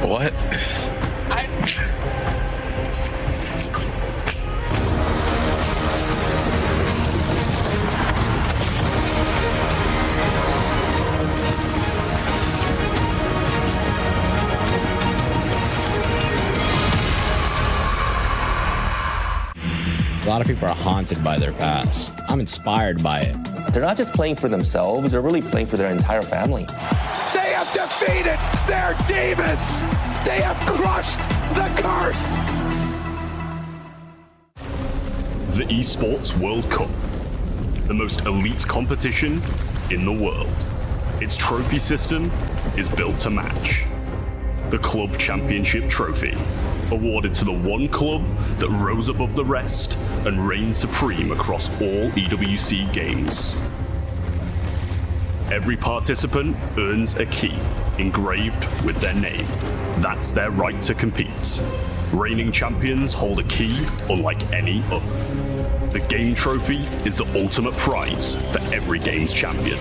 What? A lot of people are haunted by their past. I'm inspired by it. They're not just playing for themselves, they're really playing for their entire family. They have defeated their demons! They have crushed the curse! The Esports World Cup, the most elite competition in the world. Its trophy system is built to match. The Club Championship Trophy, awarded to the one club that rose above the rest and reigned supreme across all EWC games. Every participant earns a key engraved with their name. That's their right to compete. Reigning champions hold a key unlike any other. The game trophy is the ultimate prize for every game's champion.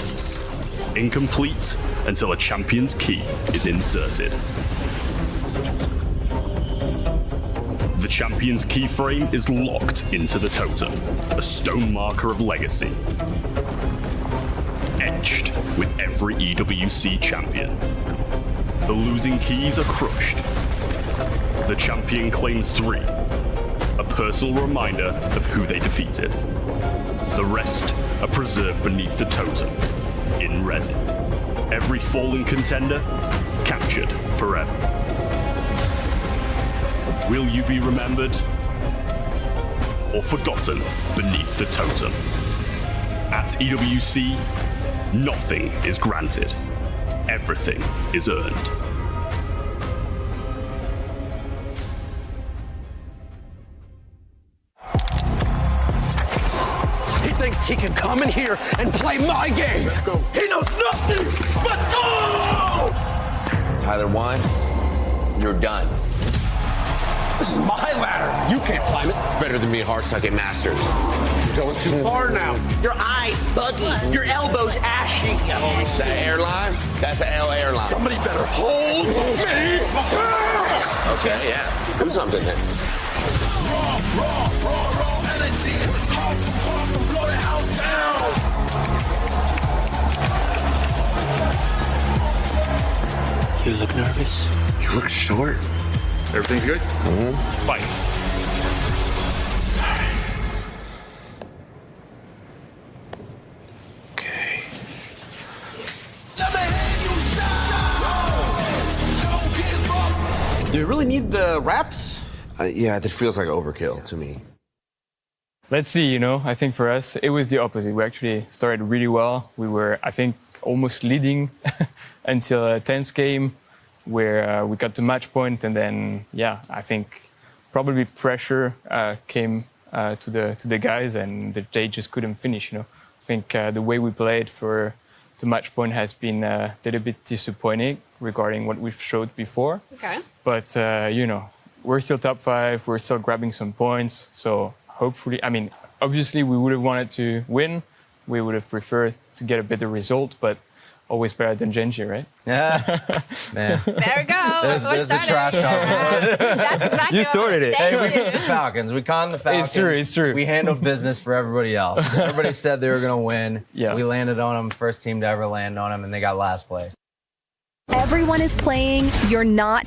Incomplete until a champion's key is inserted. The champion's keyframe is locked into the totem, a stone marker of legacy, etched with every EWC champion. The losing keys are crushed. The champion claims 3, a personal reminder of who they defeated. The rest are preserved beneath the totem, in resin. Every fallen contender captured forever. Will you be remembered or forgotten beneath the totem? At EWC, nothing is granted. Everything is earned. He thinks he can come in here and play my game! Let's go! He knows nothing! Let's go! Tyler Wine, you're done. This is my ladder! You can't climb it! It's better than being hard-sucking masters. You're going too far now. Your eyes buggy. Your elbows ashy. That airline? That's an L airline. Somebody better hold me! Okay, yeah. Do something then. Raw energy. Blow the house down! You look nervous. You look short. Everything's good? Mm-hmm. Fight. Okay. Do you really need the wraps? Yeah, that feels like overkill to me. Let's see, you know, I think for us, it was the opposite. We actually started really well. We were, I think, almost leading until a tense game where we got to match point, and then, yeah, I think probably pressure came to the guys, and they just couldn't finish, you know. I think the way we played to match point has been a little bit disappointing regarding what we've showed before. Okay. But, you know, we're still top 5, we're still grabbing some points, so hopefully, I mean, obviously we would have wanted to win, we would have preferred to get a better result, but always better than Genji, right? Yeah. Man. There we go. There's the trash talk. That's exactly You started it. Thank you. The Falcons. We conned the Falcons. It's true. We handled business for everybody else. Everybody said they were going to win. Yeah. We landed on them, first team to ever land on them, and they got last place. Everyone is playing, you're not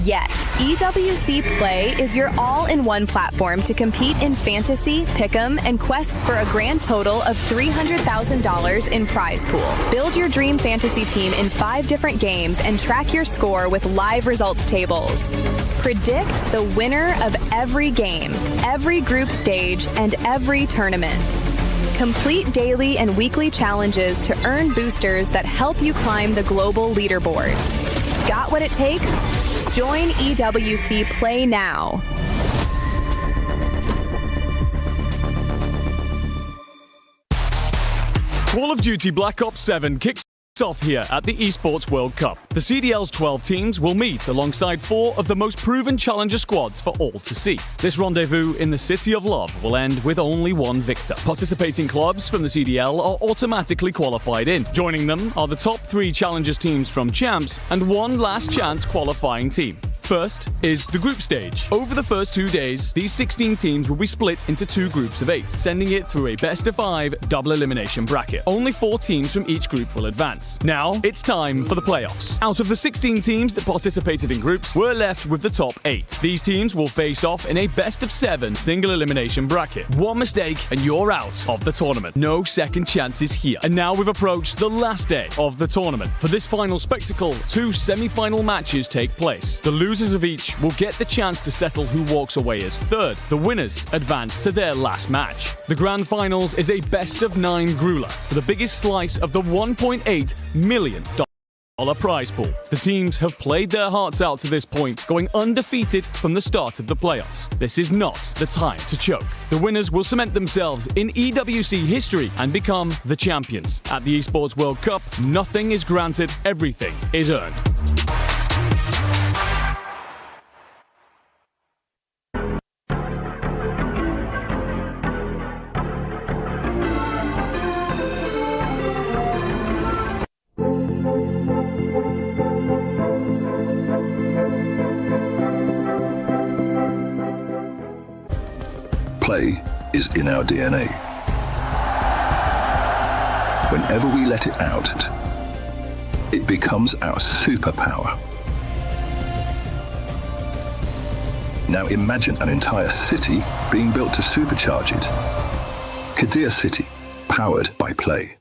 yet. EWC Play is your all-in-one platform to compete in fantasy, pick'em, and quests for a grand total of $300,000 in prize pool. Build your dream fantasy team in 5 different games and track your score with live results tables. Predict the winner of every game, every group stage, and every tournament. Complete daily and weekly challenges to earn boosters that help you climb the global leaderboard. Got what it takes? Join EWC Play now. Call of Duty Black Ops 7 kicks kicked off here at the Esports World Cup. The CDL's 12 teams will meet alongside 4 of the most proven challenger squads for all to see. This rendezvous in the City of Love will end with only one victor. Participating clubs from the CDL are automatically qualified in. Joining them are the top 3 challengers teams from Champs and one last chance qualifying team. First is the group stage. Over the first 2 days, these 16 teams will be split into 2 groups of 8, sending it through a best-of-5 double elimination bracket. Only 4 teams from each group will advance. Now, it's time for the playoffs. Out of the 16 teams that participated in groups, we're left with the top 8. These teams will face off in a best-of-7 single elimination bracket. One mistake and you're out of the tournament. No second chances here. And now we've approached the last day of the tournament. For this final spectacle, 2 semi-final matches take place. The losers of each will get the chance to settle who walks away as third. The winners advance to their last match. The grand finals is a best-of-9 grueler for the biggest slice of the $1.8 million prize pool. The teams have played their hearts out to this point, going undefeated from the start of the playoffs. This is not the time to choke. The winners will cement themselves in EWC history and become the champions. At the Esports World Cup, nothing is granted, everything is earned. Play is in our DNA. Whenever we let it out, it becomes our superpower. Now imagine an entire city being built to supercharge it. Kadir City, powered by Play.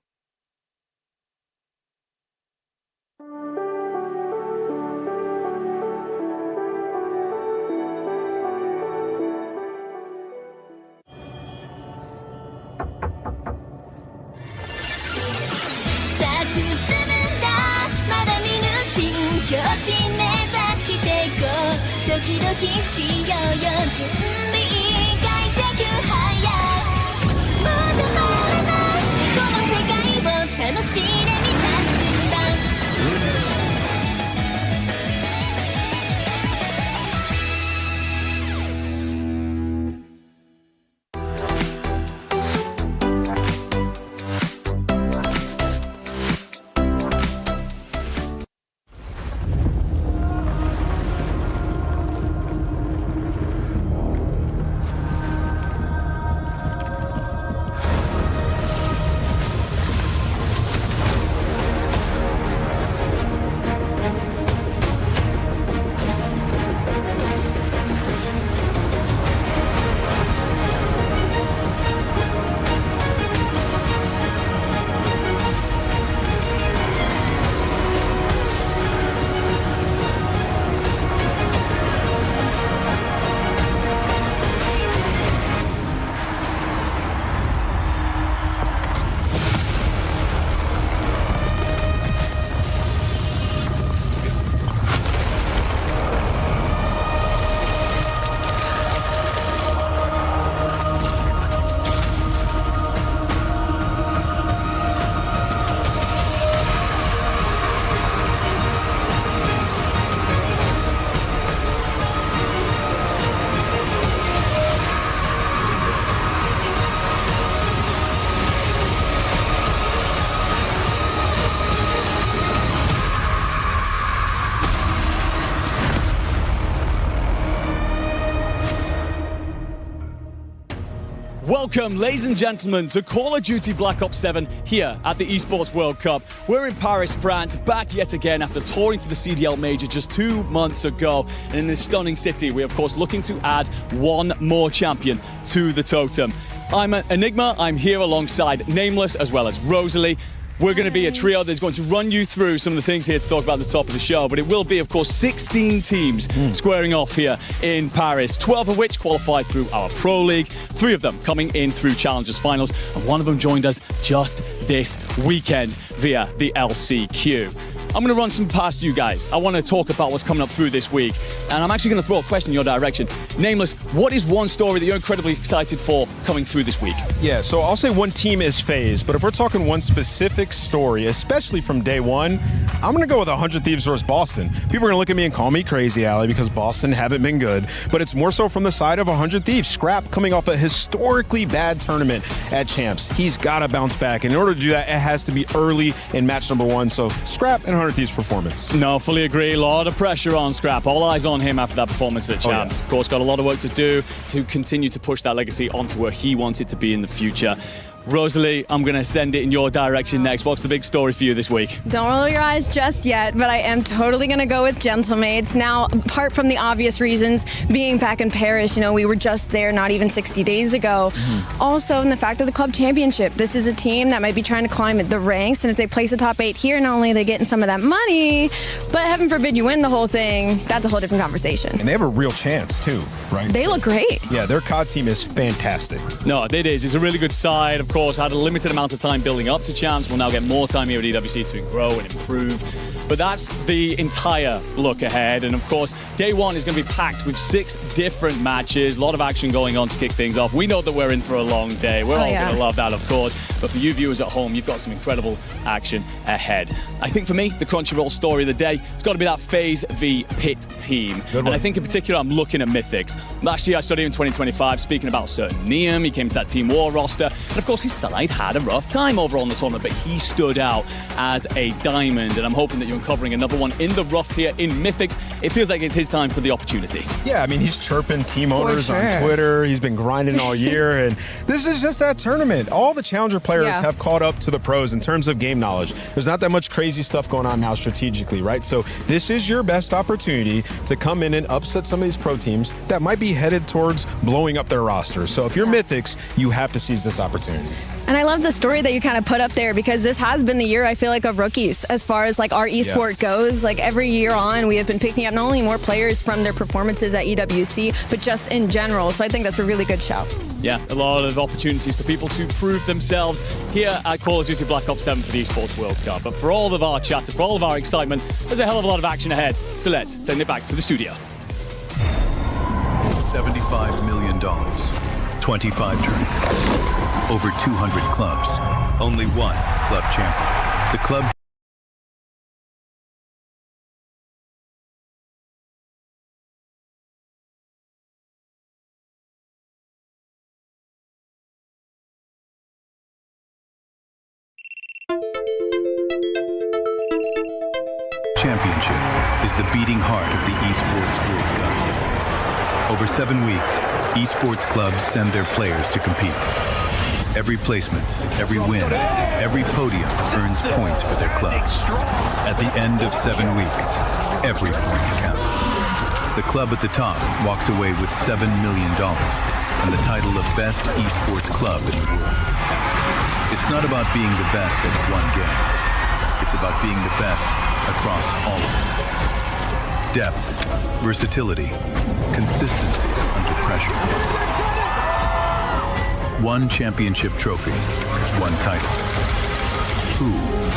Welcome, ladies and gentlemen, to Call of Duty Black Ops 7 here at the Esports World Cup. We're in Paris, France, back yet again after touring for the CDL Major just 2 months ago. And in this stunning city, we're of course looking to add one more champion to the totem. I'm Enigma, I'm here alongside Nameless as well as Rosalie. We're going to be a trio that's going to run you through some of the things here to talk about at the top of the show, but it will be, of course, 16 teams squaring off here in Paris, 12 of which qualified through our Pro League, 3 of them coming in through Challengers Finals, and one of them joined us just this weekend via the LCQ. I'm going to run some past you guys. I want to talk about what's coming up through this week. And I'm actually going to throw a question in your direction. Nameless, what is one story that you're incredibly excited for coming through this week? Yeah, so I'll say one team is phased, but if we're talking one specific story, especially from day one, I'm going to go with 100 Thieves versus Boston. People are going to look at me and call me crazy, Allie, because Boston haven't been good, but it's more so from the side of 100 Thieves. Scrap coming off a historically bad tournament at Champs. He's got to bounce back. And in order to do that, it has to be early in match number 1. So Scrap and 100 Thieves performance. No, fully agree. A lot of pressure on Scrap. All eyes on him after that performance at Champs. Oh, yeah. Of course, got a lot of work to do to continue to push that legacy onto where he wants it to be in the future. Rosalie, I'm going to send it in your direction next. What's the big story for you this week? Don't roll your eyes just yet, but I am totally going to go with Gentlemaids. Now, apart from the obvious reasons, being back in Paris, we were just there not even 60 days ago. Also, in the fact of the club championship, this is a team that might be trying to climb the ranks, and if they place a top 8 here, not only are they getting some of that money, but heaven forbid you win the whole thing, that's a whole different conversation. And they have a real chance, too, right? They look great. Yeah, their COD team is fantastic. No, it is. It's a really good side. Of course, had a limited amount of time building up to Champs. We'll now get more time here at EWC to grow and improve. But that's the entire look ahead. And of course, day one is going to be packed with 6 different matches. A lot of action going on to kick things off. We know that we're in for a long day. We're all going to love that, of course. But for you viewers at home, you've got some incredible action ahead. I think for me, the Crunchyroll story of the day, it's got to be that FaZe v Pit team. And I think in particular, I'm looking at Mythics. Last year, I studied in 2025, speaking about certain Neum. He came to that Team War roster. And of course, his side had a rough time overall in the tournament, but he stood out as a diamond. And I'm hoping that you're uncovering another one in the rough here in Mythics. It feels like it's his time for the opportunity. Yeah, I mean, he's chirping team owners on Twitter. He's been grinding all year. And this is just that tournament. All the challenger players have caught up to the pros in terms of game knowledge. There's not that much crazy stuff going on now strategically, right? So this is your best opportunity to come in and upset some of these pro teams that might be headed towards blowing up their roster. So if you're Mythics, you have to seize this opportunity. And I love the story that you kind of put up there, because this has been the year, I feel like, of rookies as far as like our esport goes. Like every year on, we have been picking up not only more players from their performances at EWC, but just in general. So I think that's a really good shout. Yeah, a lot of opportunities for people to prove themselves here at Call of Duty Black Ops 7 for the Esports World Cup. But for all of our chatter, for all of our excitement, there's a hell of a lot of action ahead. So let's send it back to the studio. $75 million, 25 tournaments, over 200 clubs, only one club champion. The club championship is the beating heart of the Esports World Cup. Over 7 weeks, esports clubs send their players to compete. Every placement, every win, every podium earns points for their club. At the end of 7 weeks, every point counts. The club at the top walks away with $7 million and the title of best esports club in the world. It's not about being the best at one game. It's about being the best across all of them. Depth, versatility, consistency under pressure. One championship trophy, one title. Who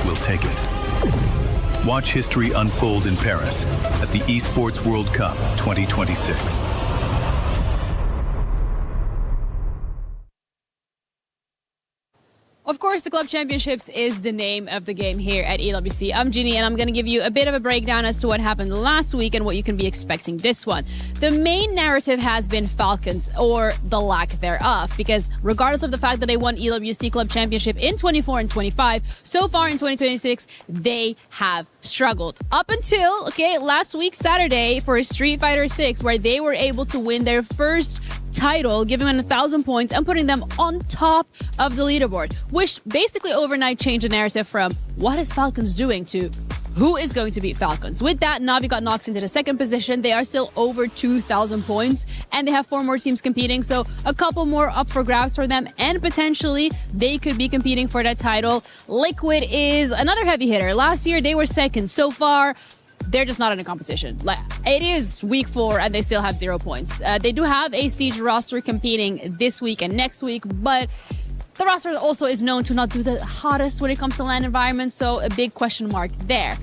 will take it? Watch history unfold in Paris at the Esports World Cup 2026. Of course, the Club Championships is the name of the game here at EWC. I'm Jeannie, and I'm going to give you a bit of a breakdown as to what happened last week and what you can be expecting this one. The main narrative has been Falcons, or the lack thereof, because regardless of the fact that they won EWC Club Championship in 24 and 25, so far in 2026, they have struggled. Up until, last week, Saturday, for Street Fighter 6, where they were able to win their first title, giving them 1,000 points and putting them on top of the leaderboard, which basically overnight changed the narrative from what is Falcons doing to who is going to beat Falcons. With that, Na'Vi got knocked into the second position. They are still over 2,000 points, and they have 4 more teams competing, so a couple more up for grabs for them, and potentially they could be competing for that title. Liquid is another heavy hitter. Last year, they were second. So far, they're just not in a competition. It is week 4 and they still have 0 points. They do have a Siege roster competing this week and next week, but the roster also is known to not do the hottest when it comes to LAN environments, so a big question mark there.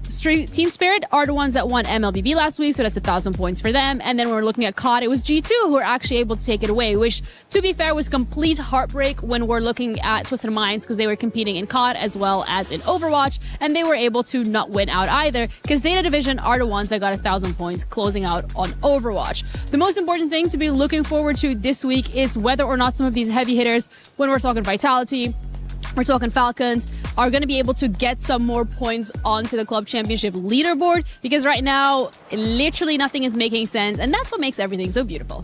Team Spirit are the ones that won MLBB last week, so that's 1,000 points for them. And then when we're looking at COD, it was G2 who were actually able to take it away, which, to be fair, was complete heartbreak when we're looking at Twisted Minds, because they were competing in COD as well as in Overwatch, and they were able to not win out either, because Zeta Division are the ones that got 1,000 points closing out on Overwatch. The most important thing to be looking forward to this week is whether or not some of these heavy hitters, when we're talking Vitality, we're talking Falcons, are going to be able to get some more points onto the club championship leaderboard, because right now, literally nothing is making sense, and that's what makes everything so beautiful.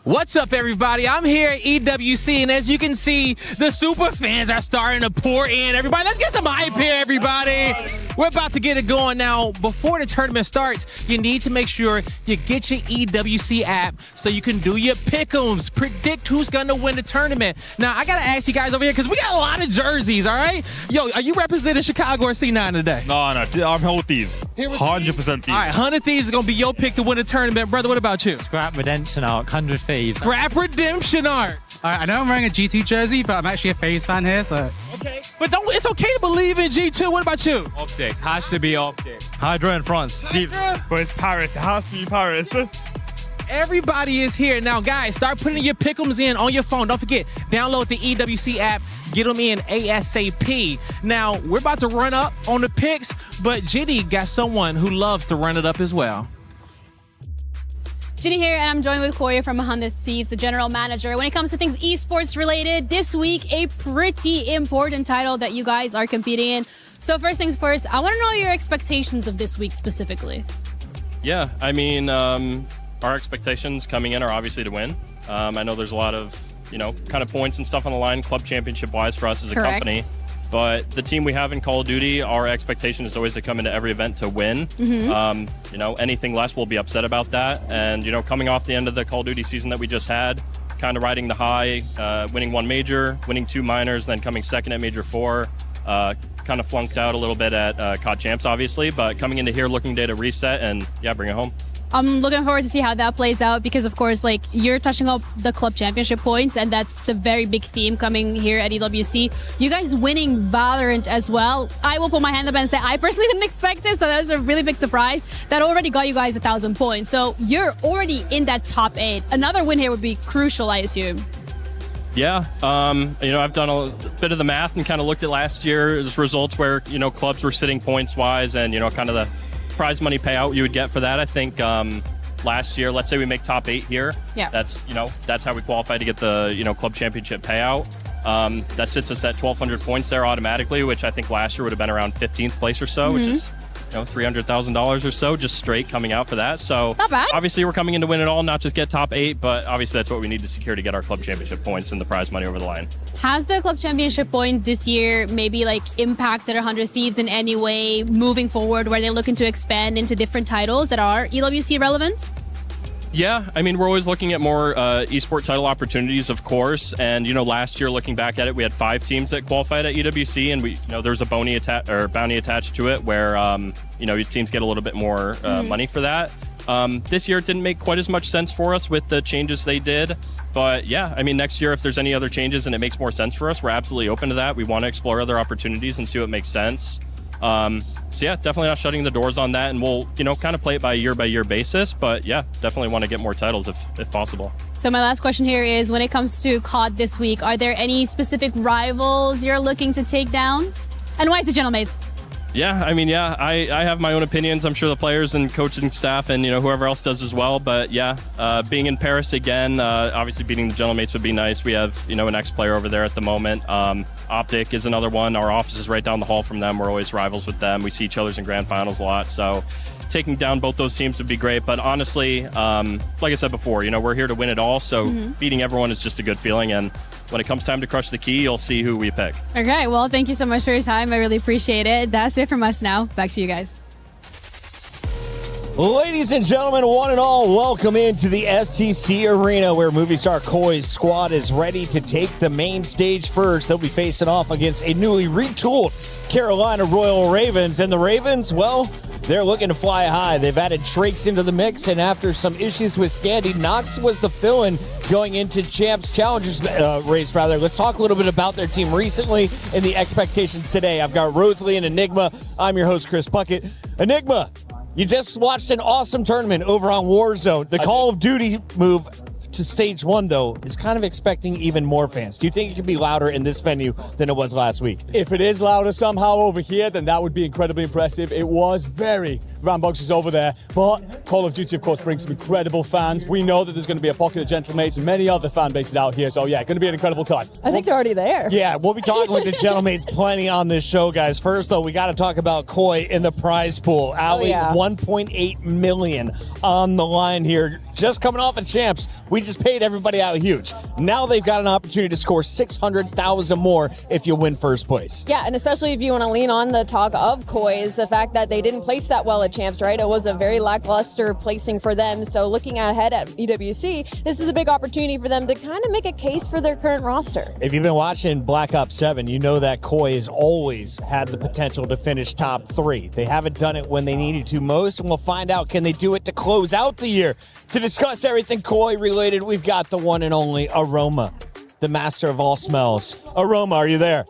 What's up, everybody? I'm here at EWC, and as you can see, the super fans are starting to pour in. Everybody, let's get some hype here, everybody. We're about to get it going now. Before the tournament starts, you need to make sure you get your EWC app so you can do your pick'ems, predict who's going to win the tournament. Now, I got to ask you guys over here, because we got a lot of jerseys, all right? Yo, are you representing Chicago or C9 today? No, I'm Whole Thieves. 100% Thieves. All right, 100 Thieves is going to be your pick to win the tournament. Brother, what about you? Scrap Redemption Arc, 100 Thieves. Scrap Redemption Arc. All right, I know I'm wearing a G2 jersey, but I'm actually a FaZe fan here, so. Okay. But it's okay to believe in G2. What about you? Optic. Has to be Optic. Hydra in France. But it's Paris. It has to be Paris. Everybody is here. Now, guys, start putting your pick'ems in on your phone. Don't forget, download the EWC app. Get them in ASAP. Now, we're about to run up on the picks, but Ginny got someone who loves to run it up as well. Ginny here, and I'm joined with Koya from 100 Thieves, the general manager. When it comes to things esports related, this week, a pretty important title that you guys are competing in. So first things first, I want to know your expectations of this week specifically. Yeah, I mean, our expectations coming in are obviously to win. I know there's a lot of, kind of points and stuff on the line, club championship-wise for us as a company. But the team we have in Call of Duty, our expectation is always to come into every event to win. Anything less, we'll be upset about that. And, coming off the end of the Call of Duty season that we just had, kind of riding the high, winning 1 major, winning 2 minors, then coming second at Major 4, kind of flunked out a little bit at COD Champs, obviously, but coming into here looking to reset and, bring it home. I'm looking forward to see how that plays out, because of course, you're touching up the club championship points, and that's the very big theme coming here at EWC. You guys winning Valorant as well. I will put my hand up and say I personally didn't expect it, so that was a really big surprise. That already got you guys 1,000 points. So you're already in that top 8. Another win here would be crucial, I assume. Yeah, I've done a bit of the math and kind of looked at last year's results where, clubs were sitting points-wise and, kind of the prize money payout you would get for that. I think last year, let's say we make top 8 here. Yeah. That's how we qualify to get the, club championship payout. That sits us at 1,200 points there automatically, which I think last year would have been around 15th place or so, which is, $300,000 or so just straight coming out for that. So not bad. Obviously we're coming in to win it all, not just get top 8, but obviously that's what we need to secure to get our club championship points and the prize money over the line. Has the club championship point this year maybe impacted 100 Thieves in any way moving forward, where they're looking to expand into different titles that are EWC relevant? Yeah, I mean, we're always looking at more esport title opportunities, of course. And, last year, looking back at it, we had 5 teams that qualified at EWC, and there was a bounty attached to it where, your teams get a little bit more money for that. This year, it didn't make quite as much sense for us with the changes they did. But yeah, I mean, next year, if there's any other changes and it makes more sense for us, we're absolutely open to that. We want to explore other opportunities and see what makes sense. So yeah, definitely not shutting the doors on that, and we'll, kind of play it by year basis. But yeah, definitely want to get more titles if possible. So my last question here is, when it comes to COD this week, are there any specific rivals you're looking to take down? And why is it Gentlemates? Yeah, I mean, I have my own opinions. I'm sure the players and coaching staff and, whoever else does as well. But yeah, being in Paris again, obviously beating the Gentlemates would be nice. We have, an ex-player over there at the moment. Optic is another one. Our office is right down the hall from them. We're always rivals with them. We see each other's in grand finals a lot. So taking down both those teams would be great. But honestly, like I said before, we're here to win it all. So beating everyone is just a good feeling. And when it comes time to crush the key, you'll see who we pick. Okay, well, thank you so much for your time. I really appreciate it. That's it from us now. Back to you guys. Ladies and gentlemen, one and all, welcome into the STC Arena, where movie star Koi's squad is ready to take the main stage first. They'll be facing off against a newly retooled Carolina Royal Ravens. And the Ravens, well, they're looking to fly high. They've added Trakes into the mix, and after some issues with Scandi, Knox was the fill-in going into Champs Challengers race, rather. Let's talk a little bit about their team recently and the expectations today. I've got Rosalie and Enigma. I'm your host, Chris Puckett. Enigma, you just watched an awesome tournament over on Warzone. The Call of Duty move to stage 1, though, is kind of expecting even more fans. Do you think it could be louder in this venue than it was last week? If it is louder somehow over here, then that would be incredibly impressive. It was very rambunctious over there, but Call of Duty, of course, brings some incredible fans. We know that there's going to be a pocket of Gentlemates and many other fan bases out here, so yeah, going to be an incredible time. I think they're already there. Yeah, we'll be talking with the Gentlemates plenty on this show, guys. First, though, we got to talk about Koi in the prize pool. Allie, $1.8 million on the line here. Just coming off of Champs, we just paid everybody out huge. Now they've got an opportunity to score $600,000 more if you win first place. Yeah, and especially if you want to lean on the talk of Koi, is the fact that they didn't place that well at Champs, right? It was a very lackluster placing for them. So looking ahead at EWC, this is a big opportunity for them to kind of make a case for their current roster. If you've been watching Black Ops 7, you know that Koi has always had the potential to finish top 3. They haven't done it when they needed to most, and we'll find out, can they do it to close out the year? To discuss everything Koi related, we've got the one and only Aroma, the master of all smells. Aroma, are you there?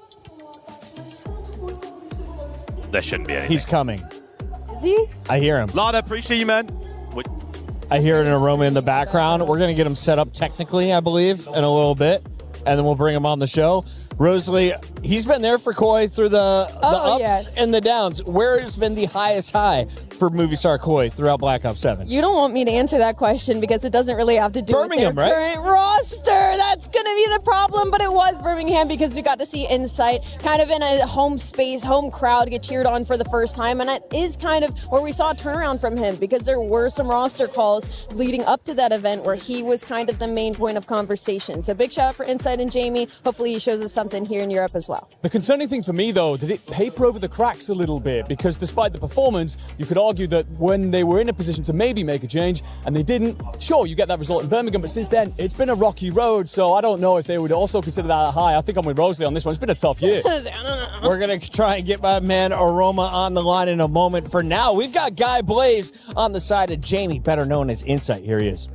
There shouldn't be anything. He's coming. Is he? I hear him. Lada, appreciate you, man. I hear an Aroma in the background. We're going to get him set up technically, I believe, in a little bit, and then we'll bring him on the show. Rosalie, he's been there for Koi through the ups and the downs. Where has been the highest high for movie star Koi throughout Black Ops 7? You don't want me to answer that question because it doesn't really have to do Birmingham, with their right? current roster. That's going to be the problem, but it was Birmingham because we got to see Insight kind of in a home space, home crowd get cheered on for the first time, and that is kind of where we saw a turnaround from him because there were some roster calls leading up to that event where he was kind of the main point of conversation. So big shout out for Insight and Jamie. Hopefully he shows us something here in Europe as well. The concerning thing for me, though, did it paper over the cracks a little bit? Because despite the performance, you could argue that when they were in a position to maybe make a change and they didn't, sure, you get that result in Birmingham, but since then, it's been a rocky road, so I don't know if they would also consider that high. I think I'm with Rosalie on this one. It's been a tough year. We're going to try and get my man Aroma on the line in a moment. For now, we've got Guy Blaze on the side of Jamie, better known as Insight. Here he is.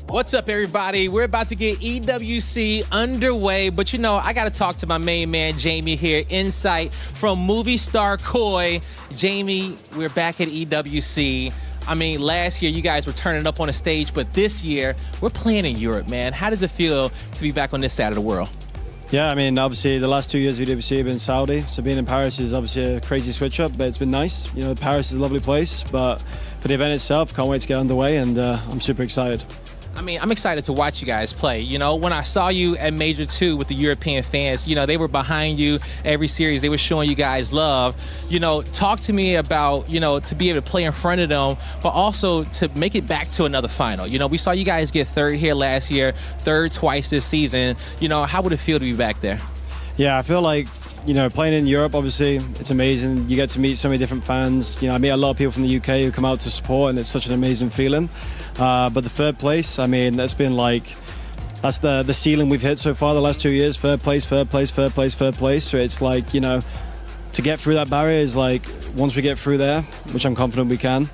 What's up, everybody? We're about to get EWC underway, but you know, I got to talk to my main man, Jamie here, Insight from movie star Koi. Jamie, we're back at EWC. I mean, last year you guys were turning up on a stage, but this year we're playing in Europe, man. How does it feel to be back on this side of the world? Yeah, I mean, obviously the last 2 years of EWC have been Saudi, so being in Paris is obviously a crazy switch up, but it's been nice. You know, Paris is a lovely place, but for the event itself, can't wait to get underway, and I'm super excited. I mean, I'm excited to watch you guys play. You know, when I saw you at Major 2 with the European fans, you know, they were behind you every series. They were showing you guys love. You know, talk to me about, you know, to be able to play in front of them, but also to make it back to another final. You know, we saw you guys get third here last year, third twice this season. You know, how would it feel to be back there? Yeah, I feel like, you know, playing in Europe, obviously, it's amazing. You get to meet so many different fans. You know, I meet a lot of people from the UK who come out to support, and it's such an amazing feeling. But the third place, I mean, that's been like, that's the ceiling we've hit so far the last 2 years. Third place, third place, third place, third place. So it's like, you know, to get through that barrier is like, once we get through there, which I'm confident we can,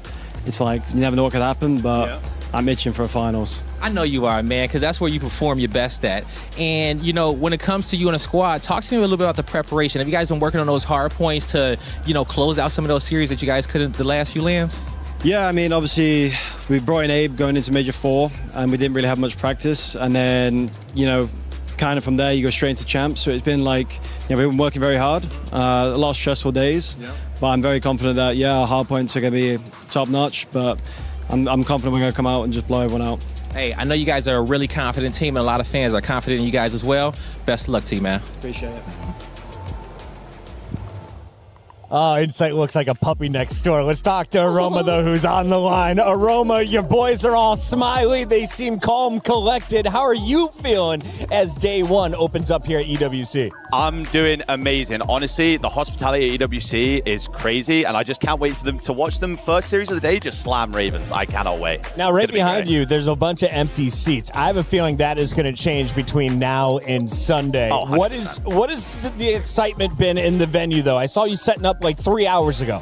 it's like, you never know what could happen, but I'm itching for a finals. I know you are, man, because that's where you perform your best at. And, you know, when it comes to you and a squad, talk to me a little bit about the preparation. Have you guys been working on those hard points to, you know, close out some of those series that you guys couldn't the last few lands? Yeah, I mean, obviously, we brought in Abe going into Major 4, and we didn't really have much practice. And then, you know, kind of from there, you go straight into Champs. So it's been like, you know, we've been working very hard, a lot of stressful days. Yeah. But I'm very confident that, yeah, our hard points are going to be top-notch, but I'm confident we're going to come out and just blow everyone out. Hey, I know you guys are a really confident team, and a lot of fans are confident in you guys as well. Best of luck to you, man. Appreciate it. Oh, Insight looks like a puppy next door. Let's talk to Aroma, though, who's on the line. Aroma, your boys are all smiley. They seem calm, collected. How are you feeling as day one opens up here at EWC? I'm doing amazing. Honestly, the hospitality at EWC is crazy, and I just can't wait for them to watch them first series of the day just slam Ravens. I cannot wait. Now, right behind you, there's a bunch of empty seats. I have a feeling that is going to change between now and Sunday. Oh, what is the excitement been in the venue, though? I saw you setting up like 3 hours ago.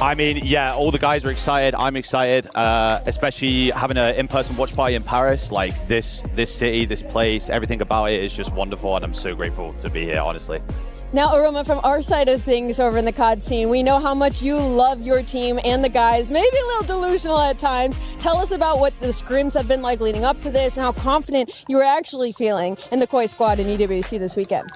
I mean, yeah, all the guys are excited. I'm excited, especially having an in-person watch party in Paris. Like this city, this place, everything about it is just wonderful, and I'm so grateful to be here, honestly. Now, Aroma, from our side of things over in the COD scene, we know how much you love your team and the guys, maybe a little delusional at times. Tell us about what the scrims have been like leading up to this and how confident you are actually feeling in the Koi squad in EWC this weekend.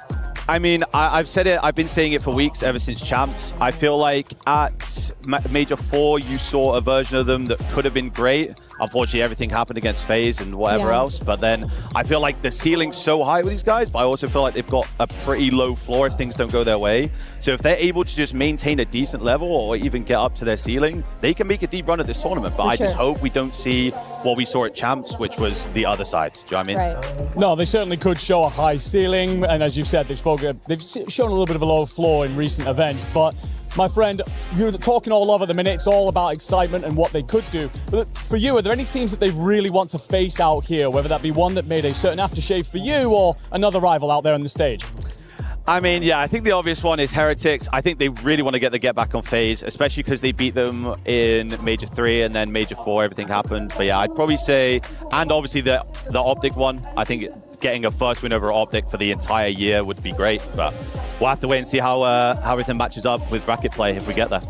I mean, I've said it, I've been saying it for weeks, ever since Champs. I feel like at Major 4, you saw a version of them that could have been great. Unfortunately, everything happened against FaZe and whatever else. But then I feel like the ceiling's so high with these guys, but I also feel like they've got a pretty low floor if things don't go their way. So if they're able to just maintain a decent level or even get up to their ceiling, they can make a deep run at this tournament. But I just hope we don't see what we saw at Champs, which was the other side. Do you know what I mean? Right. No, they certainly could show a high ceiling. And as you've said, they've shown a little bit of a low floor in recent events. But my friend, you're talking all over the minute. It's all about excitement and what they could do. But for you, are there any teams that they really want to face out here, whether that be one that made a certain aftershave for you or another rival out there on the stage? I mean, yeah, I think the obvious one is Heretics. I think they really want to get the get back on FaZe, especially because they beat them in Major 3 and then Major 4, everything happened. But yeah, I'd probably say, and obviously the Optic one, I think getting a first win over Optic for the entire year would be great. But we'll have to wait and see how everything matches up with bracket play if we get there.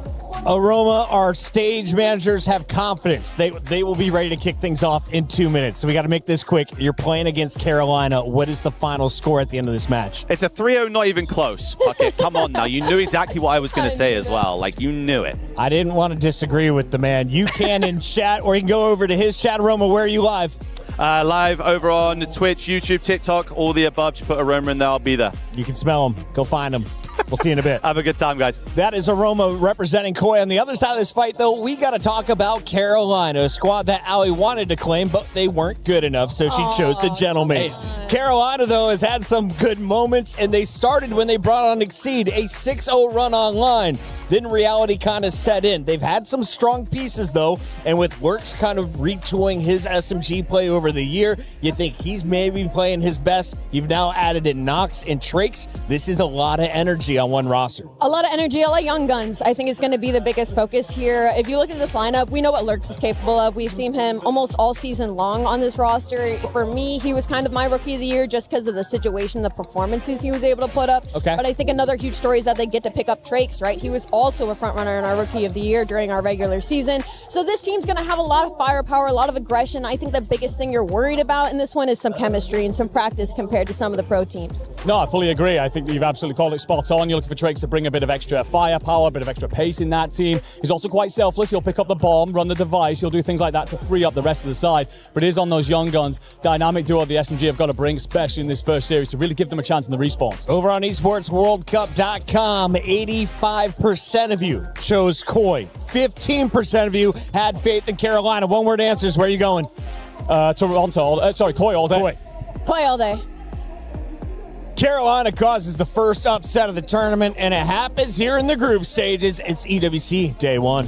Aroma, our stage managers have confidence. They will be ready to kick things off in 2 minutes. So we got to make this quick. You're playing against Carolina. What is the final score at the end of this match? It's a 3-0, not even close. Okay, come on now. You knew exactly what I was going to say as well. Like, you knew it. I didn't want to disagree with the man. You can in chat, or you can go over to his chat. Aroma, where are you live? Live over on Twitch, YouTube, TikTok, all the above. Just put Aroma in there. I'll be there. You can smell him. Go find him. We'll see you in a bit. Have a good time, guys. That is Aroma representing Koi. On the other side of this fight, though, we got to talk about Carolina, a squad that Allie wanted to claim, but they weren't good enough, so she chose the Gentlemates. Carolina, though, has had some good moments, and they started when they brought on Exceed, a 6-0 run online. Then reality kind of set in. They've had some strong pieces, though, and with Lurks kind of retooling his SMG play over the year, you think he's maybe playing his best. You've now added in Nox and Trakes. This is a lot of energy on one roster. A lot of energy, a lot of young guns, I think is going to be the biggest focus here. If you look at this lineup, we know what Lurks is capable of. We've seen him almost all season long on this roster. For me, he was kind of my rookie of the year just because of the situation, the performances he was able to put up. Okay. But I think another huge story is that they get to pick up Trakes, right? He was also a front runner in our rookie of the year during our regular season. So this team's going to have a lot of firepower, a lot of aggression. I think the biggest thing you're worried about in this one is some chemistry and some practice compared to some of the pro teams. No, I fully agree. I think you've absolutely called it spot on. You're looking for Trakes to bring a bit of extra firepower, a bit of extra pace in that team. He's also quite selfless. He'll pick up the bomb, run the device. He'll do things like that to free up the rest of the side. But it is on those young guns. Dynamic duo the SMG have got to bring, especially in this first series, to really give them a chance in the respawns. Over on esportsworldcup.com, 85% of you chose Koi. 15% of you had faith in Carolina. One-word answers. Where are you going? Toronto. Koi all day. Koi all day. Carolina causes the first upset of the tournament, and it happens here in the group stages. It's EWC Day 1.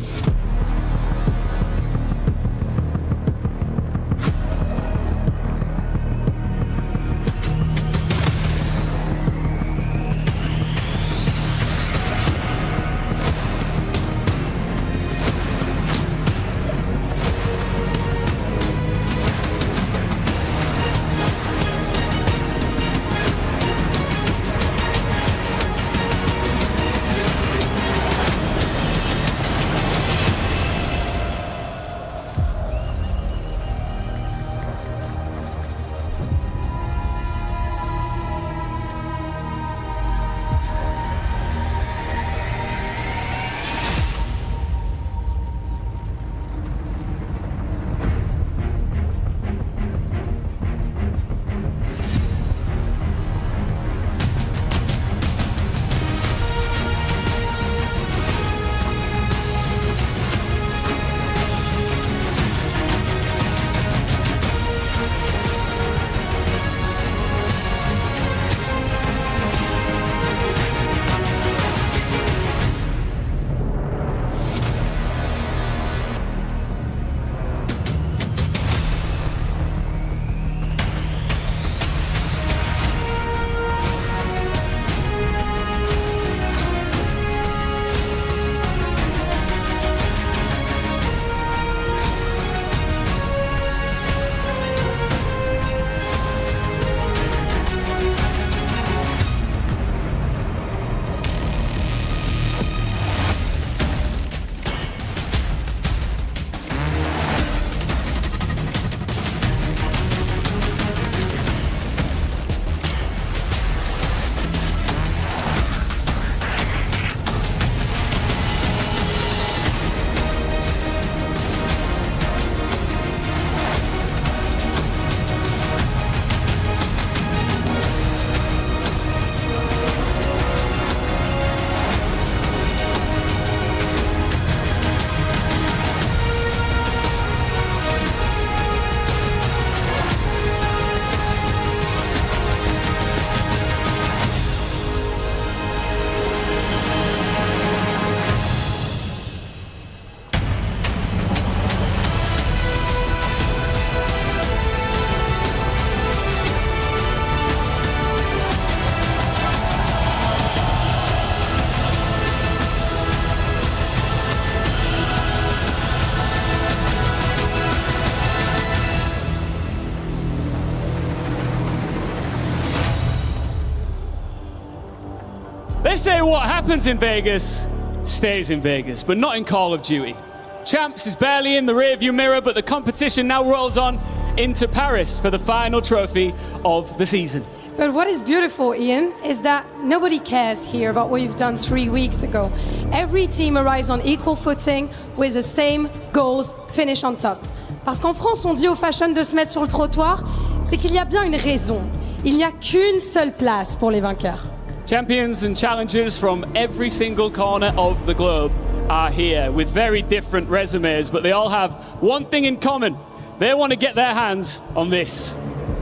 They say what happens in Vegas stays in Vegas, but not in Call of Duty. Champs is barely in the rearview mirror, but the competition now rolls on into Paris for the final trophy of the season. But what is beautiful, Ian, is that nobody cares here about what you've done 3 weeks ago. Every team arrives on equal footing with the same goals, finish on top. Parce qu'en France, on dit aux fashion de se mettre sur le trottoir, c'est qu'il y a bien une raison. Il n'y a qu'une seule place pour les vainqueurs. Champions and challengers from every single corner of the globe are here with very different resumes, but they all have one thing in common. They want to get their hands on this.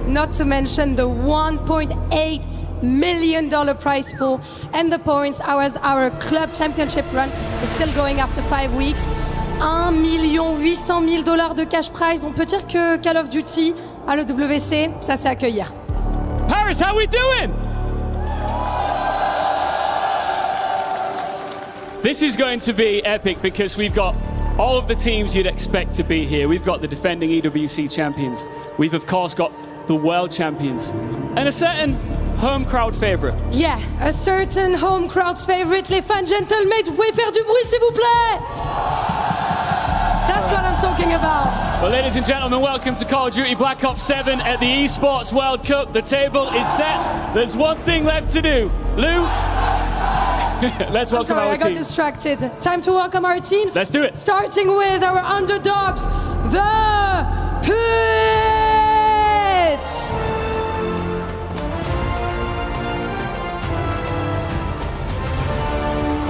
Not to mention the $1.8 million prize pool and the points as our club championship run is still going after 5 weeks. $1,800,000 de cash prize. On peut dire que Call of Duty à l'EWC, ça c'est accueillir. Paris, how we doing? This is going to be epic because we've got all of the teams you'd expect to be here. We've got the defending EWC champions. We've of course got the world champions and a certain home crowd favorite. Yeah, a certain home crowd's favorite. Les fans gentlemen, vous pouvez faire du bruit s'il vous plaît. That's what I'm talking about. Well, ladies and gentlemen, welcome to Call of Duty Black Ops 7 at the Esports World Cup. The table is set. There's one thing left to do. Lou, let's welcome our I got team. distracted. Time to welcome our teams. Let's do it. Starting with our underdogs, the Pit.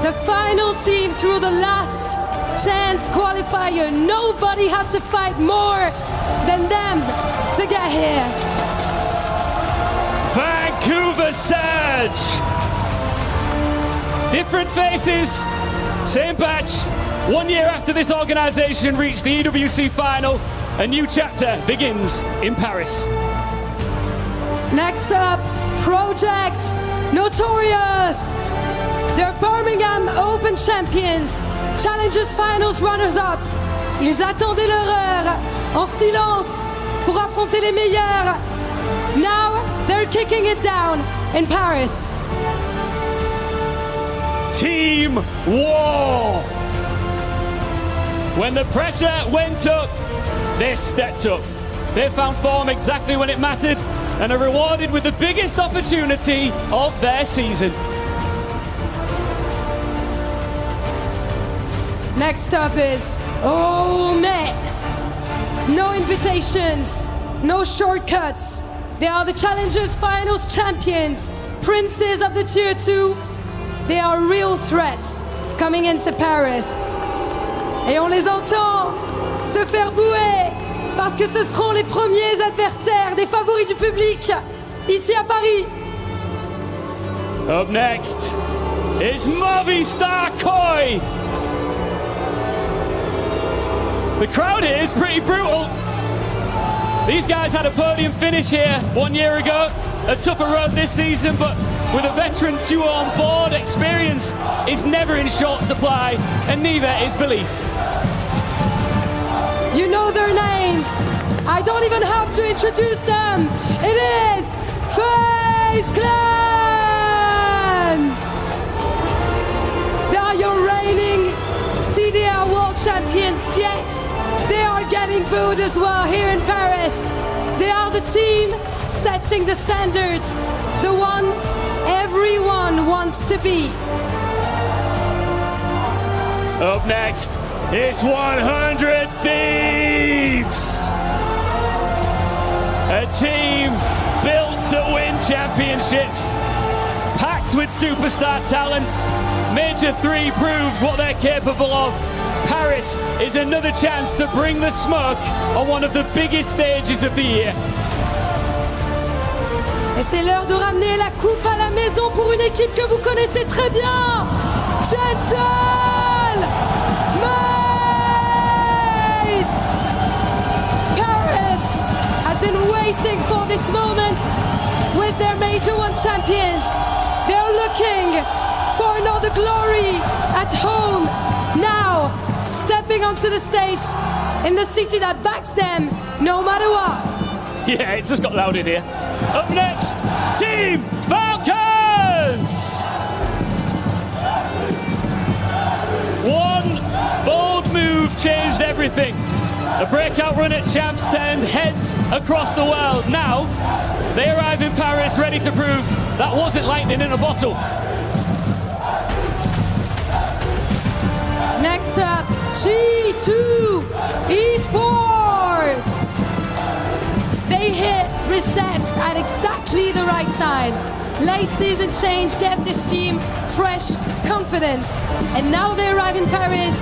The final team through the last chance qualifier. Nobody had to fight more than them to get here. Vancouver Surge. Different faces, same patch. 1 year after this organization reached the EWC final, a new chapter begins in Paris. Next up, Project Notorious. They're Birmingham Open Champions, Challengers Finals runners-up. Ils attendaient leur heure en silence pour affronter les meilleurs. Now they're kicking it down in Paris. Team War. When the pressure went up, they stepped up. They found form exactly when it mattered and are rewarded with the biggest opportunity of their season. Next up is man. No invitations, no shortcuts. They are the Challengers Finals champions, princes of the Tier 2. They are real threats coming into Paris. Et on les entend se faire bouer parce que ce seront les premiers adversaires des favoris du public ici à Paris. Up next is Movistar Koi. The crowd here is pretty brutal. These guys had a podium finish here 1 year ago. A tougher road this season, but with a veteran duo on board, experience is never in short supply, and neither is belief. You know their names. I don't even have to introduce them. It is FaZe Clan. They are your reigning CDR World Champions, yet they are getting booed as well here in Paris. They are the team setting the standards, the one everyone wants to be. Up next is 100 Thieves. A team built to win championships, packed with superstar talent. Major 3 proved what they're capable of. Paris is another chance to bring the smoke on one of the biggest stages of the year. Et c'est l'heure de ramener la coupe à la maison pour une équipe que vous connaissez très bien. Gentlemen! Paris has been waiting for this moment with their Major 1 champions. They're looking for another glory at home. Now, stepping onto the stage in the city that backs them no matter what. Yeah, it just got loud in here. Up next, Team Falcons! changed everything. A breakout run at Champs send heads across the world. Now, they arrive in Paris ready to prove that wasn't lightning in a bottle. Next up, G2 Esports. They hit resets at exactly the right time. Late season change gave this team fresh confidence. And now they arrive in Paris,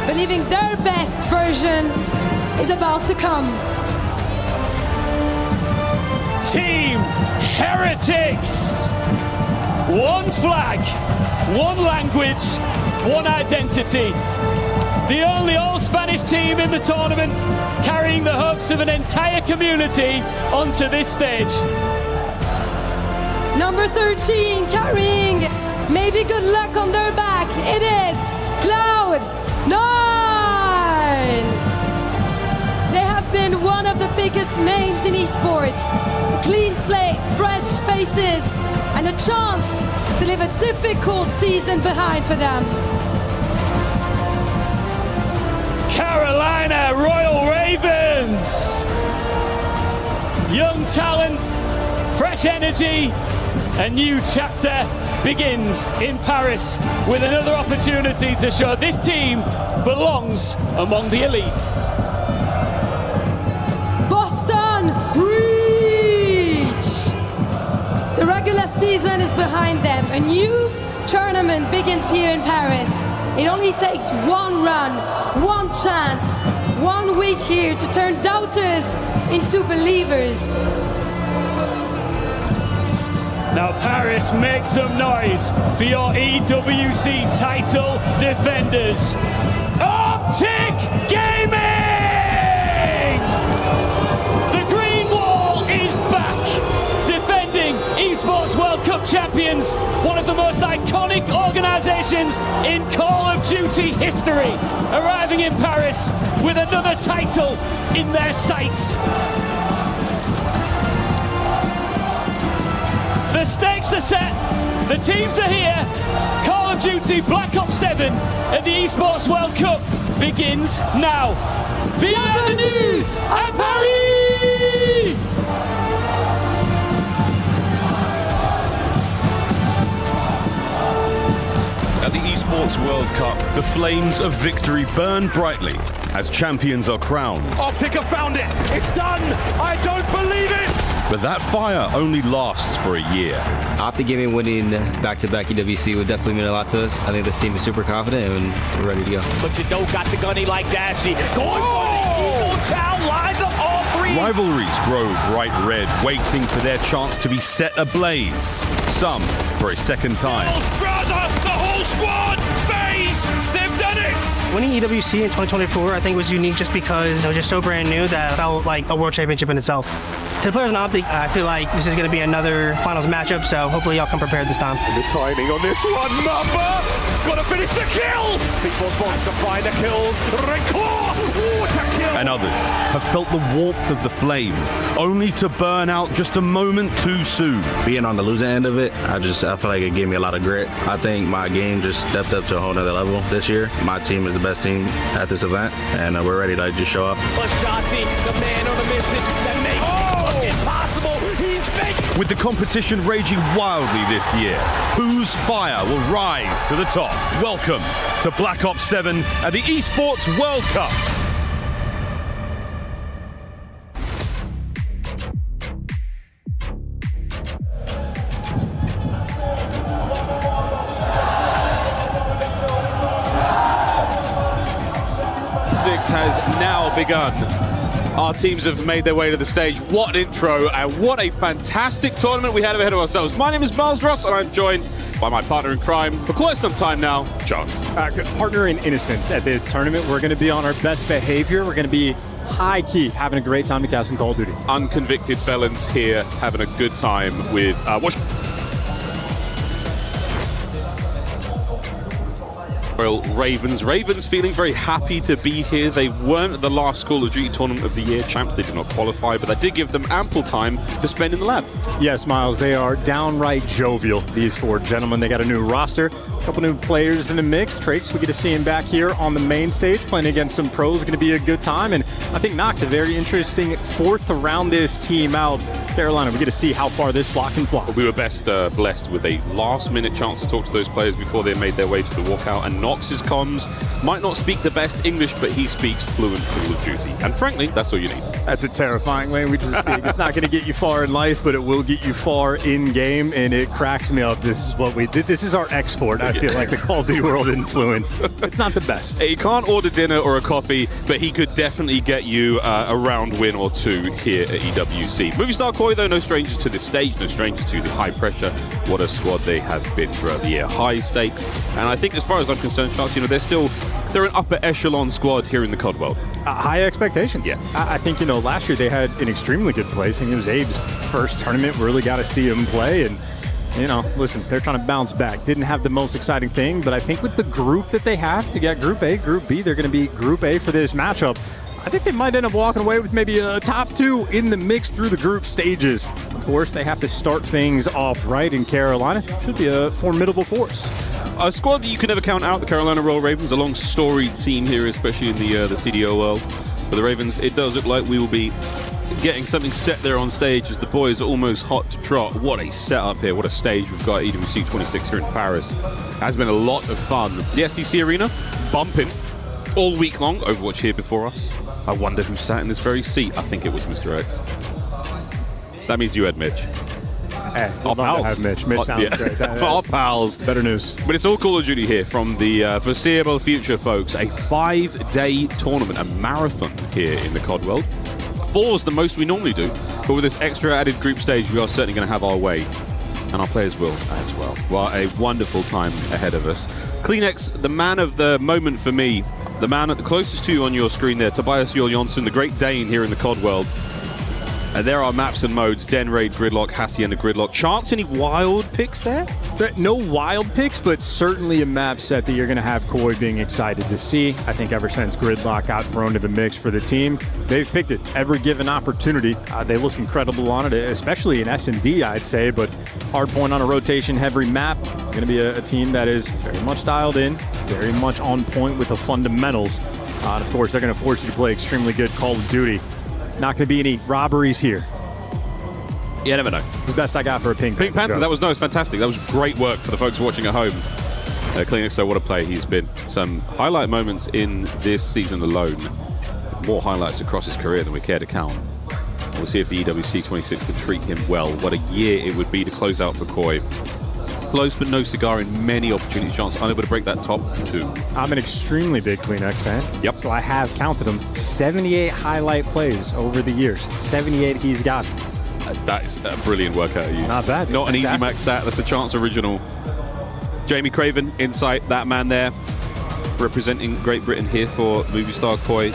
believing their best version is about to come. Team Heretics. One flag, one language, one identity. The only all-Spanish team in the tournament, carrying the hopes of an entire community onto this stage. Number 13, carrying maybe good luck on their back. It is Cloud9. They have been one of the biggest names in esports. Clean slate, fresh faces, and a chance to leave a difficult season behind for them. Carolina Royal Ravens. Young talent, fresh energy, a new chapter begins in Paris with another opportunity to show this team belongs among the elite. Boston Breach. The regular season is behind them. A new tournament begins here in Paris. It only takes one run, one chance, 1 week here to turn doubters into believers. Now Paris, make some noise for your EWC title defenders. Optic Gaming! The Green Wall is back, defending Esports World Cup champions, one of the most iconic organizations in Call of Duty history, arriving in Paris with another title in their sights. The stakes are set, the teams are here. Call of Duty Black Ops 7 at the Esports World Cup begins now. Bienvenue à Paris! At the Esports World Cup, the flames of victory burn brightly as champions are crowned. Optic have found it! It's done! I don't believe it! But that fire only lasts for a year. Optic Gaming winning back-to-back EWC would definitely mean a lot to us. I think this team is super confident and we're ready to go. But you don't got the gunny like Dashy. Going for the Eagle Chow, lines up all three. Rivalries grow bright red, waiting for their chance to be set ablaze. Some for a second time. Graza, the whole squad! FaZe! They've done it! Winning EWC in 2024, I think, was unique just because it was just so brand new that it felt like a world championship in itself. To the players in Optic, I feel like this is going to be another finals matchup, so hopefully y'all come prepared this time. The timing on this one, Mamba! Gotta finish the kill! People's wants to find the kills. Record! Water kill! And others have felt the warmth of the flame, only to burn out just a moment too soon. Being on the losing end of it, I feel like it gave me a lot of grit. I think my game just stepped up to a whole nother level this year. My team is the best team at this event, and we're ready to just show up. Bashati, the man on a mission that makes it impossible. He's making. With the competition raging wildly this year, whose fire will rise to the top? Welcome to Black Ops 7 at the Esports World Cup. Has now begun. Our teams have made their way to the stage. What an intro and what a fantastic tournament we had ahead of ourselves. My name is Miles Ross and I'm joined by my partner in crime for quite some time now, John. Partner in innocence at this tournament. We're going to be on our best behavior. We're going to be high-key having a great time to cast some Call of Duty. Unconvicted felons here having a good time with Ravens. Ravens feeling very happy to be here. They weren't at the last Call of Duty Tournament of the Year champs. They did not qualify, but that did give them ample time to spend in the lab. Yes, Miles, they are downright jovial, these four gentlemen. They got a new roster. A couple new players in the mix. Trakes, we get to see him back here on the main stage playing against some pros. Going to be a good time. And I think Knox, a very interesting fourth to round this team out. Carolina, we get to see how far this block can fly. We were best blessed with a last-minute chance to talk to those players before they made their way to the walkout. And Knox's comms might not speak the best English, but he speaks fluent Call of Duty. And frankly, that's all you need. That's a terrifying language to speak. It's not going to get you far in life, but it will get you far in game, and it cracks me up. This is what we did. This is our export. I feel like the Call of Duty world influence. It's not the best. He can't order dinner or a coffee, but he could definitely get you a round win or two here at EWC. Movie Star Koi, though, no strangers to this stage, no strangers to the high pressure. What a squad they have been throughout the year. High stakes, and I think as far as I'm concerned, Charles, they're an upper echelon squad here in the COD world. High expectations. Yeah. I think, last year they had an extremely good place. I think it was Abe's first tournament. We really got to see him play. And, listen, they're trying to bounce back. Didn't have the most exciting thing, but I think with the group that they have, you got Group A, Group B, they're going to be Group A for this matchup. I think they might end up walking away with maybe a top two in the mix through the group stages. Of course, they have to start things off right in Carolina. Should be a formidable force. A squad that you can never count out, the Carolina Royal Ravens, a long storied team here, especially in the CDO world. For the Ravens, it does look like we will be getting something set there on stage as the boys are almost hot to trot. What a setup here, what a stage we've got at EWC 26 here in Paris. It has been a lot of fun. The SDC Arena, bumping all week long. Overwatch here before us. I wonder who sat in this very seat. I think it was Mr. X. That means you had Mitch. Our pals. Have Mitch. Mitch sounds great. Our pals. Better news. But it's all Call of Duty here from the foreseeable future, folks. A 5-day tournament, a marathon here in the COD world. 4 is the most we normally do, but with this extra added group stage, we are certainly going to have our way. And our players will as well. Well, a wonderful time ahead of us. Kleenex, the man of the moment for me, the man at the closest to you on your screen there, Tobias Jol Jonsson, the Great Dane here in the COD world. And there are maps and modes, Den Raid, Gridlock, Hacienda, Gridlock. Chance, any wild picks there? No wild picks, but certainly a map set that you're going to have Koi being excited to see. I think ever since Gridlock got thrown to the mix for the team, they've picked it every given opportunity. They look incredible on it, especially in S&D, I'd say, but hard point on a rotation heavy map. Going to be a team that is very much dialed in, very much on point with the fundamentals. And of course, they're going to force you to play extremely good Call of Duty. Not going to be any robberies here. You never know. The best I got for a Pink Panther. Pink Panther, that was fantastic. That was great work for the folks watching at home. Kleenex, so what a play he's been. Some highlight moments in this season alone. More highlights across his career than we care to count. We'll see if the EWC 26 can treat him well. What a year it would be to close out for Koi. Close but no cigar in many opportunities. Chance unable to break that top 2. I'm an extremely big Kleenex fan. Yep. So I have counted them. 78 highlight plays over the years. 78 he's got. That is a brilliant work out of you. Not bad. Not an easy max stat. That's a Chance original. Jamie Craven, Insight, that man there, representing Great Britain here for Movie Star Koi.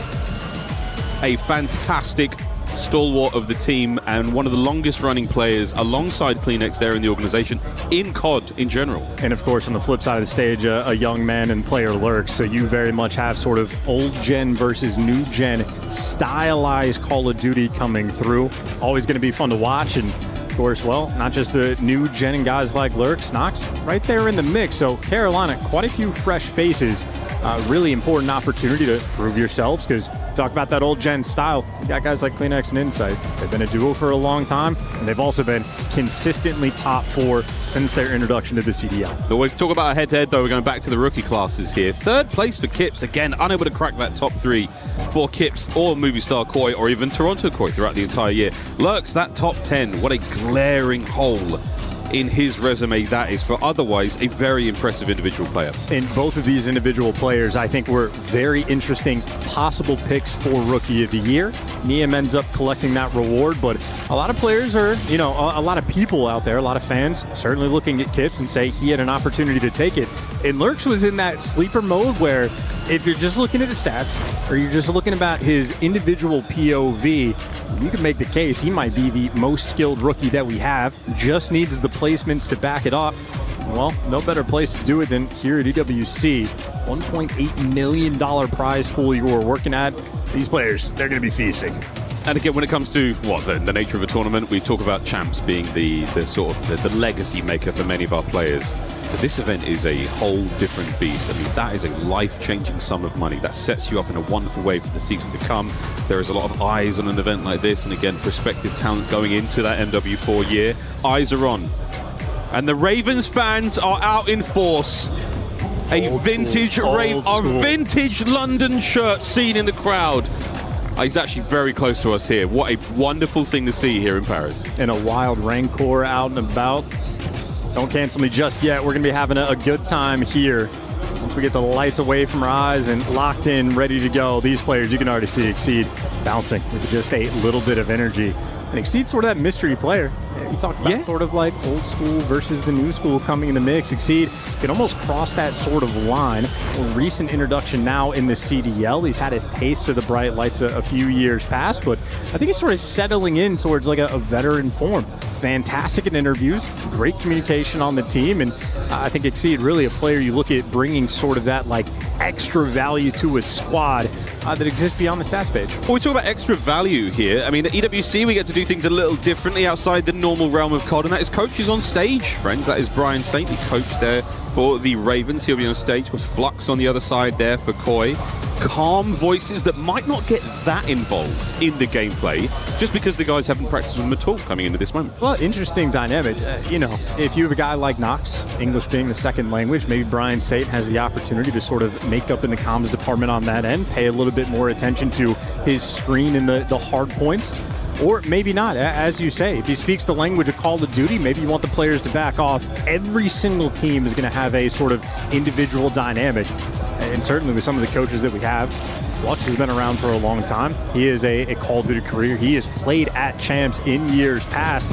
A fantastic stalwart of the team and one of the longest running players alongside Kleenex there in the organization, in COD in general. And of course, on the flip side of the stage, a young man and player lurks. So you very much have sort of old gen versus new gen stylized Call of Duty coming through. Always going to be fun to watch. And of course, well, not just the new gen and guys like Lurks, Knox right there in the mix. So Carolina, quite a few fresh faces. Really important opportunity to prove yourselves, because talk about that old gen style. You got guys like Kleenex and Insight. They've been a duo for a long time, and they've also been consistently top 4 since their introduction to the CDL. But we'll talk about a head-to-head, though. We're going back to the rookie classes here. 3rd place for Kips. Again, unable to crack that top 3 for Kips or Movie Star Koi or even Toronto Koi throughout the entire year. Lurks, that top 10. What a glaring hole in his resume that is for otherwise a very impressive individual player. And both of these individual players, I think, were very interesting possible picks for Rookie of the Year. Niem ends up collecting that reward, but a lot of players are, a lot of people out there, a lot of fans certainly looking at Kips and say he had an opportunity to take it. And Lurks was in that sleeper mode where if you're just looking at his stats or you're just looking about his individual POV, you can make the case he might be the most skilled rookie that we have. Just needs the placements to back it up. Well, no better place to do it than here at EWC. $1.8 million prize pool you were working at. These players, they're going to be feasting. And again, when it comes to the nature of a tournament, we talk about champs being the sort of the legacy maker for many of our players. But this event is a whole different beast. I mean, that is a life-changing sum of money. That sets you up in a wonderful way for the season to come. There is a lot of eyes on an event like this, and again, prospective talent going into that MW4 year. Eyes are on. And the Ravens fans are out in force. A vintage London shirt seen in the crowd. He's actually very close to us here. What a wonderful thing to see here in Paris. And a wild Rancor out and about. Don't cancel me just yet. We're going to be having a good time here. Once we get the lights away from our eyes and locked in, ready to go, these players, you can already see Exceed bouncing with just a little bit of energy. And Exceed's sort of that mystery player. You talk about sort of like old school versus the new school coming in the mix. Exceed can almost cross that sort of line. A recent introduction now in the CDL. He's had his taste of the bright lights a few years past, but I think he's sort of settling in towards like a veteran form. Fantastic in interviews, great communication on the team, and I think Exceed really a player you look at bringing sort of that like extra value to a squad that exists beyond the stats page. Well, we talk about extra value here. I mean, at EWC, we get to do things a little differently outside the normal realm of COD, and that is coaches on stage, friends. That is Brian Saint, the coach there for the Ravens. He'll be on stage. Of course, Flux on the other side there for Koi. Calm voices that might not get that involved in the gameplay just because the guys haven't practiced with them at all coming into this moment. Well, interesting dynamic. You know, if you have a guy like Knox, English being the second language, maybe Brian Saint has the opportunity to sort of make up in the comms department on that end, pay a little bit more attention to his screen and the hard points. Or maybe not, as you say. If he speaks the language of Call of Duty, maybe you want the players to back off. Every single team is going to have a sort of individual dynamic. And certainly with some of the coaches that we have, Flux has been around for a long time. He is a Call of Duty career. He has played at champs in years past.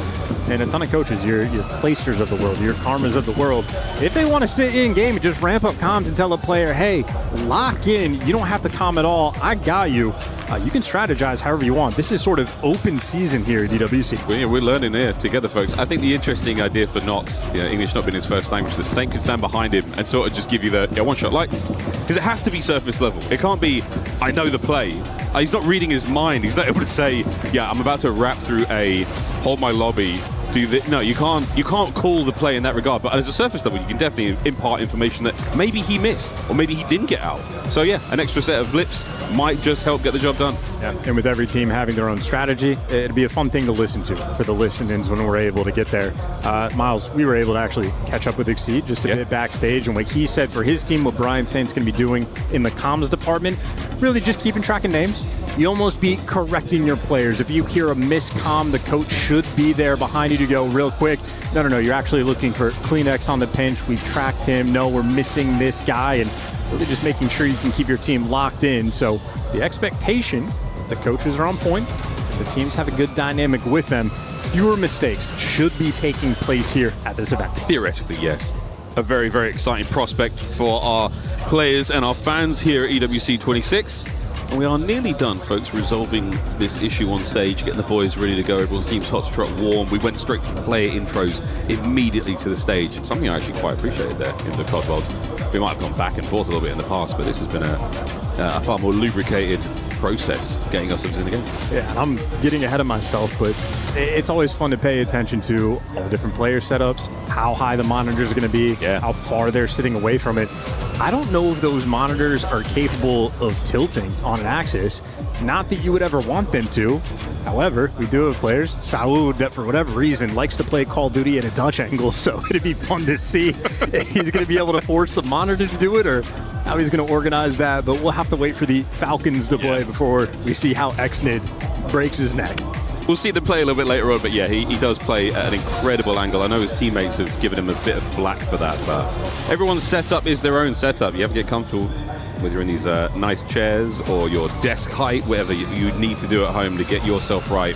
And a ton of coaches, your Placers of the world, your Karmas of the world, if they want to sit in game and just ramp up comms and tell a player, hey, lock in, you don't have to comm at all, I got you. You can strategize however you want. This is sort of open season here at EWC. We're learning here together, folks. I think the interesting idea for Knox, English not being his first language, that Saint could stand behind him and sort of just give you the one-shot lights. Because it has to be surface level. It can't be, I know the play. He's not reading his mind. He's not able to say, yeah, I'm about to wrap through a hold my lobby. No, you can't call the play in that regard, but as a surface level you can definitely impart information that maybe he missed or maybe he didn't get out. So yeah, an extra set of lips might just help get the job done. Yeah, and with every team having their own strategy, it'd be a fun thing to listen to for the listen-ins when we're able to get there. Miles, we were able to actually catch up with Exceed just a bit backstage, and what he said for his team, what Brian Saint's going to be doing in the comms department, really just keeping track of names. You almost be correcting your players. If you hear a miscomm, the coach should be there behind you to go real quick. No, you're actually looking for Kleenex on the pinch. We've tracked him. No, we're missing this guy. And really just making sure you can keep your team locked in. So the expectation, the coaches are on point. The teams have a good dynamic with them. Fewer mistakes should be taking place here at this event. Theoretically, yes. A very, very exciting prospect for our players and our fans here at EWC 26. And we are nearly done, folks, resolving this issue on stage, getting the boys ready to go. Everyone seems hot to trot, warm. We went straight from player intros immediately to the stage. Something I actually quite appreciated there in the COD world. We might have gone back and forth a little bit in the past, but this has been a far more lubricated process getting ourselves in the game. Yeah, and I'm getting ahead of myself, but it's always fun to pay attention to all the different player setups, how high the monitors are going to be, how far they're sitting away from it. I don't know if those monitors are capable of tilting on an axis. Not that you would ever want them to. However, we do have players, Saud, that for whatever reason likes to play Call of Duty at a Dutch angle, so it'd be fun to see if he's going to be able to force the monitor to do it or how he's going to organize that. But we'll have to wait for the Falcons to play before we see how Xnid breaks his neck. We'll see them play a little bit later on, but yeah, he does play at an incredible angle. I know his teammates have given him a bit of flack for that, but everyone's setup is their own setup. You have to get comfortable, whether you're in these nice chairs or your desk height, whatever you need to do at home to get yourself right.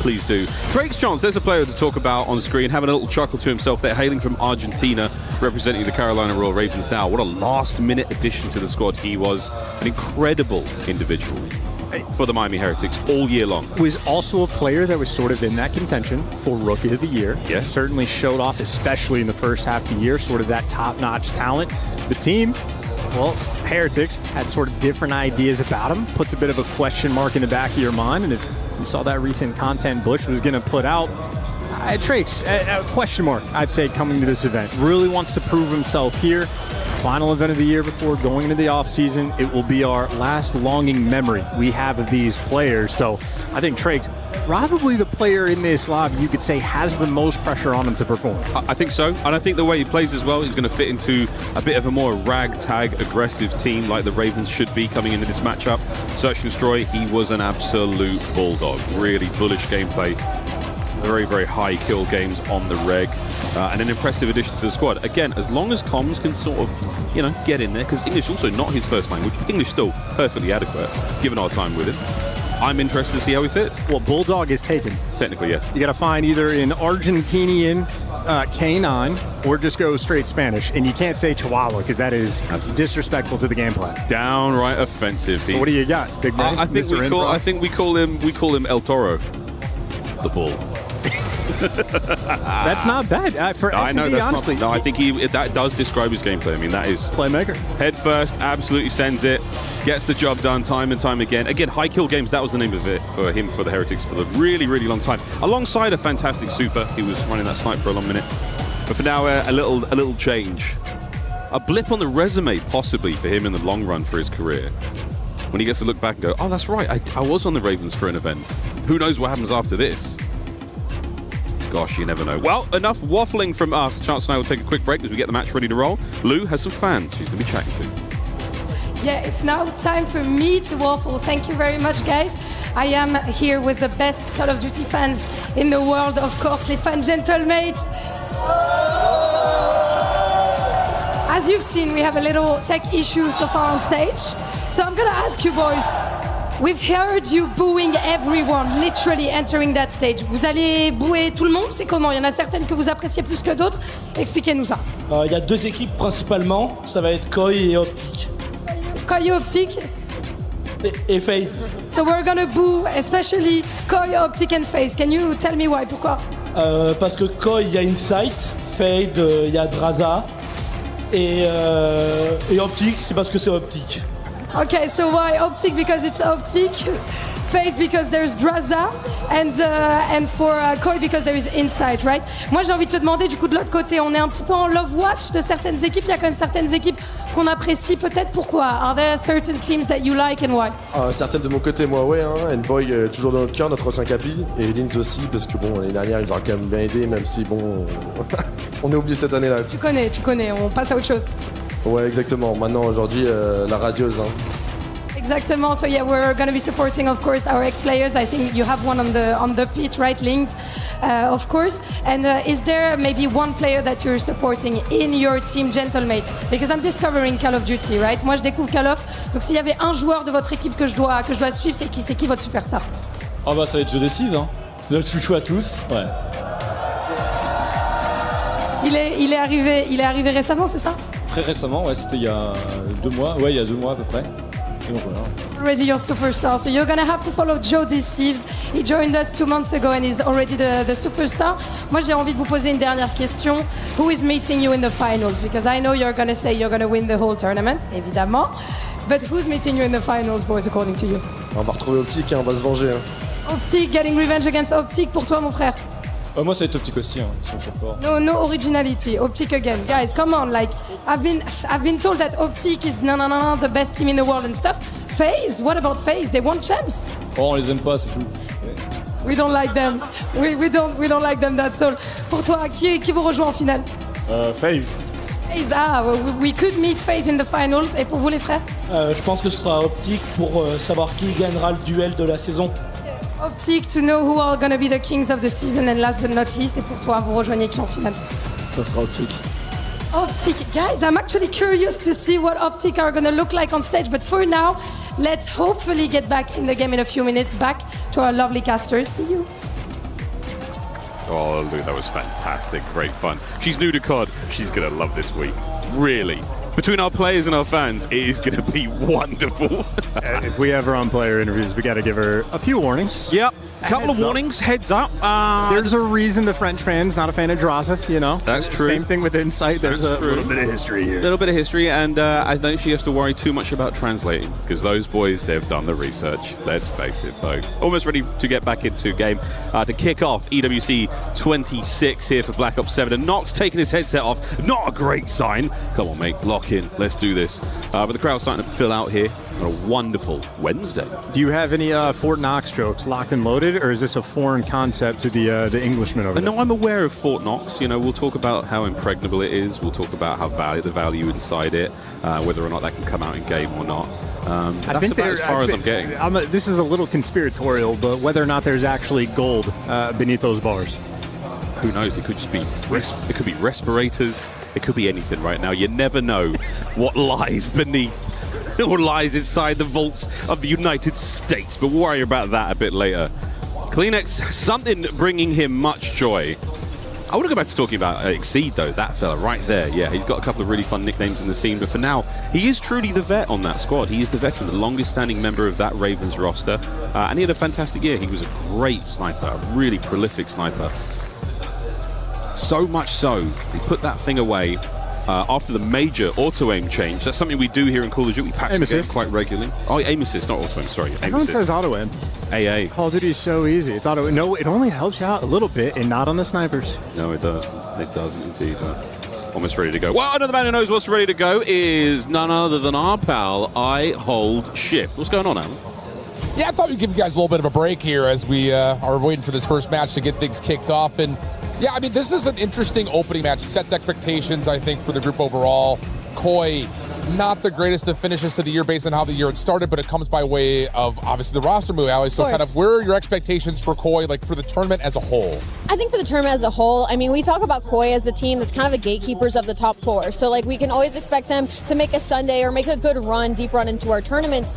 Please do. Drake's Chance, there's a player to talk about on screen, having a little chuckle to himself there, hailing from Argentina, representing the Carolina Royal Ravens now. What a last-minute addition to the squad he was. An incredible individual for the Miami Heretics all year long. Was also a player that was sort of in that contention for Rookie of the Year. Yes. Certainly showed off, especially in the first half of the year, sort of that top-notch talent. The team, well, Heretics had sort of different ideas about him, puts a bit of a question mark in the back of your mind, and if you saw that recent content Bush was going to put out, Trakes, question mark, I'd say, coming to this event. Really wants to prove himself here. Final event of the year before going into the offseason. It will be our last longing memory we have of these players. So I think Trakes, probably the player in this lobby you could say has the most pressure on him to perform. I think so, and I think the way he plays as well is going to fit into a bit of a more ragtag, aggressive team like the Ravens should be coming into this matchup. Search and Destroy, he was an absolute bulldog. Really bullish gameplay. Very, very high kill games on the reg. And an impressive addition to the squad. Again, as long as comms can sort of, get in there, because English also not his first language. English still perfectly adequate, given our time with him. I'm interested to see how he fits. Well, Bulldog is taken. Technically, yes. You got to find either an Argentinian K9 or just go straight Spanish. And you can't say Chihuahua because that's disrespectful to the gameplay. Downright offensive. So what do you got, Big Man? I think we call him El Toro, the bull. That's not bad for I know, S&D, honestly. I think that does describe his gameplay. I mean, that is playmaker. Head first, absolutely sends it, gets the job done time and time again. Again, high kill games, that was the name of it for him, for the Heretics, for the really, really long time. Alongside a fantastic super, he was running that snipe for a long minute. But for now, a little change. A blip on the resume, possibly, for him in the long run for his career. When he gets to look back and go, oh, that's right, I was on the Ravens for an event. Who knows what happens after this? Gosh, you never know. Well, enough waffling from us. Chance and I will take a quick break as we get the match ready to roll. Lou has some fans she's going to be chatting to. Yeah, it's now time for me to waffle. Thank you very much, guys. I am here with the best Call of Duty fans in the world, of course, les fans gentlemates. As you've seen, we have a little tech issue so far on stage. So I'm going to ask you, boys, we've heard you booing everyone, literally entering that stage. Vous allez bouer tout le monde? C'est comment? Il y en a certaines que vous appréciez plus que d'autres? Expliquez-nous ça. Il y a deux équipes principalement, ça va être Koi et Optic. Koi et Optic? Et FaZe. So we're gonna boo especially Koi, Optic and FaZe. Can you tell me why? Pourquoi? Parce que Koi, il y a Insight, Fade, il y a Draza. Et Optic, c'est parce que c'est Optic. Okay, so why Optic? Because it's Optic. FaZe because there's Draza. And for Koi because there is Insight, right? Moi, j'ai envie de te demander, du coup, de l'autre côté, on est un petit peu en love watch de certaines équipes. Il y a quand même certaines équipes qu'on apprécie peut-être. Pourquoi? Are there certain teams that you like and why? Certaines de mon côté, moi, ouais. Envoy, toujours dans notre cœur, notre ancien capi. Et Linz aussi, parce que bon, l'année dernière, il nous aura quand même bien aidé, même si, bon, on est oublié cette année-là. Tu connais, on passe à autre chose. Ouais, exactement. Maintenant, aujourd'hui, la radieuse. Exactement. So yeah, we're going to be supporting, of course, our ex-players. I think you have one on the pitch, right, linked, of course. And is there maybe one player that you're supporting in your team, Gentlemates? Because I'm discovering Call of Duty, right? Moi, je découvre Call of. Donc, s'il y avait un joueur de votre équipe que je dois suivre, c'est qui votre superstar? Ah bah ça va être Jodessive, hein. C'est notre chouchou à tous. Ouais. Il est arrivé récemment, c'est ça? Très récemment, ouais. C'était il y a 2 mois. Ouais, il y a 2 mois à peu près. Already your superstar, so you're gonna have to follow Joe Deceives. He joined us 2 months ago and he's already the superstar. Moi, j'ai envie de vous poser une dernière question. Who is meeting you in the finals? Because I know you're gonna say you're gonna win the whole tournament, évidemment. But who's meeting you in the finals, boys, according to you? On va retrouver Optic, on va se venger. Optic, getting revenge against Optic. Pour toi, mon frère? Moi, ça va être Optic aussi, ils sont très forts. No originality. Optic again, guys. Come on, like I've been told that Optic is the best team in the world and stuff. FaZe, what about FaZe? They won champs. Oh, on les aime pas, c'est tout. We don't like them. We don't like them. That's all. Pour toi, qui vous rejoint en finale? FaZe. FaZe, we could meet FaZe in the finals. Et pour vous, les frères? Je pense que ce sera Optic pour savoir qui gagnera le duel de la saison. Optic to know who are gonna be the kings of the season, and last but not least, et pour toi, vous rejoignez qui en finale? Ça sera Optic. Optic, guys, I'm actually curious to see what Optic are gonna look like on stage, but for now, let's hopefully get back in the game in a few minutes. Back to our lovely casters. See you. Oh, Lou, that was fantastic. Great fun. She's new to COD. She's going to love this week. Really. Between our players and our fans, it is going to be wonderful. If we ever on player interviews, we got to give her a few warnings. Yep. couple of warnings, heads up. There's a reason the French fan's not a fan of Draza, you know? That's true. Same thing with Insight. There's a little bit of history here. A little bit of history, and I don't think she has to worry too much about translating, because those boys, they've done the research. Let's face it, folks. Almost ready to get back into game to kick off EWC 26 here for Black Ops 7. And Nox taking his headset off. Not a great sign. Come on, mate. Lock in. Let's do this. But the crowd's starting to fill out here on a wonderful Wednesday. Do you have any Fort Knox jokes locked and loaded, or is this a foreign concept to the Englishmen over there? No, I'm aware of Fort Knox. You know, we'll talk about how impregnable it is. We'll talk about how the value inside it, whether or not that can come out in game or not. That's about as far as I'm getting. This is a little conspiratorial, but whether or not there's actually gold beneath those bars. Who knows? It could just be it could be respirators. It could be anything right now. You never know what lies beneath or lies inside the vaults of the United States. But we'll worry about that a bit later. Kleenex, something bringing him much joy. I want to go back to talking about Exceed, though. That fella right there. Yeah, he's got a couple of really fun nicknames in the scene. But for now, he is truly the vet on that squad. He is the veteran, the longest-standing member of that Ravens roster. And he had a fantastic year. He was a great sniper, a really prolific sniper. So much so, he put that thing away after the major auto-aim change. That's something we do here in Call of Duty. We patch the game quite regularly. Oh, aim assist, not auto-aim, sorry. Aim Everyone assist. says auto-aim. AA. Call of Duty is so easy. It's auto. No, it only helps you out a little bit and not on the snipers. No, it doesn't. It doesn't indeed. Almost ready to go. Well, another man who knows what's ready to go is none other than our pal, I Hold Shift. What's going on, Alan? Yeah, I thought we'd give you guys a little bit of a break here as we are waiting for this first match to get things kicked off. And yeah, I mean, this is an interesting opening match. It sets expectations, I think, for the group overall. Koi, not the greatest of finishes to the year based on how the year had started, but it comes by way of, obviously, the roster move, Allie. So kind of where are your expectations for Koi, like for the tournament as a whole? I think for the tournament as a whole, I mean, we talk about Koi as a team that's kind of the gatekeepers of the top four. So, like, we can always expect them to make a Sunday or make a good run, deep run into our tournament,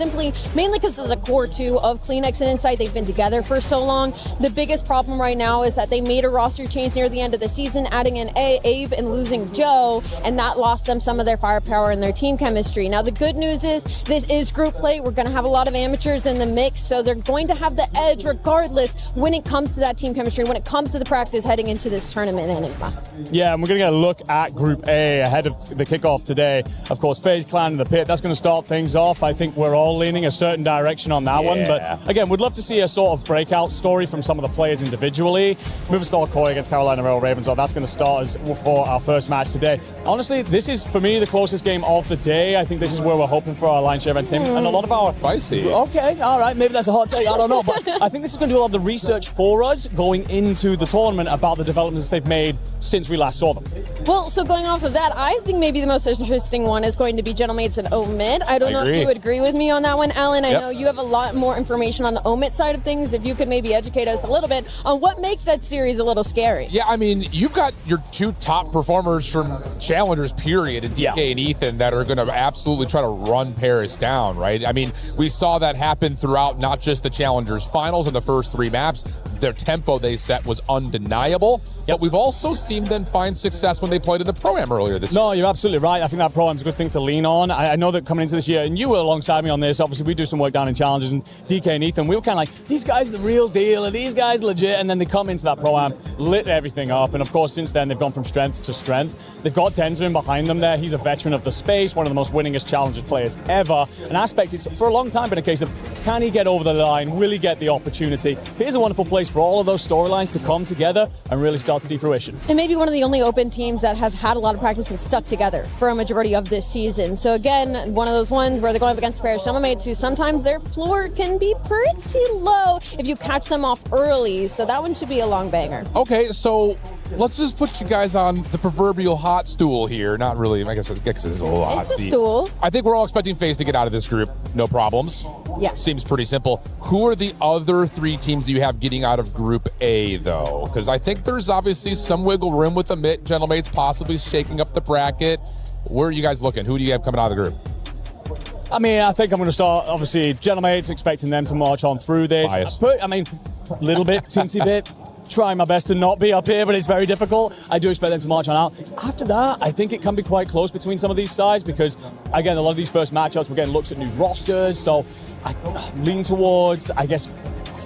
mainly because of the core two of Kleenex and Insight. They've been together for so long. The biggest problem right now is that they made a roster change near the end of the season, adding in Abe and losing Joe, and that lost them some of their firepower and their team chemistry. Now, the good news is this is group play. We're going to have a lot of amateurs in the mix, so they're going to have the edge regardless when it comes to that team chemistry, when it comes to the practice heading into this tournament, Enigma. Yeah, and we're going to get a look at Group A ahead of the kickoff today. Of course, FaZe Clan in the pit, that's going to start things off. I think we're all leaning a certain direction on that one, but again, we'd love to see a sort of breakout story from some of the players individually. Moverstar Koi against Carolina Royal Ravens, that's going to start for our first match today. Honestly, this is, for me, the closest game of the day. I think this is where we're hoping for our line share event team, and a lot of our... Spicy. Okay, all right, maybe that's a hot take, I don't know, but I think this is going to do a lot of the research for us going into the tournament about the developments they've made since we last saw them. Well, so going off of that, I think maybe the most interesting one is going to be Gentlemates and Omid. I don't know if you would agree with me on that one, Alan. I know you have a lot more information on the Omid side of things. If you could maybe educate us a little bit on what makes that series a little scary. Yeah, I mean, you've got your two top performers from Challengers, period, and DK and Ethan that are going to absolutely try to run Paris down, right? I mean, we saw that happen throughout not just the Challengers finals in the first three maps. Their tempo they set was undeniable, but we've also seen them find success when they played in the Pro-Am earlier this year. No, you're absolutely right. I think that Pro-Am's a good thing to lean on. I know that coming into this year, and you were alongside me on this, obviously we do some work down in Challengers, and DK and Ethan, we were kind of like, these guys are the real deal, and these guys legit, and then they come into that Pro-Am, lit everything up, and of course since then they've gone from strength to strength. They've got Densman behind them there. He's a veteran of the space, one of the most winningest Challengers players ever. An aspect it's for a long time been a case of, can he get over the line? Will he get the opportunity? Here's a wonderful place for all of those storylines to come together and really start to see fruition. And maybe one of the only open teams that have had a lot of practice and stuck together for a majority of this season. So again, one of those ones where they're going up against Paris Gentlemates who sometimes their floor can be pretty low if you catch them off early. So that one should be a long banger. Okay, so let's just put you guys on the proverbial hot stool here. Not really, I guess it's a little hot seat. It's a stool. I think we're all expecting FaZe to get out of this group. No problems. Yeah. Seems pretty simple. Who are the other three teams you have getting out of Group A, though? Because I think there's obviously some wiggle room with the Gentlemates possibly shaking up the bracket. Where are you guys looking? Who do you have coming out of the group? I mean, I think I'm going to start, obviously, Gentlemates, expecting them to march on through this. Bias. I mean, a little bit, teensy bit. Trying my best to not be up here, but it's very difficult. I do expect them to march on out. After that, I think it can be quite close between some of these sides because, again, a lot of these first matchups, we're getting looks at new rosters. So I lean towards, I guess,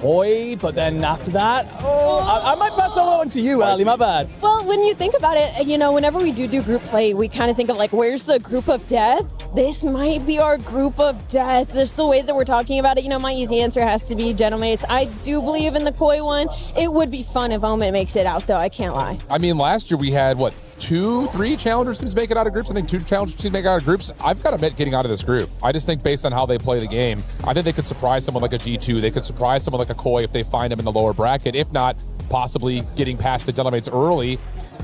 Koi, but then after that, I might pass that one to you, Ali, my bad. Well, when you think about it, whenever we do group play, we kind of think of like, where's the group of death? This might be our group of death. Just the way that we're talking about it, my easy answer has to be Gentlemates. I do believe in the Koi one. It would be fun if Omen makes it out, though. I can't lie. I mean, last year we had, 2-3 challenger teams make it out of groups? I think 2 challenger teams make it out of groups. I've got to admit getting out of this group. I just think based on how they play the game, I think they could surprise someone like a G2. They could surprise someone like a Koi if they find them in the lower bracket. If not, possibly getting past the Gentlemates early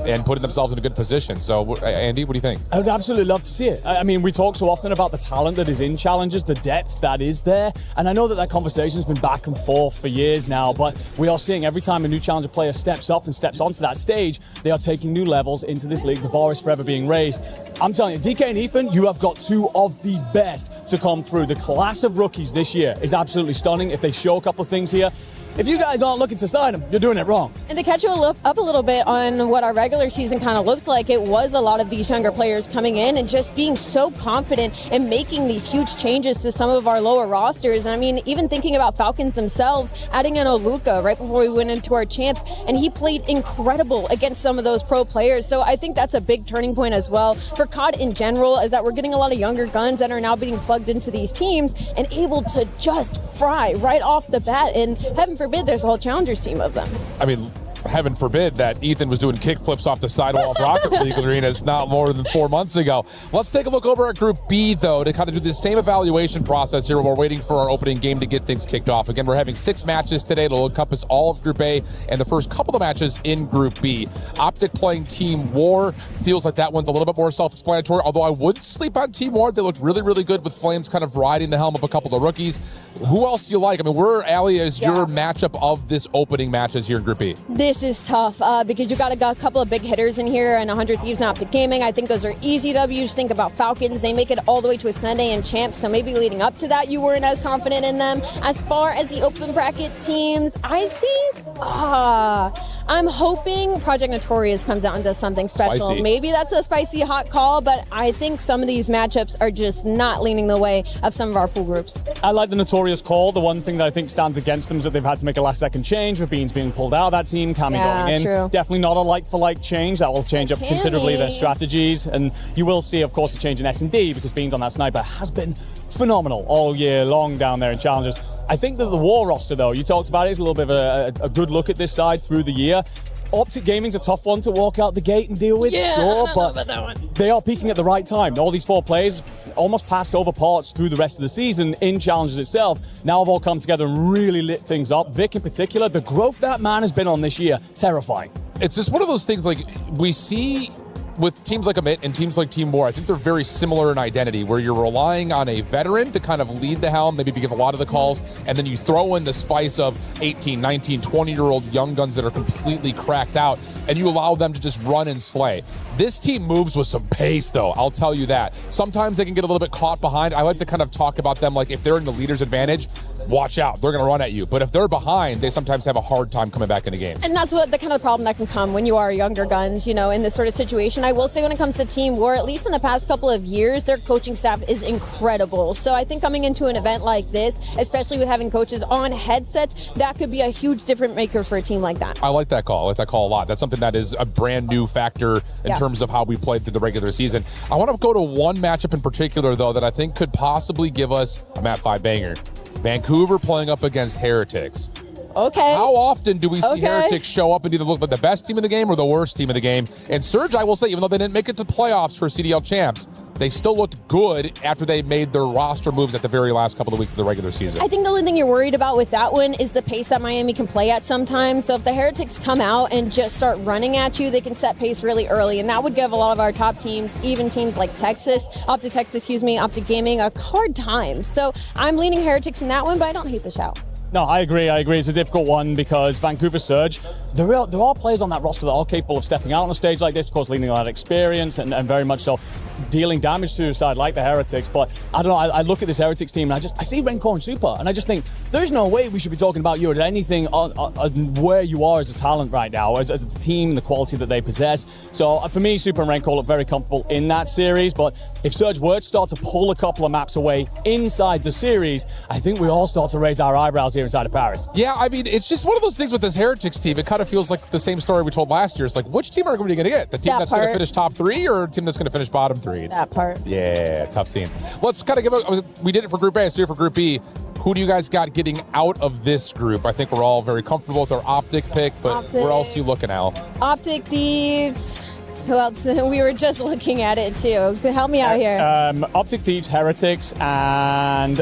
and putting themselves in a good position. So, Andy, what do you think? I would absolutely love to see it. I mean, we talk so often about the talent that is in challenges, the depth that is there, and I know that conversation's been back and forth for years now, but we are seeing every time a new challenger player steps up and steps onto that stage, they are taking new levels into this league. The bar is forever being raised. I'm telling you, DK and Ethan, you have got 2 of the best to come through. The class of rookies this year is absolutely stunning. If they show a couple of things here, if you guys aren't looking to sign them, you're doing it wrong. And to catch you up a little bit on what our regular season kind of looked like, it was a lot of these younger players coming in and just being so confident and making these huge changes to some of our lower rosters. And I mean, even thinking about Falcons themselves, adding in Oluka right before we went into our champs, and he played incredible against some of those pro players. So I think that's a big turning point as well for COD in general, is that we're getting a lot of younger guns that are now being plugged into these teams and able to just fry right off the bat. And heaven forbid there's a whole challengers team of them. I mean, heaven forbid that Ethan was doing kickflips off the sidewall of Rocket League arenas not more than 4 months ago. Let's take a look over at Group B, though, to kind of do the same evaluation process here while we're waiting for our opening game to get things kicked off. Again, we're having 6 matches today. It'll encompass all of Group A and the first couple of matches in Group B. Optic playing Team War. Feels like that one's a little bit more self-explanatory, although I wouldn't sleep on Team War. They looked really, really good with Flames kind of riding the helm of a couple of rookies. Who else do you like? I mean, Ali, is your matchup of this opening matches here in Group B? This is tough because you got a couple of big hitters in here, and 100 Thieves and Optic Gaming. I think those are easy W's. Think about Falcons. They make it all the way to a Sunday and champs, so maybe leading up to that you weren't as confident in them. As far as the open bracket teams, I think I'm hoping Project Notorious comes out and does something special. Spicy. Maybe that's a spicy hot call, but I think some of these matchups are just not leaning the way of some of our pool groups. I like the Notorious call. The one thing that I think stands against them is that they've had to make a last-second change. Rabin's being pulled out of that team, Cammy going in. True. Definitely not a like-for-like change. That will change up considerably their strategies. And you will see, of course, a change in S&D because Beans on that sniper has been phenomenal all year long down there in Challengers. I think that the War roster, though, you talked about it, is a little bit of a good look at this side through the year. Optic Gaming's a tough one to walk out the gate and deal with, but they are peaking at the right time. All these 4 players almost passed over parts through the rest of the season in Challenges itself. Now have all come together and really lit things up. Vic in particular, the growth that man has been on this year, terrifying. It's just one of those things like we see with teams like Amit and teams like Team War. I think they're very similar in identity, where you're relying on a veteran to kind of lead the helm, maybe give a lot of the calls, and then you throw in the spice of 18, 19, 20-year-old young guns that are completely cracked out, and you allow them to just run and slay. This team moves with some pace, though, I'll tell you that. Sometimes they can get a little bit caught behind. I like to kind of talk about them like if they're in the leader's advantage, watch out, they're going to run at you. But if they're behind, they sometimes have a hard time coming back into games. And that's what the kind of problem that can come when you are younger guns, in this sort of situation. I will say when it comes to Team War, at least in the past couple of years, their coaching staff is incredible. So I think coming into an event like this, especially with having coaches on headsets, that could be a huge difference maker for a team like that. I like that call. I like that call a lot. That's something that is a brand new factor in terms of how we played through the regular season. I want to go to one matchup in particular, though, that I think could possibly give us a Map 5 banger. Vancouver playing up against Heretics. Okay. How often do we see Heretics show up and either look like the best team in the game or the worst team in the game? And Surge, I will say, even though they didn't make it to the playoffs for CDL champs, they still looked good after they made their roster moves at the very last couple of weeks of the regular season. I think the only thing you're worried about with that one is the pace that Miami can play at sometimes. So if the Heretics come out and just start running at you, they can set pace really early. And that would give a lot of our top teams, even teams like Optic Gaming, a hard time. So I'm leaning Heretics in that one, but I don't hate the shout. No, I agree. It's a difficult one because Vancouver Surge, there are players on that roster that are capable of stepping out on a stage like this, of course, leaning on that experience and very much so dealing damage to a side like the Heretics. But I don't know, I look at this Heretics team and I see Raincore and Super, and I just think there's no way we should be talking about you at anything on where you are as a talent right now, as a team, the quality that they possess. So for me, Super and Raincore look very comfortable in that series. But if Surge were to start to pull a couple of maps away inside the series, I think we all start to raise our eyebrows here inside of Paris. Yeah, I mean, it's just one of those things with this Heretics team. It kind of feels like the same story we told last year. It's like, which team are we going to get? The team that's going to finish top 3 or a team that's going to finish bottom 3? That part. Yeah, tough scenes. Let's kind of we did it for Group A, let's do it for Group B. Who do you guys got getting out of this group? I think we're all very comfortable with our Optic pick, but where else are you looking, Al? Optic Thieves. Who else? We were just looking at it too. Help me out here. Optic Thieves, Heretics, and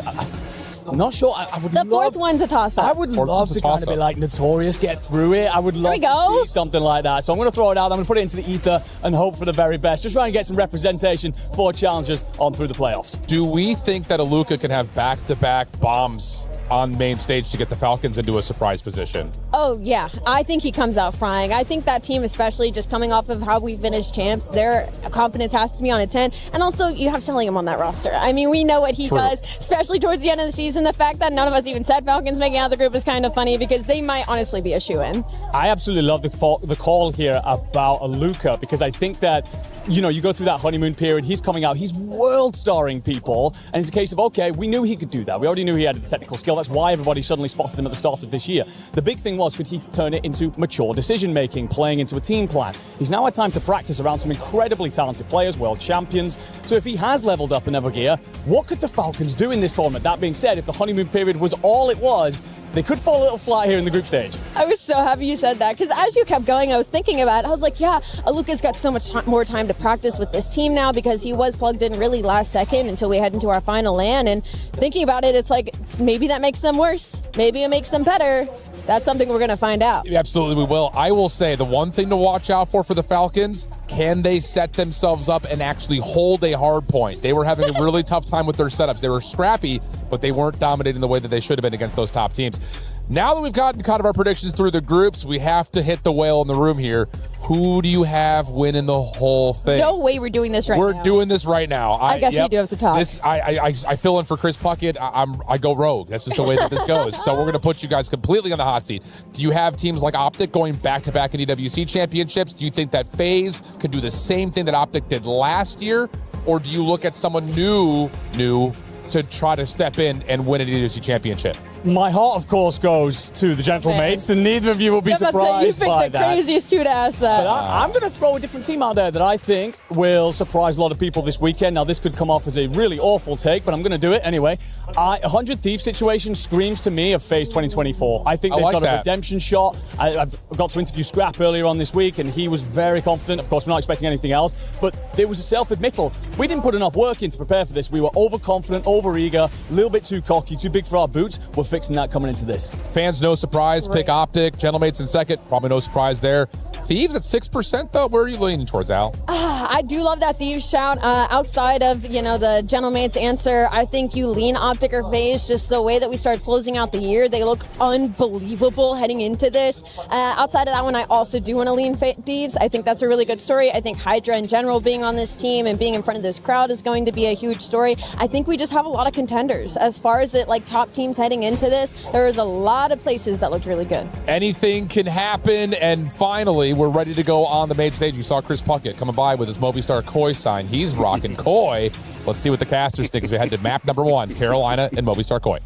I'm not sure. I would the fourth one's a toss-up. I would love to kind of be like Notorious, get through it. I would love to see something like that. So I'm going to throw it out. I'm going to put it into the ether and hope for the very best. Just try and get some representation for challengers on through the playoffs. Do we think that Aluka can have back-to-back bombs on main stage to get the Falcons into a surprise position? Oh, yeah. I think he comes out frying. I think that team, especially just coming off of how we finished champs, their confidence has to be on a 10. And also, you have Sellingham on that roster. I mean, we know what he does, especially towards the end of the season. The fact that none of us even said Falcons making out of the group is kind of funny because they might honestly be a shoo-in. I absolutely love the call here about Aluka because I think that, you know, you go through that honeymoon period, he's coming out, he's world-starring people, and it's a case of, okay, we knew he could do that. We already knew he had the technical skill. That's why everybody suddenly spotted him at the start of this year. The big thing was, could he turn it into mature decision-making, playing into a team plan? He's now had time to practice around some incredibly talented players, world champions. So if he has leveled up another gear, what could the Falcons do in this tournament? That being said, if the honeymoon period was all it was, they could fall a little flat here in the group stage. I was so happy you said that because as you kept going, I was thinking about it. I was like, yeah, Aluka's got so much more time to practice with this team now because he was plugged in really last second until we head into our final LAN. And thinking about it, it's like maybe that makes them worse. Maybe it makes them better. That's something we're going to find out. Absolutely, we will. I will say the one thing to watch out for the Falcons, can they set themselves up and actually hold a hard point? They were having a really tough time with their setups. They were scrappy, but they weren't dominating the way that they should have been against those top teams. Now that we've gotten kind of our predictions through the groups, we have to hit the whale in the room here. Who do you have winning the whole thing? No way we're doing this right now. We're doing this right now. I guess you do have to talk. I fill in for Chris Puckett. I go rogue. That's just the way that this goes. So we're going to put you guys completely on the hot seat. Do you have teams like Optic going back-to-back in EWC championships? Do you think that FaZe could do the same thing that Optic did last year? Or do you look at someone new to try to step in and win an EWC championship? My heart, of course, goes to the Gentlemates, and neither of you will be surprised by that. You picked the craziest two to ask that. But I'm going to throw a different team out there that I think will surprise a lot of people this weekend. Now, this could come off as a really awful take, but I'm going to do it anyway. 100 Thieves situation screams to me of FaZe 2024. I think they've got a redemption shot. I've got to interview Scrap earlier on this week, and he was very confident. Of course, we're not expecting anything else, but there was a self-admittal. We didn't put enough work in to prepare for this. We were overconfident, overeager, a little bit too cocky, too big for our boots. We're fixing that coming into this. Fans, no surprise. Pick Optic. Gentlemates in second. Probably no surprise there. Thieves at 6%, though. Where are you leaning towards, Al? I do love that Thieves shout. Outside of, the Gentlemates answer, I think you lean Optic or FaZe. Just the way that we started closing out the year, they look unbelievable heading into this. Outside of that one, I also do want to lean Thieves. I think that's a really good story. I think Hydra in general being on this team and being in front of this crowd is going to be a huge story. I think we just have a lot of contenders. As far as top teams heading into this, there is a lot of places that looked really good. Anything can happen, and finally, we're ready to go on the main stage. You saw Chris Puckett coming by with his Movistar Koi sign. He's rocking Koi. Let's see what the casters think as we head to map number 1, Carolina and Movistar Koi.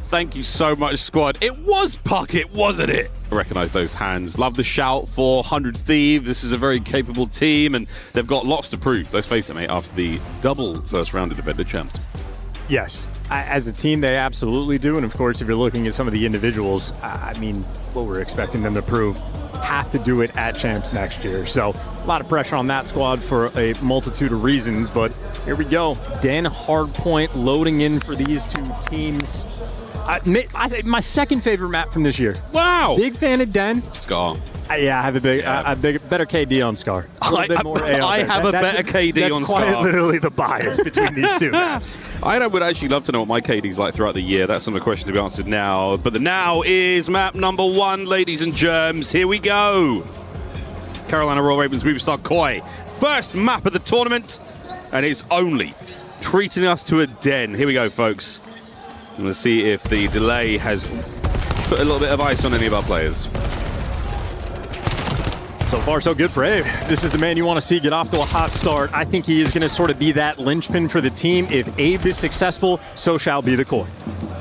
Thank you so much, squad. It was Puckett, wasn't it? I recognize those hands. Love the shout for 100 Thieves. This is a very capable team, and they've got lots to prove. Let's face it, mate, after the double first round of defended champs. Yes. As a team, they absolutely do. And of course, if you're looking at some of the individuals, what we're expecting them to prove, have to do it at champs next year. So a lot of pressure on that squad for a multitude of reasons. But here we go. Den Hardpoint loading in for these two teams. My second favorite map from this year. Wow. Big fan of Den. Scar. Yeah, I have a better KD on Scar. I have a better KD on Scar. That's quite literally the bias between these two maps. I would actually love to know what my KD's like throughout the year. That's not a question to be answered now. But the now is map number 1, ladies and germs. Here we go. Carolina Royal Ravens Movistar Koi. First map of the tournament, and it's only treating us to a den. Here we go, folks. And let's see if the delay has put a little bit of ice on any of our players. So far, so good for Abe. This is the man you want to see get off to a hot start. I think he is going to sort of be that linchpin for the team. If Abe is successful, so shall be the Koi.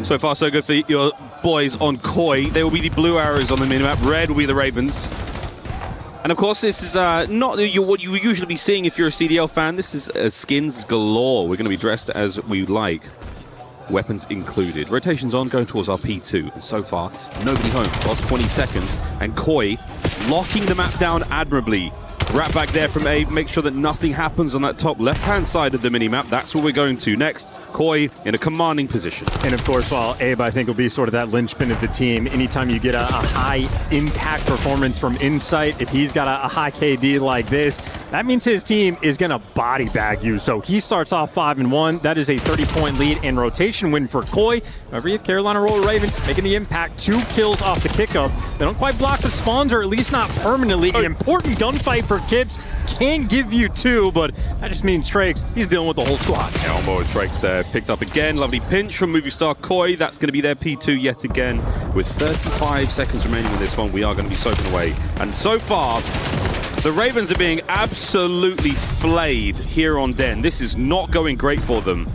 So far, so good for your boys on Koi. They will be the blue arrows on the minimap. Red will be the Ravens. And of course, this is not what you would usually be seeing if you're a CDL fan. This is skins galore. We're going to be dressed as we like. Weapons included. Rotations on, going towards our P2. And so far, nobody home for the last 20 seconds. And Koi locking the map down admirably. Wrap back there from Abe. Make sure that nothing happens on that top left-hand side of the minimap. That's where we're going to next. Koi in a commanding position. And of course, while Abe, I think, will be sort of that linchpin of the team, anytime you get a high-impact performance from Insight, if he's got a high KD like this, that means his team is going to body bag you. So he starts off 5-1. That is a 30-point lead and rotation win for Koi. However, you have Carolina Royal Ravens making the impact. 2 kills off the kickoff. They don't quite block the spawns, or at least not permanently. An important gunfight for Kips. Can give you 2, but that just means Trakes, he's dealing with the whole squad. Elmo and Trakes there. Picked up again. Lovely pinch from Movie Star Koi. That's going to be their P2 yet again. With 35 seconds remaining in this one, we are going to be soaking away. And so far, the Ravens are being absolutely flayed here on Den. This is not going great for them.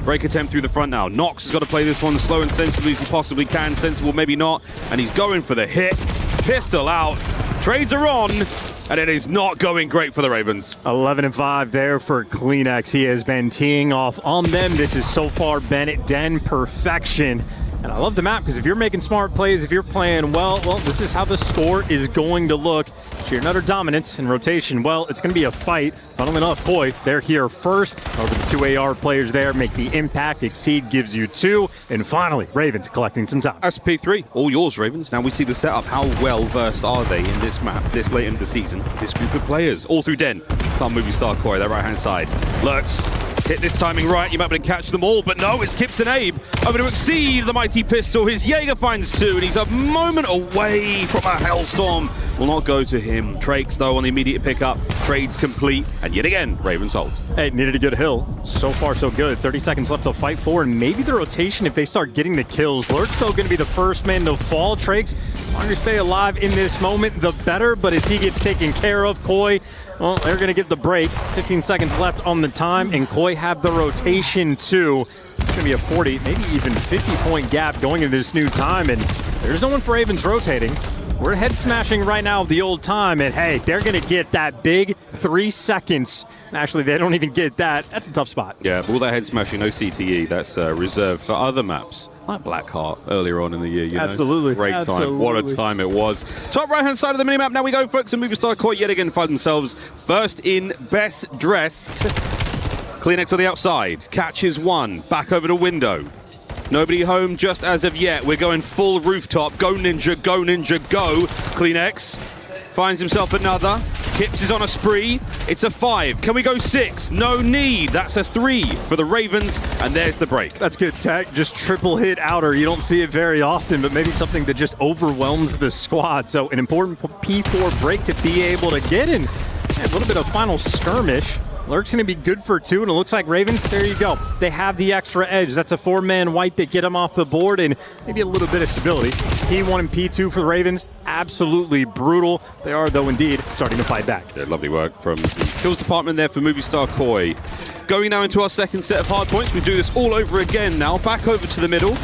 Break attempt through the front now. Nox has got to play this one slow and sensibly as he possibly can. Sensible, maybe not. And he's going for the hit. Pistol out. Trades are on. And it is not going great for the Ravens. 11-5 there for Kleenex. He has been teeing off on them. This has so far been Den perfection. And I love the map because if you're making smart plays, if you're playing well, this is how the score is going to look. Sheer Nutter dominance and rotation. Well, it's going to be a fight. Funnily enough, Koi, they're here first. Over the 2 AR players there make the impact. Exceed gives you 2. And finally, Ravens collecting some time. SP3, all yours, Ravens. Now we see the setup. How well versed are they in this map this late into the season? This group of players, all through Den. Can't Movie Star Koi, that right-hand side. Lurks. Hit this timing right, you might be able to catch them all, but no, it's Kips and Abe over to Exceed the mighty pistol. His Jaeger finds 2, and he's a moment away from a Hellstorm. Will not go to him. Trakes, though, on the immediate pickup. Trades complete, and yet again, Ravens hold. Hey, needed a good hill. So far, so good. 30 seconds left to fight for, and maybe the rotation if they start getting the kills. Lurk's still going to be the first man to fall. Trakes, the longer stay alive in this moment, the better, but as he gets taken care of, Koi, well, they're going to get the break. 15 seconds left on the time, and Koi have the rotation too. It's going to be a 40, maybe even 50-point gap going into this new time, and there's no one for Ravens rotating. We're head smashing right now the old time, and hey, they're going to get that big 3 seconds. Actually, they don't even get that. That's a tough spot. Yeah, all that head smashing, no CTE. That's reserved for other maps, like Blackheart earlier on in the year. You Absolutely. know? Great time. Absolutely. What a time it was. Top right-hand side of the minimap. Now we go, folks, and Movie Star Koi yet again find themselves first in best dressed. Kleenex on the outside. Catches 1. Back over to window. Nobody home just as of yet. We're going full rooftop. Go Ninja, go Ninja, go. Kleenex finds himself another. Kips is on a spree. It's a 5. Can we go 6? No need. That's a 3 for the Ravens, and there's the break. That's good tech. Just triple hit outer. You don't see it very often, but maybe something that just overwhelms the squad. So an important P4 break to be able to get in. A little bit of final skirmish. Lurk's going to be good for 2, and it looks like Ravens, there you go. They have the extra edge. That's a 4-man wipe that get them off the board, and maybe a little bit of stability. P1 and P2 for the Ravens, absolutely brutal. They are, though, indeed, starting to fight back. Yeah, lovely work from the kills department there for Movie Star Koi. Going now into our second set of hard points. We do this all over again now. Back over to the middle.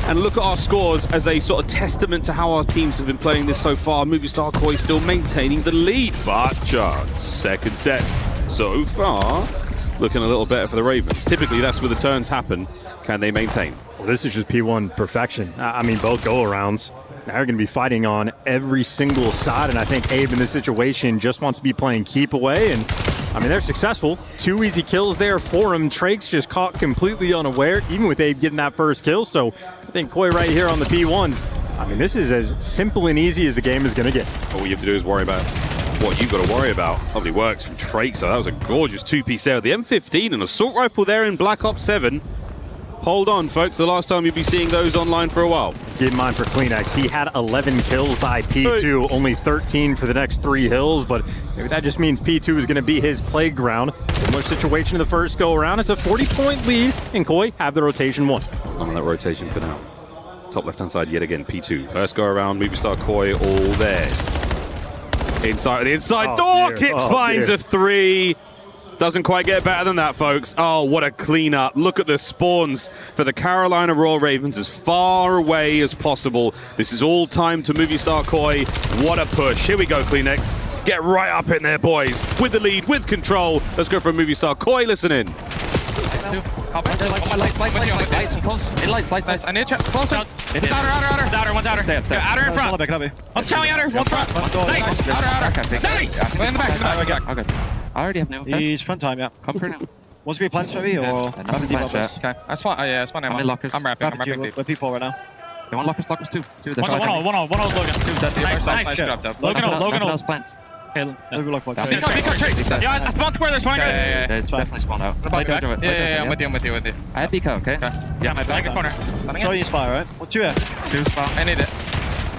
And look at our scores as a sort of testament to how our teams have been playing this so far. Movie Star Koi still maintaining the lead, but chance. Second set. So far, looking a little better for the Ravens. Typically, that's where the turns happen. Can they maintain? Well, this is just P1 perfection. I mean, both go-arounds. Now you're going to be fighting on every single side, and I think Abe in this situation just wants to be playing keep away, and I mean, they're successful. 2 easy kills there for him. Trakes just caught completely unaware, even with Abe getting that first kill, so I think Koi right here on the P1s, I mean, this is as simple and easy as the game is going to get. All you have to do is worry about what you've got to worry about. Lovely works from Trakes, so that was a gorgeous 2-piece there. The M15, an assault rifle there in Black Ops 7. Hold on, folks. The last time you'll be seeing those online for a while. Keep in mind for Kleenex, he had 11 kills by P2, only 13 for the next 3 hills, but maybe that just means P2 is going to be his playground. Similar situation to the first go-around. It's a 40-point lead, and Koi have the rotation 1. On that rotation for now. Top left-hand side yet again, P2. First go-around, Movie Star Koi, all theirs. Inside the inside door. Dear. Kips finds a 3. Doesn't quite get better than that, folks. Oh, what a cleanup. Look at the spawns for the Carolina Royal Ravens as far away as possible. This is all time to movie star Koi. What a push. Here we go, Kleenex. Get right up in there, boys. With the lead, with control. Let's go for a movie star Koi. Listen in. Lights. I need to closer. It's outer. One's outer. Stay. Outer in front. One's showing outer. One's front. Nice. Outer. Nice. In the back. Okay. I already have no. He's front time, yeah. Come for now. Wants to be plants maybe, or nothing deep up. Okay. That's fine. Yeah, that's fine. I'm lockers. I'm wrapping deep. We're P4 right now. They want lockers two. One on Logan. Nice job. Logan. Plants. Logan lock one. Yeah, spawn square. They're spawning. Yeah. It's definitely spawned out. Yeah, I'm with you. I have BK, okay? Yeah, my back corner. Show you spire, right? Well, 2 here. 2 spawn. I need it.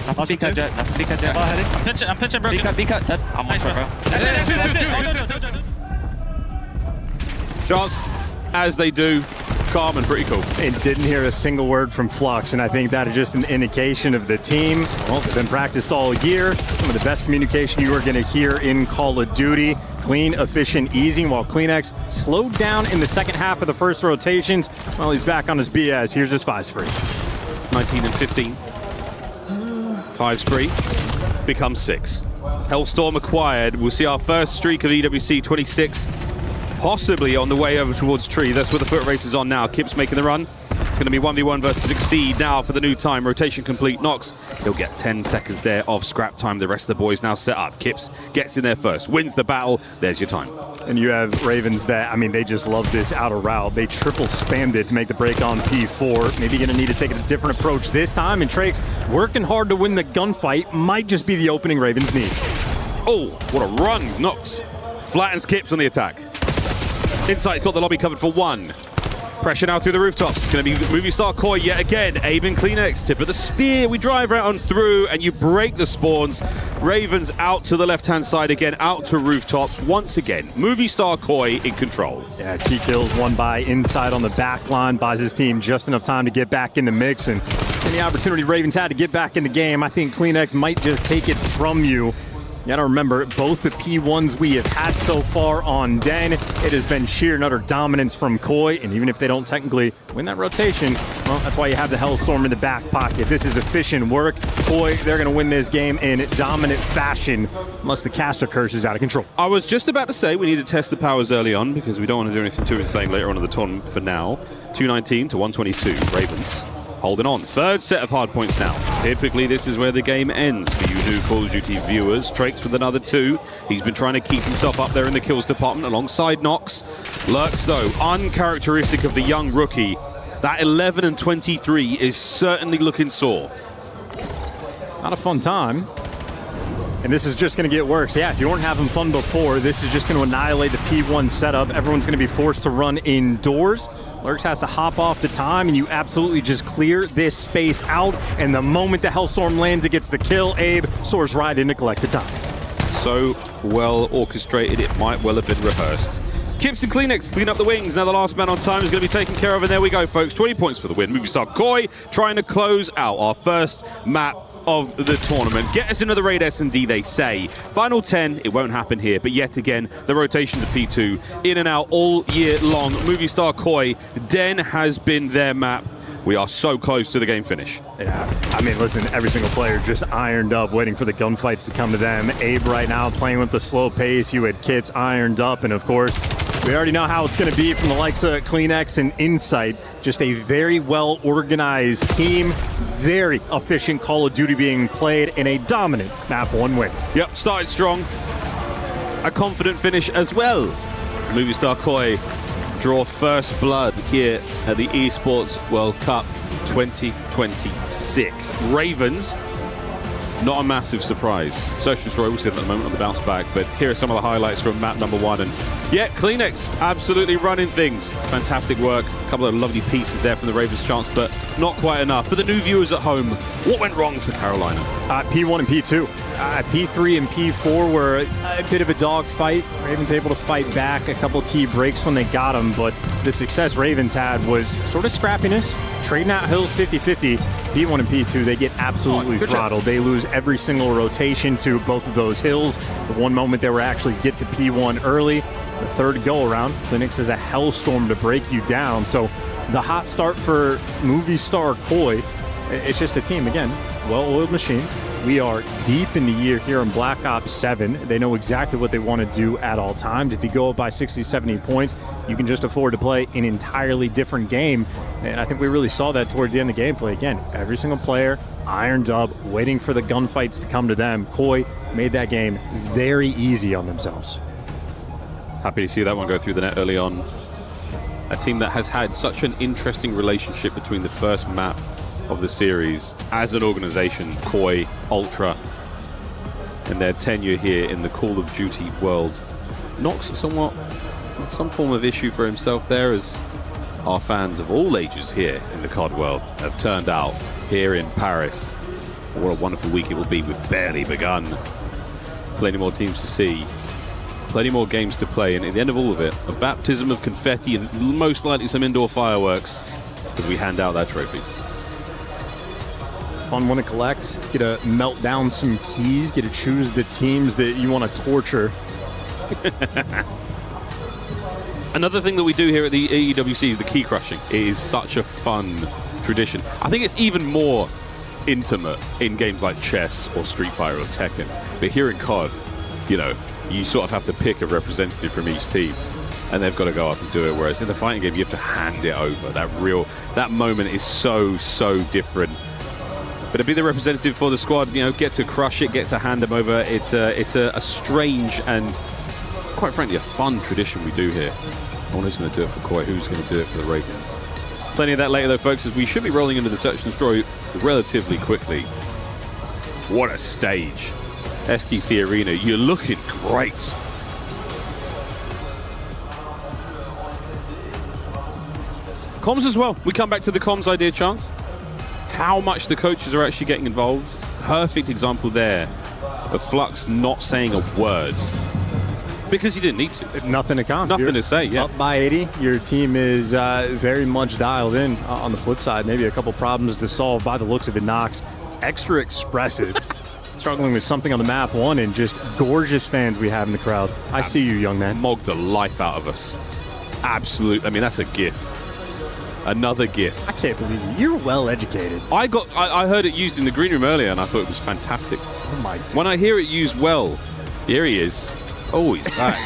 Nothing BK jet. Spire heading. I'm pitching broken. BK. I'm on bro. That's it. Chance, as they do, calm and pretty cool. And didn't hear a single word from Flux, and I think that is just an indication of the team. Well, it's been practiced all year. Some of the best communication you are going to hear in Call of Duty. Clean, efficient, easy, while Kleenex slowed down in the second half of the first rotations. Well, he's back on his BS. Here's his 5 spree. 19 and 15. 5 spree becomes 6. Hellstorm acquired. We'll see our first streak of EWC 26. Possibly on the way over towards Tree. That's where the foot race is on now. Kip's making the run. It's going to be 1v1 versus Exceed now for the new time. Rotation complete. Nox, he'll get 10 seconds there of scrap time. The rest of the boys now set up. Kips gets in there first. Wins the battle. There's your time. And you have Ravens that, I mean, they just love this outer route. They triple spammed it to make the break on P4. Maybe going to need to take a different approach this time. And Traix working hard to win the gunfight. Might just be the opening Ravens need. Oh, what a run. Nox flattens Kips on the attack. Insight got the lobby covered for 1. Pressure now through the rooftops. It's going to be movie star Koi yet again. Abe and Kleenex, tip of the spear. We drive right on through and you break the spawns. Ravens out to the left-hand side again, out to rooftops. Once again, movie star Koi in control. Yeah, key kills, 1 by inside on the back line. Buys his team just enough time to get back in the mix. And any opportunity Ravens had to get back in the game, I think Kleenex might just take it from you. You gotta remember, both the P1s we have had so far on Den, it has been sheer and utter dominance from Koi, and even if they don't technically win that rotation, well, that's why you have the Hellstorm in the back pocket. This is efficient work. Koi, they're gonna win this game in dominant fashion, unless the caster curse is out of control. I was just about to say we need to test the powers early on, because we don't want to do anything too insane later on in the tournament. For now, 219 to 122, Ravens holding on. 3rd set of hard points now. Typically, this is where the game ends for you new Call of Duty viewers. Traix with another 2. He's been trying to keep himself up there in the kills department alongside Nox. Lurks, though, uncharacteristic of the young rookie. That 11 and 23 is certainly looking sore. Not a fun time. And this is just going to get worse. Yeah, if you weren't having fun before, this is just going to annihilate the P1 setup. Everyone's going to be forced to run indoors. Lurks has to hop off the time, and you absolutely just clear this space out. And the moment the Hellstorm lands, it gets the kill. Abe soars right in to collect the time. So well orchestrated, it might well have been rehearsed. Kips and Kleenex clean up the wings. Now the last man on time is going to be taken care of, and there we go, folks. 20 points for the win. Movie star Koi trying to close out our first map of the tournament. Get us into the raid S&D, they say. Final 10, it won't happen here, but yet again, the rotation to P2, in and out all year long. Movie star Koi, Den has been their map. We are so close to the game finish. Yeah, I mean, listen, every single player just ironed up, waiting for the gunfights to come to them. Abe right now playing with the slow pace. You had Kips ironed up, and of course, we already know how it's going to be from the likes of Kleenex and Insight. Just a very well-organized team, very efficient Call of Duty being played in a dominant map 1 win. Yep, started strong. A confident finish as well. Movie star Koi draw first blood here at the Esports World Cup 2026. Ravens, not a massive surprise. Search and Destroy, we'll see that at the moment on the bounce back, but here are some of the highlights from map number 1. And yeah, Kleenex absolutely running things. Fantastic work. A couple of lovely pieces there from the Ravens chance, but not quite enough. For the new viewers at home, what went wrong for Carolina? P1 and P2. P3 and P4 were a bit of a dogfight. Ravens able to fight back a couple key breaks when they got them, but the success Ravens had was sort of scrappiness, trading out hills 50-50, P1 and P2, they get absolutely throttled. They lose every single rotation to both of those hills. The one moment they were actually get to P1 early, the third go around, Clinics is a hellstorm to break you down. So the hot start for movie star Koi, it's just a team, again, well-oiled machine. We are deep in the year here in Black Ops 7. They know exactly what they want to do at all times. If you go up by 60, 70 points, you can just afford to play an entirely different game. And I think we really saw that towards the end of the gameplay. Again, every single player ironed up, waiting for the gunfights to come to them. Koi made that game very easy on themselves. Happy to see that one go through the net early on. A team that has had such an interesting relationship between the first map of the series as an organization, Koi, Ultra, and their tenure here in the Call of Duty world. Nox somewhat some form of issue for himself there, as our fans of all ages here in the COD world have turned out here in Paris. What a wonderful week it will be. We've barely begun. Plenty more teams to see, plenty more games to play, and at the end of all of it, a baptism of confetti and most likely some indoor fireworks as we hand out that trophy. Fun one to collect, get to melt down some keys, get to choose the teams that you want to torture. Another thing that we do here at the EWC, the key crushing, is such a fun tradition. I think it's even more intimate in games like chess or Street Fighter or Tekken. But here in COD, you know, you sort of have to pick a representative from each team, and they've got to go up and do it. Whereas in the fighting game, you have to hand it over. That moment is so different. But to be the representative for the squad, you know, get to crush it, get to hand them over. It's a strange and, quite frankly, a fun tradition we do here. I wonder who's going to do it for Koi, who's going to do it for the Ravens. Plenty of that later, though, folks, as we should be rolling into the search and destroy relatively quickly. What a stage. STC Arena, you're looking great. Comms as well. We come back to the comms idea, Chance. How much the coaches are actually getting involved. Perfect example there of Flux not saying a word because he didn't need to. Nothing to count. Nothing to say, yeah. Up by 80, your team is very much dialed in. On the flip side, maybe a couple problems to solve by the looks of it. Nox, extra expressive. Struggling with something on the map one, and just gorgeous fans we have in the crowd. I see you, young man. Mogged the life out of us. Absolute. I mean, that's a GIF. Another GIF. I can't believe you. You're well educated. I heard it used in the green room earlier, and I thought it was fantastic. Oh my God. When I hear it used well, here he is. Oh, he's back.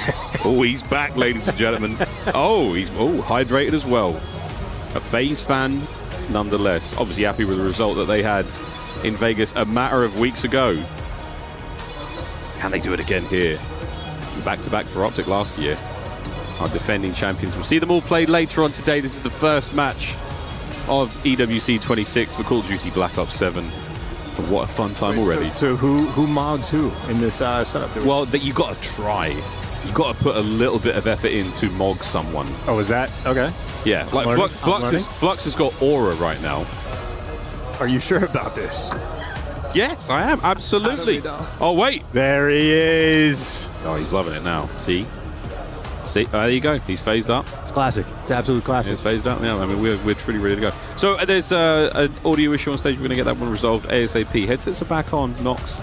Oh, he's back, ladies and gentlemen. Oh, he's hydrated as well. A FaZe fan, nonetheless. Obviously happy with the result that they had in Vegas a matter of weeks ago. Can they do it again here? Back-to-back for Optic last year. Our defending champions. We'll see them all played later on today. This is the first match of EWC 26 for Call of Duty Black Ops 7. And what a fun time already. So who mogs who in this setup? Well, you got to try. You got to put a little bit of effort in to mog someone. Oh, is that okay? Yeah, like Flux has got aura right now. Are you sure about this? Yes, I am. Absolutely. Oh, wait. There he is. Oh, he's loving it now. See, there you go. He's phased up. It's classic. It's absolute classic. It's phased up. Yeah, I mean, we're truly ready to go. So there's an audio issue on stage. We're going to get that one resolved ASAP. Headsets are back on. Nox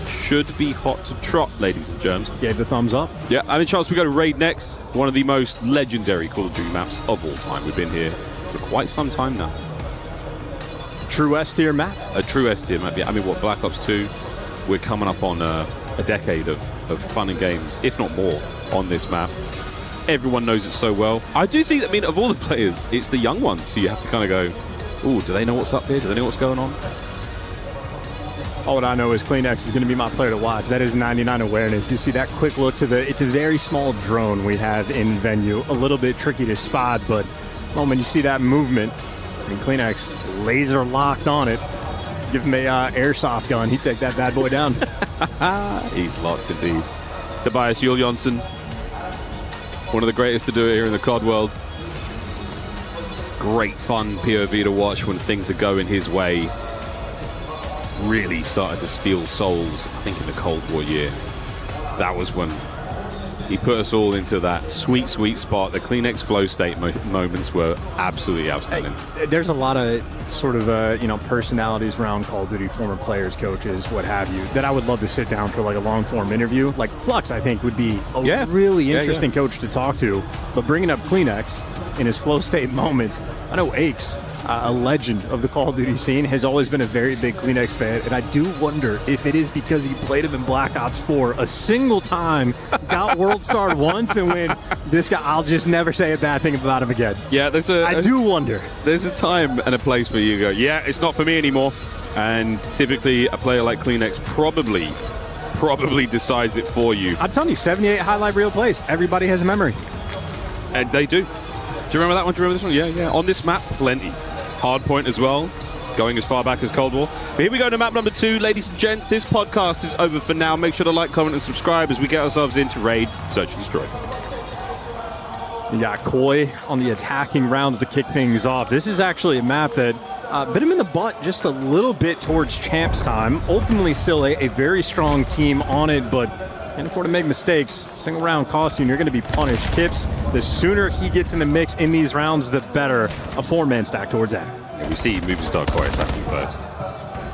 should be hot to trot, ladies and germs. Gave the thumbs up. Yeah, and a chance we go to Raid next. One of the most legendary Call of Duty maps of all time. We've been here for quite some time now. True S-tier map? A true S-tier map, yeah. I mean, what, Black Ops 2? We're coming up on a decade of fun and games, if not more, on this map. Everyone knows it so well. I do think, I mean, of all the players, it's the young ones who you have to kind of go, ooh, do they know what's up here? Do they know what's going on? All that I know is CleanX is going to be my player to watch. That is 99 awareness. You see that quick look to it's a very small drone we have in venue. A little bit tricky to spot, but the moment you see that movement, and CleanX laser locked on it, give him a airsoft gun, he'd take that bad boy down. He's locked indeed. Tobias Julianson, one of the greatest to do it here in the COD world. Great fun POV to watch when things are going his way. Really started to steal souls, I think, in the Cold War year. That was when He put us all into that sweet, sweet spot. The Kleenex flow state moments were absolutely outstanding. There's a lot of sort of, personalities around Call of Duty, former players, coaches, what have you, that I would love to sit down for like a long-form interview. Like Flux, I think, would be a really interesting coach to talk to. But bringing up Kleenex in his flow state moments, I know Aches, a legend of the Call of Duty scene, has always been a very big Kleenex fan, and I do wonder if it is because he played him in Black Ops 4 a single time, got World Star once, and when this guy, I'll just never say a bad thing about him again. Yeah, I do wonder. There's a time and a place where you go, yeah, it's not for me anymore. And typically a player like Kleenex probably decides it for you. I'm telling you, 78 highlight reel plays. Everybody has a memory. And they do. Do you remember that one? Do you remember this one? Yeah. On this map, plenty. Hardpoint as well, going as far back as Cold War. But here we go to map number 2. Ladies and gents, this podcast is over for now. Make sure to like, comment, and subscribe as we get ourselves into Raid, Search and Destroy. You got Koi on the attacking rounds to kick things off. This is actually a map that bit him in the butt just a little bit towards Champs time. Ultimately still a very strong team on it, but can't afford to make mistakes. Single round cost you, and you're going to be punished. Kips, the sooner he gets in the mix in these rounds, the better. A 4-man stack towards that. Yeah, we see Movie Star Koi attacking first.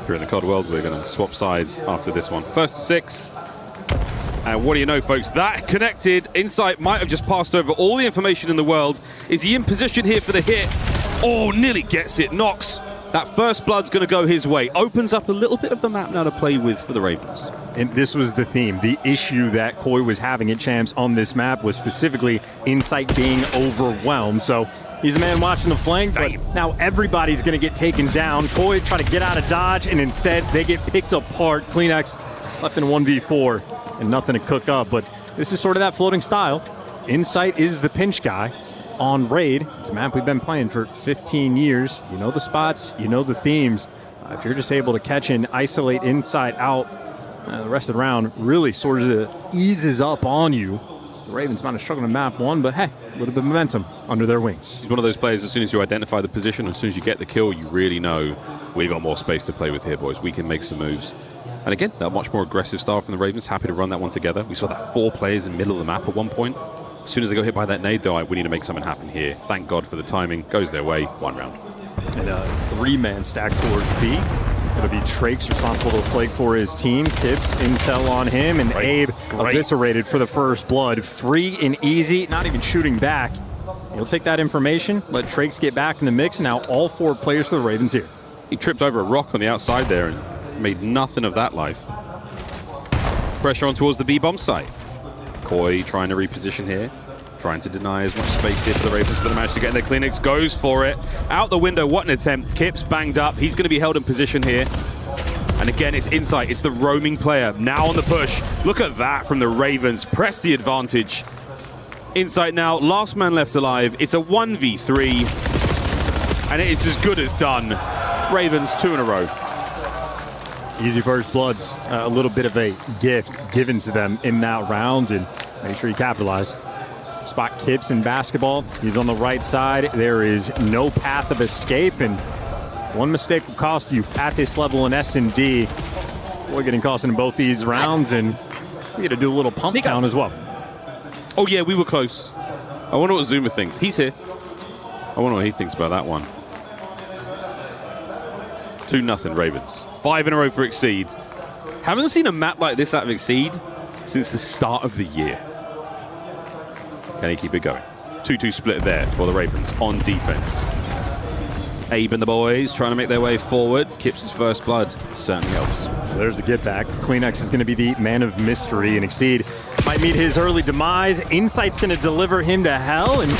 Here in the COD world, we're going to swap sides after this one. First to 6. And what do you know, folks? That connected. Insight might have just passed over all the information in the world. Is he in position here for the hit? Oh, nearly gets it. Nox. That first blood's going to go his way. Opens up a little bit of the map now to play with for the Ravens. And this was the theme. The issue that Koi was having at Champs on this map was specifically Insight being overwhelmed. So he's the man watching the flank, but now everybody's going to get taken down. Koi try to get out of dodge, and instead they get picked apart. Kleenex left in 1v4 and nothing to cook up. But this is sort of that floating style. Insight is the pinch guy. On Raid, it's a map we've been playing for 15 years. You know the spots, you know the themes. If you're just able to catch and isolate Insight out, the rest of the round really sort of eases up on you. The Ravens might have struggled to map 1, but hey, a little bit of momentum under their wings. He's one of those players, as soon as you identify the position, as soon as you get the kill, you really know we've got more space to play with here, boys. We can make some moves. And again, that much more aggressive style from the Ravens. Happy to run that one together. We saw that 4 players in the middle of the map at one point. As soon as they got hit by that nade, though, we need to make something happen here. Thank God for the timing. Goes their way. 1 round. And a 3-man stack towards B. It'll be Trakes responsible to flake for his team. Kips, intel on him, and Abe eviscerated for the first blood. Free and easy, not even shooting back. He'll take that information, let Trakes get back in the mix, and now all 4 players for the Ravens here. He tripped over a rock on the outside there and made nothing of that life. Pressure on towards the B-bomb site. Koi trying to reposition here, trying to deny as much space here for the Ravens, but they managed to get in their Kleenex. Goes for it. Out the window, what an attempt. Kips banged up. He's going to be held in position here. And again, it's Insight. It's the roaming player. Now on the push. Look at that from the Ravens. Press the advantage. Insight now, last man left alive. It's a 1v3. And it is as good as done. Ravens 2 in a row. Easy first bloods, a little bit of a gift given to them in that round, and make sure you capitalize. Spot Kips in basketball. He's on the right side. There is no path of escape, and one mistake will cost you at this level in S&D. We're getting cost in both these rounds, and we get to do a little pump down as well. Oh yeah, we were close. I wonder what Zuma thinks. He's here. I wonder what he thinks about that one. 2-0 Ravens. 5 in a row for Exceed. Haven't seen a map like this out of Exceed since the start of the year. Can he keep it going? 2-2 split there for the Ravens on defense. Abe and the boys trying to make their way forward. Kips' first blood certainly helps. Well, there's the get back. Kleenex is going to be the man of mystery, and Exceed might meet his early demise. Insight's going to deliver him to hell, and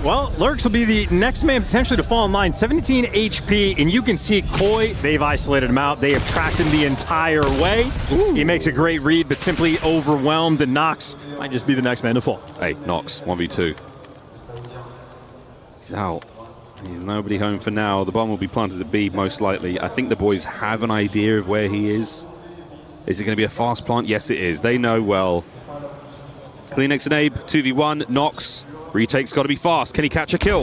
well, Lurks will be the next man potentially to fall in line. 17 HP, and you can see Koi, they've isolated him out. They have tracked him the entire way. He makes a great read, but simply overwhelmed, and Nox might just be the next man to fall. Hey, Nox, 1v2. He's out. He's nobody home for now. The bomb will be planted at B, most likely. I think the boys have an idea of where he is. Is it going to be a fast plant? Yes, it is. They know well. Kleenex and Abe, 2v1. Nox. Retake's got to be fast. Can he catch a kill?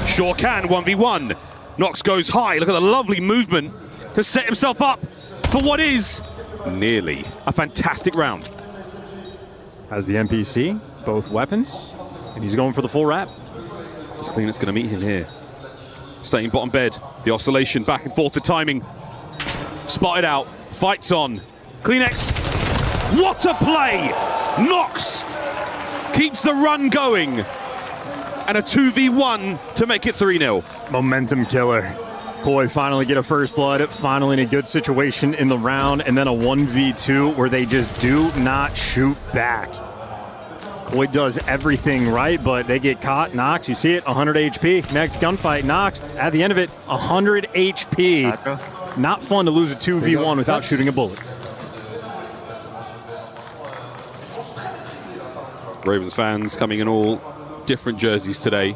Sure can, 1v1. Nox goes high. Look at the lovely movement to set himself up for what is nearly a fantastic round. has the NPC, both weapons, and he's going for the full wrap. It's clean. It's going to meet him here. Staying bottom bed. The oscillation back and forth to timing. Spotted out. Fights on. Kleenex. What a play! Nox keeps the run going. And a 2v1 to make it 3-0. Momentum killer. Koi finally get a first blood, finally in a good situation in the round, and then a 1v2 where they just do not shoot back. Koi does everything right, but they get caught. Nox, you see it, 100 HP. Next gunfight, Nox, at the end of it, 100 HP. Not fun to lose a 2v1 without shooting a bullet. Ravens fans coming in all different jerseys today,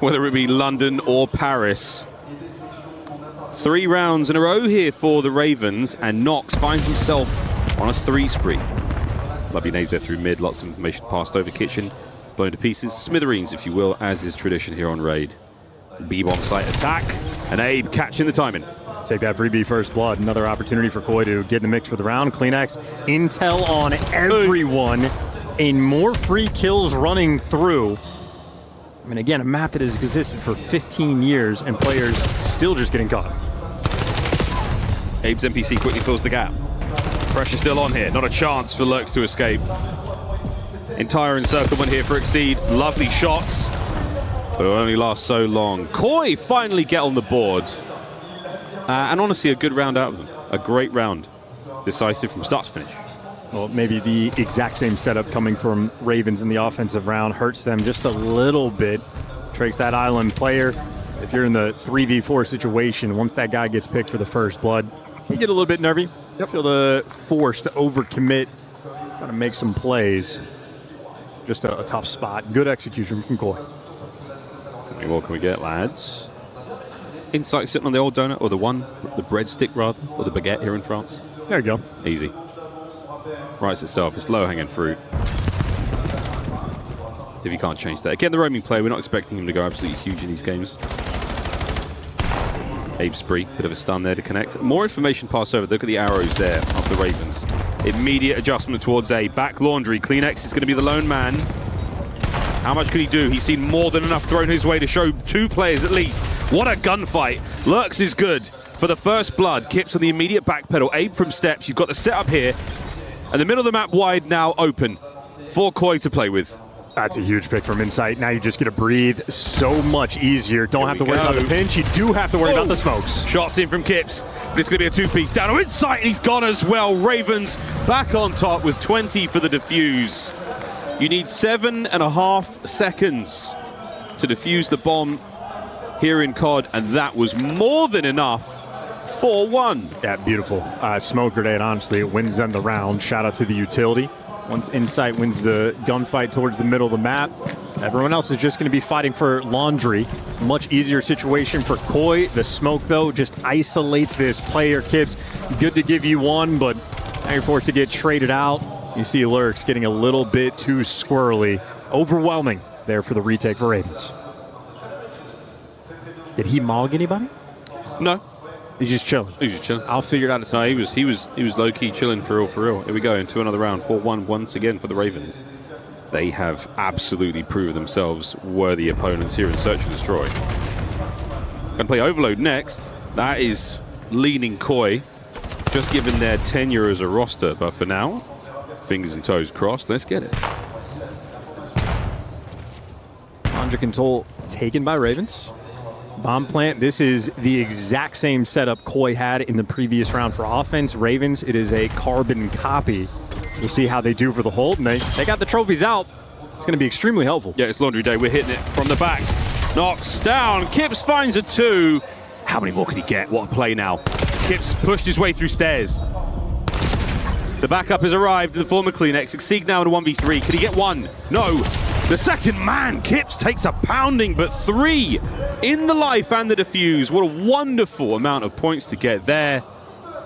whether it be London or Paris. 3 rounds in a row here for the Ravens, and Nox finds himself on a 3 spree. Lovely nades there through mid, lots of information passed over. Kitchen blown to pieces, smithereens if you will, as is tradition here on Raid. B-bomb site attack, and Abe catching the timing. Take that freebie first blood. Another opportunity for Koi to get in the mix for the round. Kleenex, intel on everyone, and more free kills running through. I mean, again, a map that has existed for 15 years and players still just getting caught. Abe's NPC quickly fills the gap. Pressure still on here. Not a chance for Lurks to escape. Entire encirclement here for Exceed. Lovely shots, but it'll only last so long. Koi finally get on the board. And honestly, a good round out of them. A great round. Decisive from start to finish. Well, maybe the exact same setup coming from Ravens in the offensive round hurts them just a little bit. Tricks that island player. If you're in the 3v4 situation, once that guy gets picked for the first blood, you get a little bit nervy. You feel the force to overcommit, gotta make some plays. Just a tough spot. Good execution from Koi. How many more can we get, lads? Insight sitting on the old donut, or the breadstick rather, or the baguette here in France. There you go. Easy. Writes itself. It's low-hanging fruit. See if you can't change that. Again, the roaming play, we're not expecting him to go absolutely huge in these games. Abe spree, bit of a stun there to connect. More information passed over. Look at the arrows there of the Ravens. Immediate adjustment towards Abe. Back laundry. Kleenex is going to be the lone man. How much could he do? He's seen more than enough thrown his way to show 2 players at least. What a gunfight. Lurks is good for the first blood. Kips on the immediate back pedal. Abe from steps. You've got the setup here. And the middle of the map wide now open for Koi to play with. That's a huge pick from Insight. Now you just get to breathe so much easier. Don't have to worry about the pinch. You do have to worry about the smokes. Shots in from Kips, but it's going to be a 2-piece. Down to Insight, and he's gone as well. Ravens back on top with 20 for the defuse. You need 7.5 seconds to defuse the bomb here in COD, and that was more than enough. 4-1. Yeah, beautiful. Smoke grenade, honestly, it wins them the round. Shout out to the utility. Once Insight wins the gunfight towards the middle of the map, everyone else is just going to be fighting for laundry. Much easier situation for Koi. The smoke, though, just isolates this player. Kips, good to give you one, but now you're forced to get traded out. You see Lurks getting a little bit too squirrely. Overwhelming there for the retake for Ravens. Did he mog anybody? No. He's just chilling. He's just chilling. I'll figure it out. No, he was low-key chilling for real. Here we go into another round. 4-1 once again for the Ravens. They have absolutely proven themselves worthy opponents here in Search and Destroy. Going to play Overload next. That is leaning Koi, just given their tenure as a roster. But for now, fingers and toes crossed. Let's get it. Under control taken by Ravens. Bomb plant, this is the exact same setup Koi had in the previous round for offense. Ravens, it is a carbon copy. We'll see how they do for the hold, and they got the trophies out. It's going to be extremely helpful. Yeah, it's laundry day. We're hitting it from the back. Knocks down. Kips finds a 2. How many more can he get? What a play now. Kips pushed his way through stairs. The backup has arrived in the form of Kleenex. Exceed now in a 1v3. Can he get 1? No. The second man, Kips, takes a pounding, but 3 in the life and the defuse. What a wonderful amount of points to get there.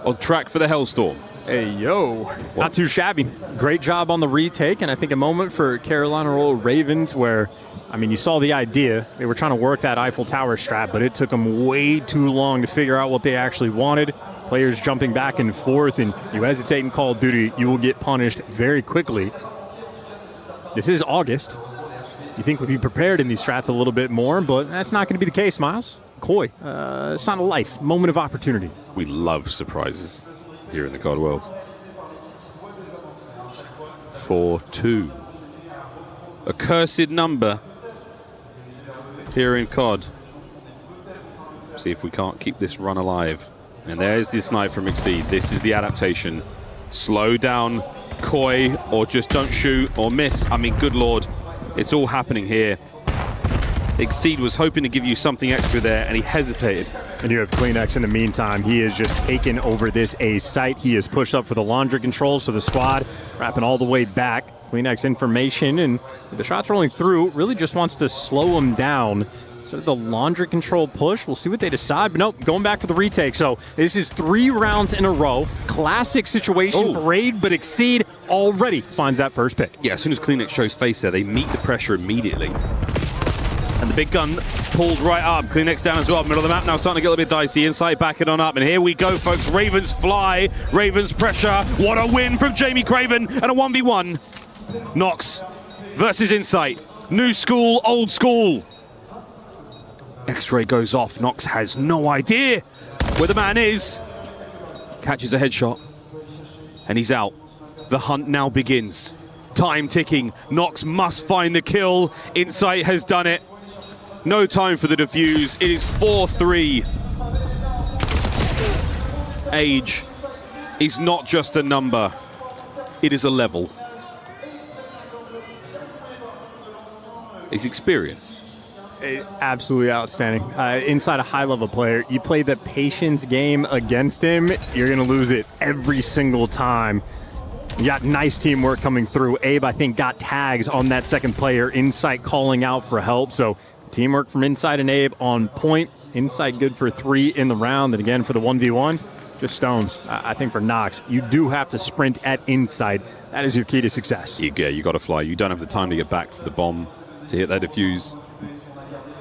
On track for the Hellstorm. Hey, yo. Not too shabby. Great job on the retake, and I think a moment for Carolina Royal Ravens where, I mean, you saw the idea. They were trying to work that Eiffel Tower strat, but it took them way too long to figure out what they actually wanted. Players jumping back and forth, and you hesitate in Call of Duty, you will get punished very quickly. This is August. You think we'd be prepared in these strats a little bit more, but that's not going to be the case, Miles. Koi, sign of life, moment of opportunity. We love surprises here in the COD world. 4-2. A cursed number here in COD. See if we can't keep this run alive. And there's the snipe from Exceed. This is the adaptation. Slow down, Koi, or just don't shoot or miss. I mean, good lord, it's all happening here. Exceed was hoping to give you something extra there, and he hesitated. And you have Kleenex in the meantime. He has just taken over this A site. He has pushed up for the laundry controls, so the squad wrapping all the way back. Kleenex information, and the shots rolling through, really just wants to slow him down. So the laundry control push, we'll see what they decide. But nope, going back for the retake. So this is 3 rounds in a row. Classic situation for Raid, but Exceed already finds that first pick. Yeah, as soon as Kleenex shows face there, they meet the pressure immediately. And the big gun pulled right up. Kleenex down as well. Middle of the map now starting to get a little bit dicey. Insight backing on up. And here we go, folks. Ravens fly. Ravens pressure. What a win from Jamie Craven. And a 1v1. Nox versus Insight. New school, old school. X-ray goes off. Nox has no idea where the man is. Catches a headshot. And he's out. The hunt now begins. Time ticking. Nox must find the kill. Insight has done it. No time for the defuse. It is 4-3. Age is not just a number. It is a level. He's experienced. Absolutely outstanding. Inside a high-level player, you play the patience game against him, you're going to lose it every single time. You got nice teamwork coming through. Abe, I think, got tags on that second player. Insight calling out for help. So teamwork from Insight and Abe on point. Insight good for 3 in the round. And again, for the 1v1, just stones. I think for Nox, you do have to sprint at Insight. That is your key to success. You got to fly. You don't have the time to get back for the bomb to hit that defuse.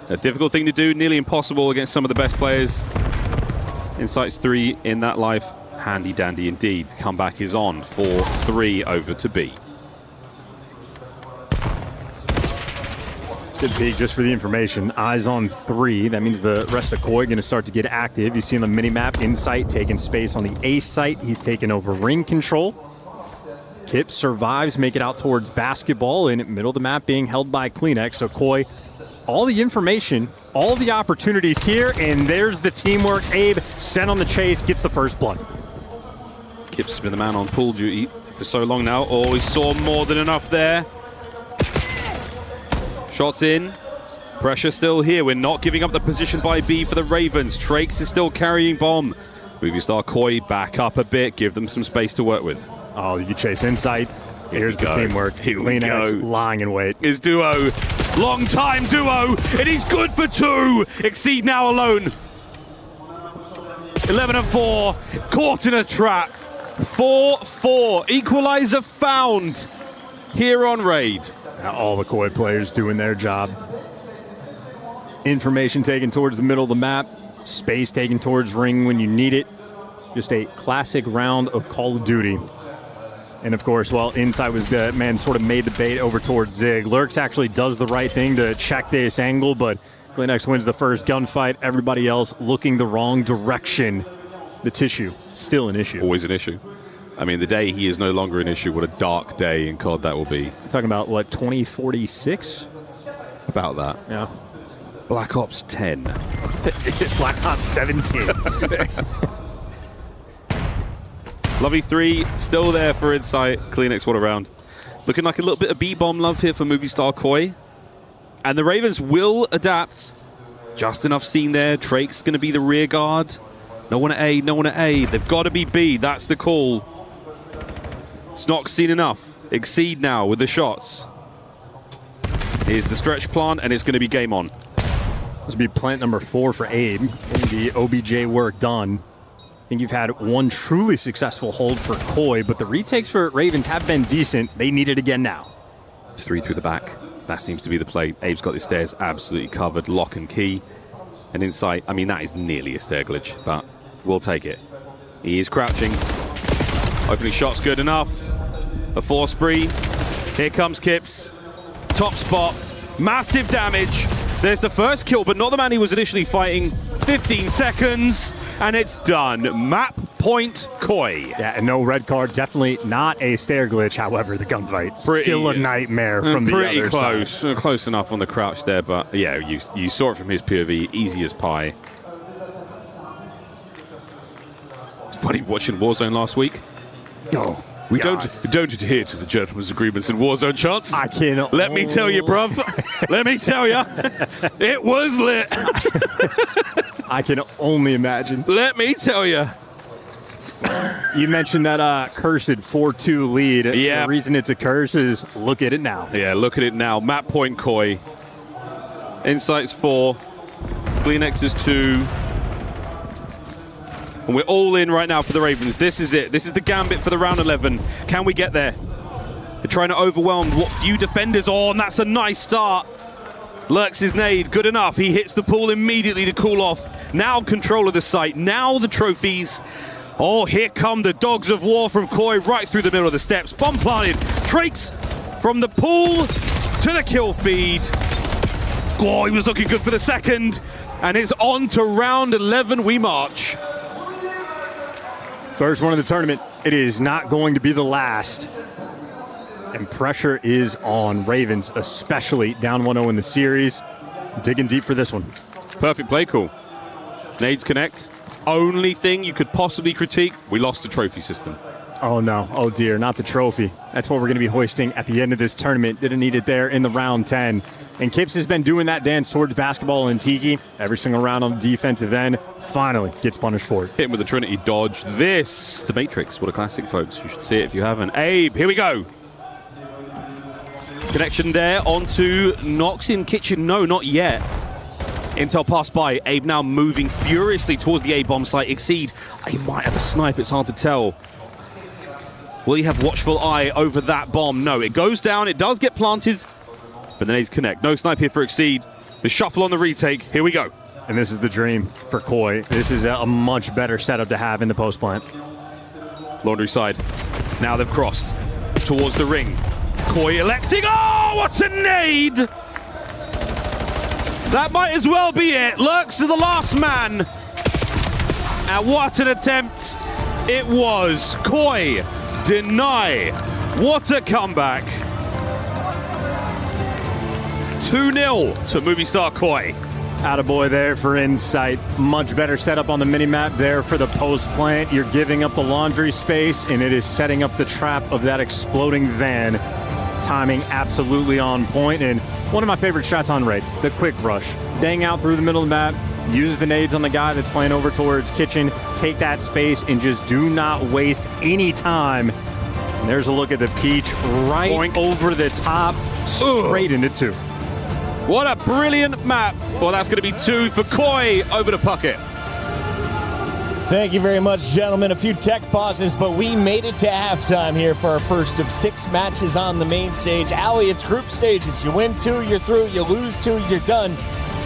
A difficult thing to do, nearly impossible against some of the best players. Insight's 3 in that life. Handy dandy indeed. Comeback is on. 4-3 over to B. It's good peek just for the information. Eyes on 3. That means the rest of Koi going to start to get active. You see on the mini-map, Insight taking space on the A site. He's taking over ring control. Kip survives, make it out towards basketball, in the middle of the map being held by Kleenex. So Koi, all the information, all the opportunities here, and there's the teamwork. Abe sent on the chase, gets the first blood. Kip's been the man on pool duty for so long now. Oh, he saw more than enough there. Shots in. Pressure still here. We're not giving up the position by B for the Ravens. Trakes is still carrying bomb. Movie star Koi back up a bit. Give them some space to work with. Oh, you chase Insight. Here's the teamwork. Kleenex lying in wait. His duo. Long time duo. And he's good for 2. Exceed now alone. 11-4. Caught in a trap. 4-4. Equalizer found here on Raid. Now all the Koi players doing their job. Information taken towards the middle of the map. Space taken towards ring when you need it. Just a classic round of Call of Duty. And of course, while Insight was the man sort of made the bait over towards Zig, Lurks actually does the right thing to check this angle, but Kleenex wins the first gunfight. Everybody else looking the wrong direction. The tissue, still an issue. Always an issue. I mean, the day he is no longer an issue, what a dark day in COD that will be. You're talking about, what, 2046? About that. Yeah. Black Ops 10. Black Ops 17. Lovey 3, still there for Insight. Kleenex, what a round. Looking like a little bit of B-bomb love here for movie star Koi. And the Ravens will adapt. Just enough seen there. Drake's going to be the rear guard. No one at A, no one at A. They've got to be B. That's the call. Snock's seen enough. Exceed now with the shots. Here's the stretch plant, and it's going to be game on. This will be plant number 4 for Abe. Getting the OBJ work done. I think you've had one truly successful hold for Koi, but the retakes for Ravens have been decent. They need it again now. 3 through the back. That seems to be the play. Abe's got the stairs absolutely covered. Lock and key. And Insight, I mean, that is nearly a stair glitch, but we'll take it. He is crouching. Opening shot's good enough. A 4 spree. Here comes Kips. top spot. Massive damage. There's the first kill, but not the man he was initially fighting. 15 seconds, and it's done. Map point Koi. Yeah, and no red card. Definitely not a stair glitch. However, the gunfight still a nightmare from the pretty other close. side. Close enough on the crouch there, but yeah, you saw it from his POV. Easy as pie. It's funny watching Warzone last week. Oh. We don't adhere to the gentleman's agreements in Warzone chants. I can't. Let me tell you, bruv. Let me tell you, it was lit. I can only imagine. Let me tell you. You mentioned that cursed 4-2 lead. Yeah. The reason it's a curse is look at it now. Yeah, look at it now. Map point Koi. Insights 4. Gleanex is 2. And we're all in right now for the Ravens. This is it. This is the gambit for the round 11. Can we get there? They're trying to overwhelm what few defenders are, and that's a nice start. Lurks his nade, good enough. He hits the pool immediately to cool off. Now control of the site, now the trophies. Oh, here come the dogs of war from Koi right through the middle of the steps. Bomb planted. Drakes from the pool to the kill feed. Oh, he was looking good for the second. And it's on to round 11 we march. First one of the tournament. It is not going to be the last. And pressure is on Ravens, especially down 1-0 in the series. Digging deep for this one. Perfect play call. Nades connect. Only thing you could possibly critique, we lost the trophy system. Oh no, oh dear, not the trophy. That's what we're going to be hoisting at the end of this tournament. Didn't need it there in the round 10. And Kips has been doing that dance towards basketball and Tiki every single round on the defensive end. Finally gets punished for it. Hit him with the Trinity dodge. This, the Matrix. What a classic, folks. You should see it if you haven't. Abe, here we go. Connection there onto Nox in kitchen. No, not yet. Intel passed by. Abe now moving furiously towards the A-bomb site. Exceed. He might have a snipe. It's hard to tell. Will he have watchful eye over that bomb? No, it goes down. It does get planted. But then he's connect. No snipe here for Exceed. The shuffle on the retake. Here we go. And this is the dream for Koi. This is a much better setup to have in the post plant. Laundry side. Now they've crossed towards the ring. Koi electing. Oh, what a nade! That might as well be it. Lurks to the last man. And what an attempt it was. Koi deny. What a comeback. 2-0 to movie star Koi. Attaboy there for Insight. Much better setup on the minimap there for the post plant. You're giving up the laundry space, and it is setting up the trap of that exploding van. Timing absolutely on point, and one of my favorite shots on raid, the quick rush. Bang out through the middle of the map, use the nades on the guy that's playing over towards kitchen, take that space, and just do not waste any time. And there's a look at the Peach right Boink. over the top, straight into 2. What a brilliant map. Well, that's going to be 2 for Koi over to Puckett. Thank you very much, gentlemen. A few tech pauses, but we made it to halftime here for our first of 6 matches on the main stage. Allie, it's group stages. You win 2, you're through. You lose 2, you're done.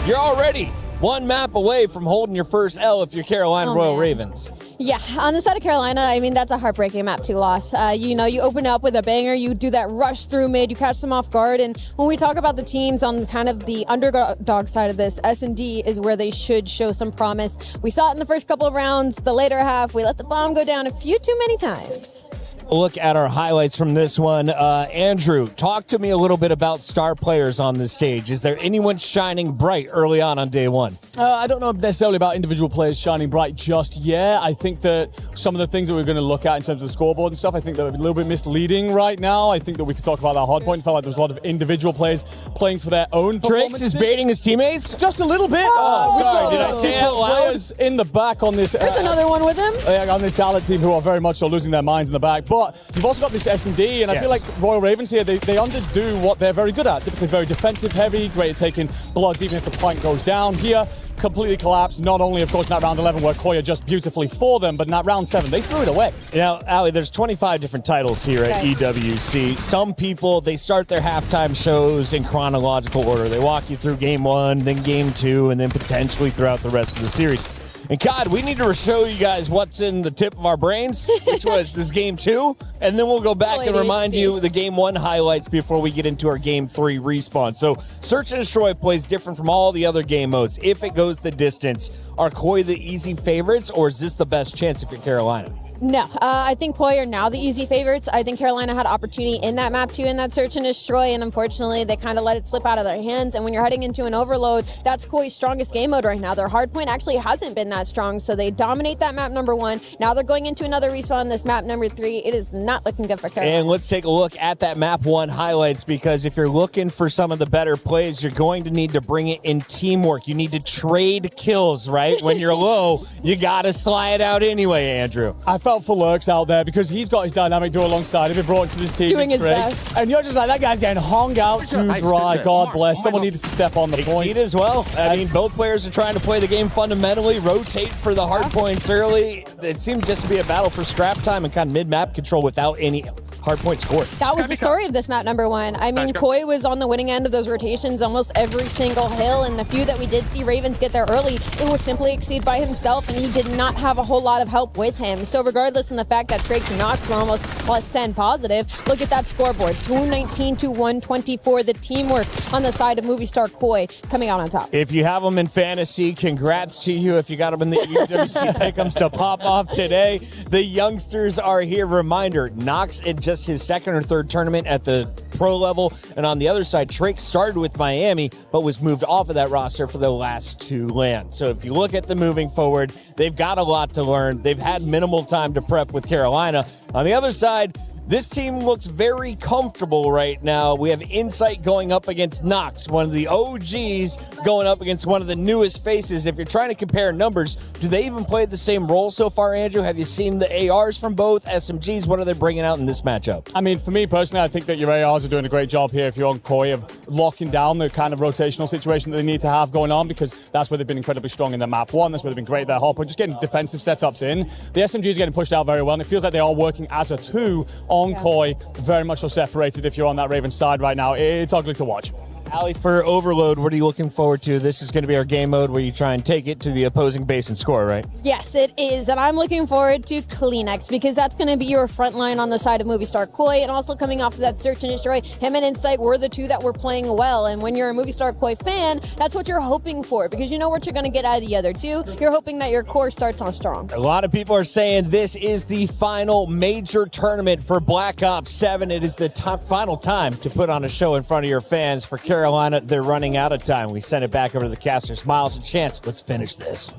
You're already 1 map away from holding your first L if you're Carolina Royal Ravens. Yeah, on the side of Carolina, I mean, that's a heartbreaking map 2 loss. You know, you open up with a banger, you do that rush through mid, you catch them off guard, and when we talk about the teams on kind of the underdog side of this, S&D is where they should show some promise. We saw it in the first couple of rounds, the later half, we let the bomb go down a few too many times. Look at our highlights from this one. Andrew, talk to me a little bit about star players on this stage. Is there anyone shining bright early on day 1? I don't know necessarily about individual players shining bright just yet. I think that some of the things that we're going to look at in terms of the scoreboard and stuff, I think they're a little bit misleading right now. I think that we could talk about that hard point. It felt like there was a lot of individual players playing for their own Drakes is baiting his teammates? Just a little bit. Sorry, did I say it out loud? Players in the back on this. There's another one with him. On this talent team who are very much so losing their minds in the back. But you've also got this S&D, and I feel like Royal Ravens here, they underdo what they're very good at. Typically very defensive heavy, great at taking bloods even if the plank goes down. Here, completely collapsed, not only, of course, in that round 11 where Koya just beautifully for them, but in that round 7, they threw it away. Now, Allie, there's 25 different titles here at EWC. Some people, they start their halftime shows in chronological order. They walk you through game 1, then game 2, and then potentially throughout the rest of the series. And God, we need to show you guys what's in the tip of our brains, which was this game 2, and then we'll go back and remind you the game 1 highlights before we get into our game 3 respawn. So Search and Destroy plays different from all the other game modes. If it goes the distance, are Koi the easy favorites, or is this the best chance if you're Carolina? No, I think Koi are now the easy favorites. I think Carolina had opportunity in that map too, in that Search and Destroy, and unfortunately they kind of let it slip out of their hands. And when you're heading into an overload, that's Koi's strongest game mode right now. Their hardpoint actually hasn't been that strong, so they dominate that map number 1. Now they're going into another respawn, this map number 3. It is not looking good for Carolina. And let's take a look at that map 1 highlights, because if you're looking for some of the better plays, you're going to need to bring it in teamwork. You need to trade kills, right? When you're low, you got to slide out anyway, Andrew. I felt for Lurks out there because he's got his dynamic duo alongside him. He brought into this team. Doing his trades. best. And you're just like, that guy's getting hung out too dry. God bless. Someone needed to step on the point. Exceed as well. I mean, both players are trying to play the game fundamentally, rotate for the hard points early. It seemed just to be a battle for scrap time and kind of mid-map control without any hard point scored. That was the story of this map number 1. I mean, Koi was on the winning end of those rotations almost every single hill, and the few that we did see Ravens get there early, it was simply Exceed by himself, and he did not have a whole lot of help with him. So regardless in the fact that Trakes and Nox were almost plus 10 positive, look at that scoreboard, 219 to 124. The teamwork on the side of Movie Star Koi coming out on top. If you have them in fantasy, congrats to you. If you got them in the UWC pick'ems to pop off today, the youngsters are here. Reminder, Nox in just his second or third tournament at the pro level, and on the other side, Drake started with Miami but was moved off of that roster for the last 2 LAN. So if you look at them moving forward, they've got a lot to learn. They've had minimal time to prep with Carolina. On the other side, this team looks very comfortable right now. We have Insight going up against Nox, one of the OGs going up against one of the newest faces. If you're trying to compare numbers, do they even play the same role so far, Andrew? Have you seen the ARs from both SMGs? What are they bringing out in this matchup? I mean, for me personally, I think that your ARs are doing a great job here if you're on Koi of locking down the kind of rotational situation that they need to have going on, because that's where they've been incredibly strong in their map 1. That's where they've been great there. Hardpoint, just getting defensive setups in. The SMGs are getting pushed out very well, and it feels like they are working as a 2 on Koi, very much so separated if you're on that Raven side right now. It's ugly to watch. Allie, for Overload, what are you looking forward to? This is going to be our game mode where you try and take it to the opposing base and score, right? Yes, it is, and I'm looking forward to Kleenex, because that's going to be your front line on the side of Movie Star Koi, and also coming off of that Search and Destroy, him and Insight were the 2 that were playing well, and when you're a Movie Star Koi fan, that's what you're hoping for, because you know what you're going to get out of the other 2. You're hoping that your core starts on strong. A lot of people are saying this is the final major tournament for Black Ops 7. It is the final time to put on a show in front of your fans. For Carolina, they're running out of time. We send it back over to the casters. Miles and Chance, let's finish this.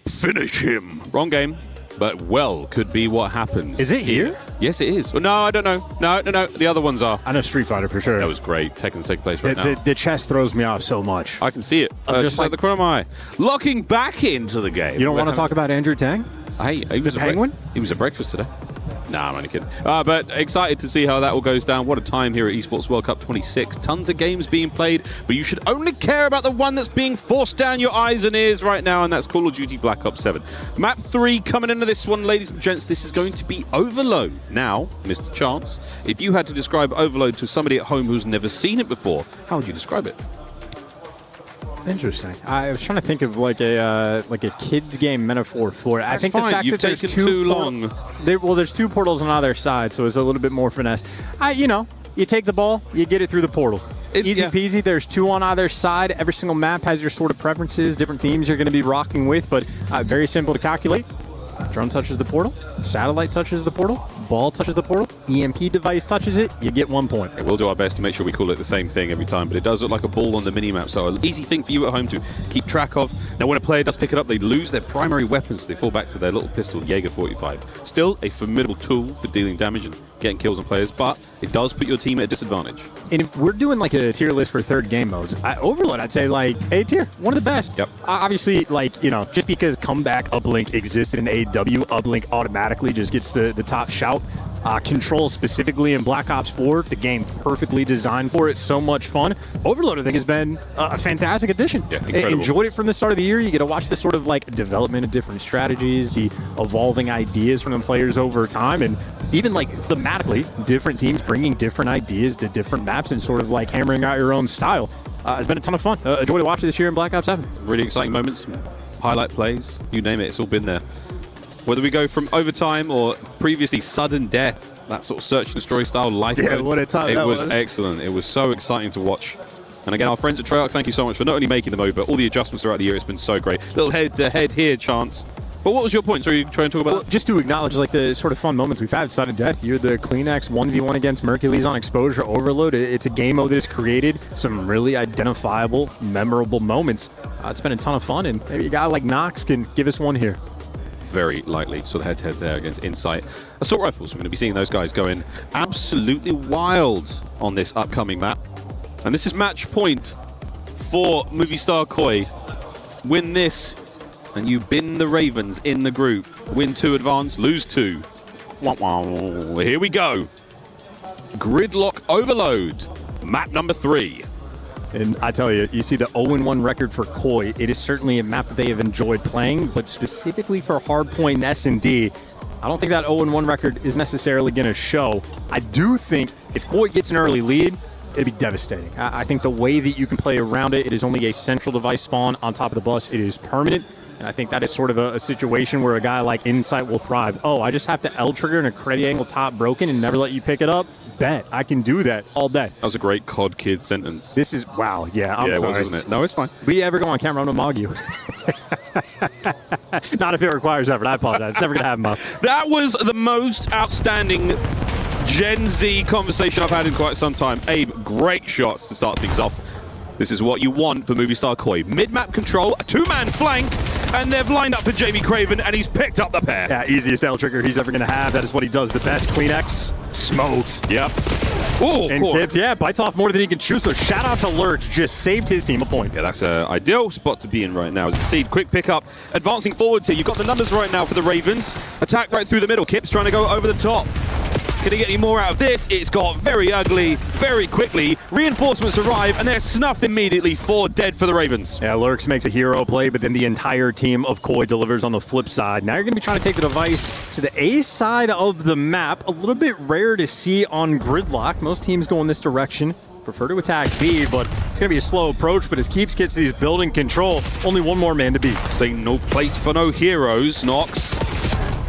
Finish him. Wrong game, but well could be what happens. Is it here? Yes, it is. Well, no, I don't know. No. The other ones are. I know Street Fighter for sure. That was great. Taking second place right now. The chest throws me off so much. I can see it. Just like the corner of my eye. Locking back into the game. You don't want to talk about Andrew Tang? Hey, he was Penguin? He was at breakfast today. Nah, I'm only kidding. But excited to see how that all goes down. What a time here at Esports World Cup 26. Tons of games being played, but you should only care about the one that's being forced down your eyes and ears right now, and that's Call of Duty Black Ops 7. Map 3 coming into this one, ladies and gents. This is going to be Overload. Now, Mr. Chance, if you had to describe Overload to somebody at home who's never seen it before, how would you describe it? Interesting. I was trying to think of like a kids game metaphor for it. That's I think fine. the fact You've that there's taken too long. There's 2 portals on either side, so it's a little bit more finesse. You take the ball, you get it through the portal. Easy peasy. There's 2 on either side. Every single map has your sort of preferences, different themes you're going to be rocking with, but very simple to calculate. Drone touches the portal, satellite touches the portal, ball touches the portal, EMP device touches it, you get 1 point. We'll do our best to make sure we call it the same thing every time, but it does look like a ball on the minimap, so an easy thing for you at home to keep track of. Now, when a player does pick it up, they lose their primary weapons. They fall back to their little pistol, Jaeger 45. Still a formidable tool for dealing damage and getting kills on players, but it does put your team at a disadvantage. And if we're doing like a tier list for third game modes, Overload, I'd say like A tier, one of the best. Yep. Obviously, just because comeback uplink existed in AEW, uplink automatically just gets the top shout. Control specifically in Black Ops 4, the game perfectly designed for it. So much fun. Overload, I think, has been a fantastic addition. Yeah, incredible. Enjoyed it from the start of the year. You get to watch the sort of like development of different strategies, the evolving ideas from the players over time, and even like thematically, different teams bringing different ideas to different maps and sort of like hammering out your own style. It's been a ton of fun. Enjoyed to watch it this year in Black Ops 7. Really exciting moments. highlight plays, you name it, it's all been there. Whether we go from overtime or previously sudden death, that sort of search and destroy style life mode, what a time it that was was. excellent. It was so exciting to watch. And again, our friends at Treyarch, thank you so much for not only making the mode, but all the adjustments throughout the year. It's been so great. Little head-to-head here, Chance. But what was your point? So you trying to talk about? Well, just to acknowledge like the sort of fun moments we've had. Sudden death. You're the Kleenex 1v1 against Mercules on Exposure Overload. It's a game mode that has created some really identifiable, memorable moments. It's been a ton of fun, and maybe a guy like Nox can give us one here. Very likely. So the head-to-head there against Insight. Assault Rifles, we're going to be seeing those guys going absolutely wild on this upcoming map. And this is match point for Movistar Koi. Win this, and you bin the Ravens in the group. Win 2 advance, lose 2. Here we go. Gridlock Overload, map number 3. And I tell you, you see the 0-1 record for Koi. It is certainly a map that they have enjoyed playing, but specifically for Hardpoint and S&D, I don't think that 0-1 record is necessarily going to show. I do think if Koi gets an early lead, it'd be devastating. I think the way that you can play around it, it is only a central device spawn on top of the bus. It is permanent, and I think that is sort of a situation where a guy like Insight will thrive. Oh, I just have to L-trigger and a credit angle top broken and never let you pick it up? Bet. I can do that all day. That was a great COD Kid sentence. This is, wow, yeah, I'm sorry. It was, wasn't it? No, it's fine. If we ever go on camera, I'm going to mog you. Not if it requires effort. I apologize. It's never going to happen, boss. That was the most outstanding Gen Z conversation I've had in quite some time. Abe, great shots to start things off. This is what you want for Movistar Koi. Mid-map control, a 2-man flank, and they've lined up for Jamie Craven, and he's picked up the pair. Yeah, easiest L-trigger he's ever going to have. That is what he does the best. Kleenex, smoked. Yep. Ooh, and Kips, yeah, bites off more than he can chew, so shout out to Lurch, just saved his team a point. Yeah, that's an ideal spot to be in right now. As Exceed, quick pickup, advancing forwards here. You've got the numbers right now for the Ravens. Attack right through the middle. Kips trying to go over the top. Can he get any more out of this? It's got very ugly, very quickly. Reinforcements arrive, and they're snuffed immediately. 4 dead for the Ravens. Yeah, Lurks makes a hero play, but then the entire team of Koi delivers on the flip side. Now you're going to be trying to take the device to the A side of the map. A little bit rare to see on Gridlock. Most teams go in this direction. Prefer to attack B, but it's going to be a slow approach. But as Keeps gets these building control, only one more man to beat. Say no place for no heroes, Nox.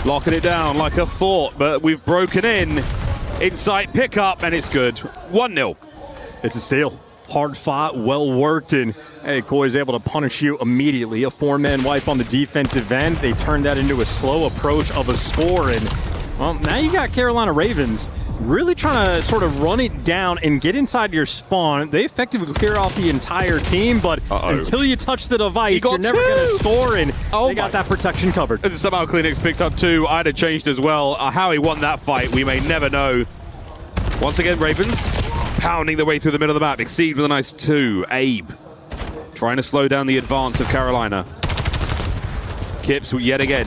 Locking it down like a fort, but we've broken in. Insight pickup, and it's good. 1-0. It's a steal. Hard fought, well worked, and hey, Koi is able to punish you immediately. A 4-man wipe on the defensive end. They turned that into a slow approach of a score, and well, now you got Carolina Ravens really trying to sort of run it down and get inside your spawn. They effectively clear off the entire team, but until you touch the device, you're never going to score, and they got that protection covered. And somehow Kleenex picked up 2. I'd have changed as well. How he won that fight, we may never know. Once again, Ravens pounding their way through the middle of the map. Exceed with a nice 2. Abe trying to slow down the advance of Carolina. Kips yet again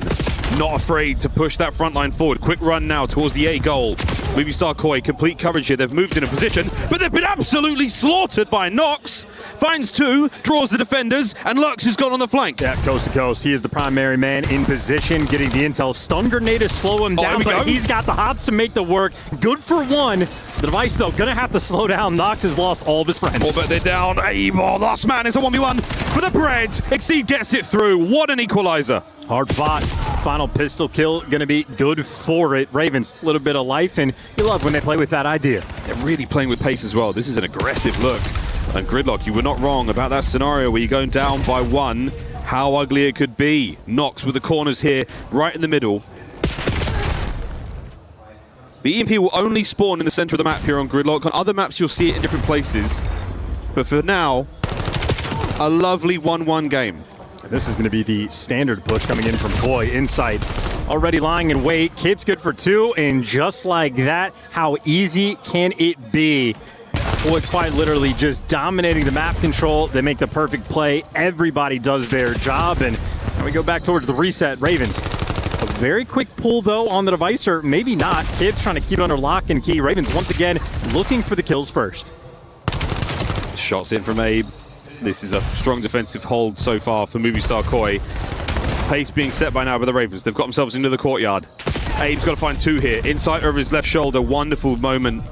not afraid to push that front line forward. Quick run now towards the A goal. Movistar Koi, complete coverage here. They've moved in a position, but they've been absolutely slaughtered by Nox. Finds 2, draws the defenders, and Lux has gone on the flank. Yeah, coast to coast. He is the primary man in position, getting the intel. Stun grenade to slow him down, but he's got the hops to make the work. Good for 1. The device, though, gonna have to slow down. Nox has lost all of his friends. Oh, but they're down. Abe, last man is a 1v1 for the bread. Exceed gets it through. What an equalizer. Hard fought. Final pistol kill gonna be good for it. Ravens, a little bit of life, and you love when they play with that idea. They're really playing with pace as well. This is an aggressive look. And Gridlock, you were not wrong about that scenario where you're going down by 1. How ugly it could be. Nox with the corners here, right in the middle. The EMP will only spawn in the center of the map here on Gridlock. On other maps, you'll see it in different places. But for now, a lovely 1-1 game. This is going to be the standard push coming in from Koi. Insight already lying in wait. Kip's good for 2, and just like that, how easy can it be? Koi quite literally just dominating the map control. They make the perfect play. Everybody does their job, and now we go back towards the reset. Ravens. A very quick pull, though, on the device, or maybe not. Kip's trying to keep it under lock and key. Ravens, once again, looking for the kills first. Shots in from Abe. This is a strong defensive hold so far for Movistar Koi. Pace being set by now by the Ravens. They've got themselves into the courtyard. Abe's got to find 2 here. Insight over his left shoulder. Wonderful moment.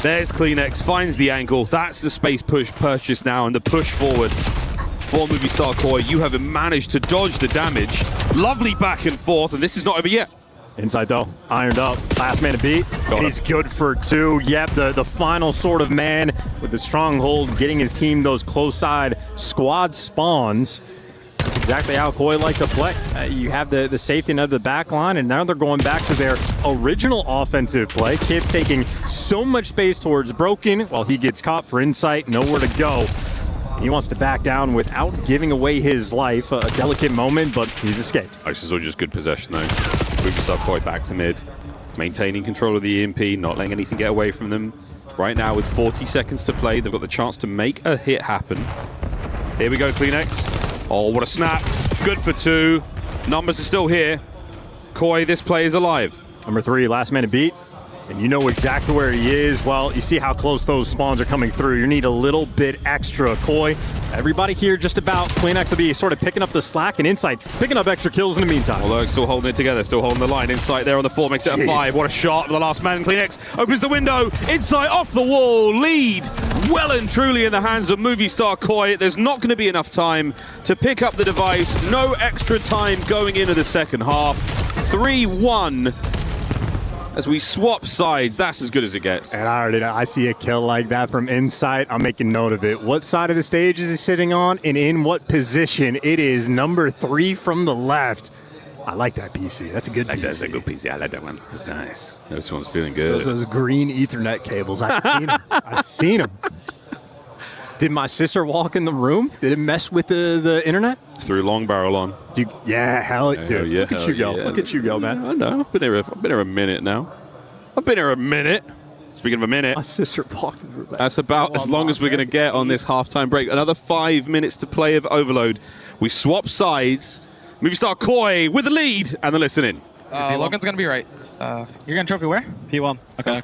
There's Kleenex. Finds the angle. That's the space push purchase now and the push forward. for Movie Star Koi. You have managed to dodge the damage. Lovely back and forth, and this is not over yet. Inside though, ironed up, last man to beat. He's good for 2. Yep, the final sort of man with the stronghold, getting his team those close side squad spawns. That's exactly how Koi like to play. You have the safety net of the back line, and now they're going back to their original offensive play. Kip's taking so much space towards Broken while he gets caught for Insight, nowhere to go. He wants to back down without giving away his life. A delicate moment, but he's escaped. This is all just good possession though. Movie Star Koi back to mid, maintaining control of the EMP, not letting anything get away from them. Right now with 40 seconds to play, they've got the chance to make a hit happen. Here we go, Kleenex. Oh, what a snap. Good for 2. Numbers are still here. Koi, this play is alive. Number 3, last man to beat. And you know exactly where he is. Well, you see how close those spawns are coming through. You need a little bit extra. Koi, everybody here just about. Kleenex will be sort of picking up the slack, and Insight picking up extra kills in the meantime. Although still holding it together, still holding the line. Insight there on the 4 makes it a 5. What a shot. The last man, Kleenex, opens the window. Insight off the wall. Lead well and truly in the hands of Movie Star Koi. There's not going to be enough time to pick up the device. No extra time going into the second half. 3-1. As we swap sides, that's as good as it gets. And I already know, I see a kill like that from Insight. I'm making note of it. What side of the stage is he sitting on, and in what position? It is number 3 from the left. I like that PC. That's a good PC. That's a good PC. I like that one. That's nice. This one's feeling good. Those green Ethernet cables. I've seen them. I've seen them. Did my sister walk in the room? Did it mess with the internet? Threw long barrel on. Yeah, hell, dude. Yeah, look at you go. Yeah. Look at you go, man. I know. I've been here a minute now. I've been here a minute. Speaking of a minute, my sister walked in the room. That's about as long as we're going to get on this halftime break. Another 5 minutes to play of Overload. We swap sides. Movie Star Koi with the lead and the listening. Logan's gonna be right. You're gonna trophy where? P1. Okay.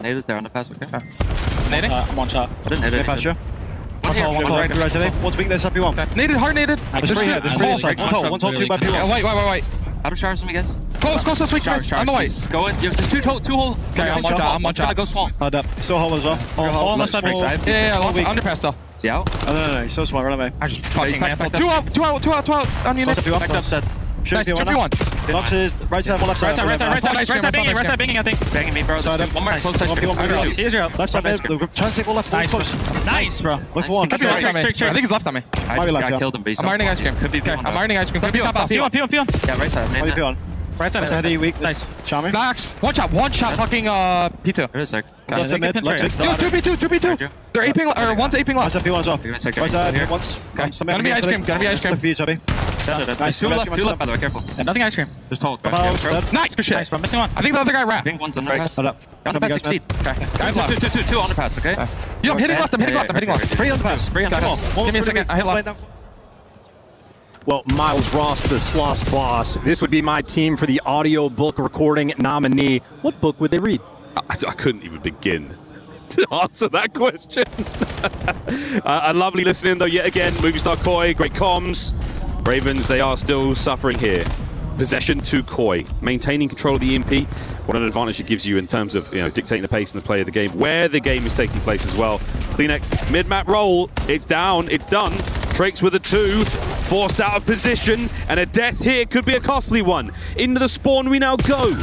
Nailed it there on the pass, okay. Nading? One shot. I didn't hit it. Pass you. One tall, right today. One's weak, there's up P1. Naded, hard naded. There's 3 here, there's 3 inside. One tall, 2 by P1. Wait. Out of showers, let me guess. Close, sweet guys. On the way. Go in. There's 2 hole. Okay, I'm one shot. Go small. Hard up. Still hole as well. Hole on the side. Yeah, underpass though. Is he out? No, he's so smart, run away. I just fucking mantled. Two out on unit. Backed up, set. Nice, P1. Box is right side, one left side. Right side banging, I think. Banging me, bro. One more close side. Here's your left side, try to take one left, one close. Nice, bro. Look for one. I think he's left on me. I killed him, but I'm ironing ice cream. Could be P1. I'm ironing ice cream. P1. Yeah, right side. Right side. Heady, weak. Nice. Charming. Max. One shot, fucking P2. There is a sec. Left side mid, left side. 2v2. They're aping, or one's aping left. Right side, P1 as well. Right side, once. Gonna be ice cream. Nice. Two left, by the way, careful. Nothing ice cream. Just hold. Nice, good shit. Nice, bro. Missing one. I think the other guy wrapped. One's underpass. Hold up. Underpass, succeed. Okay. Two underpass, okay? Yo, I'm hitting left. 3 underpass. Give me a second. I hit left. Well, Miles Ross, the Sloss boss. This would be my team for the audio book recording nominee. What book would they read? I couldn't even begin to answer that question. A lovely listening, though, yet again. Movie Star Koi, great comms. Ravens, they are still suffering here. Possession to Koi, maintaining control of the EMP. What an advantage it gives you in terms of dictating the pace and the play of the game, where the game is taking place as well. Kleenex, mid-map roll. It's down, it's done. Trakes with a 2, forced out of position, and a death here could be a costly one. Into the spawn we now go.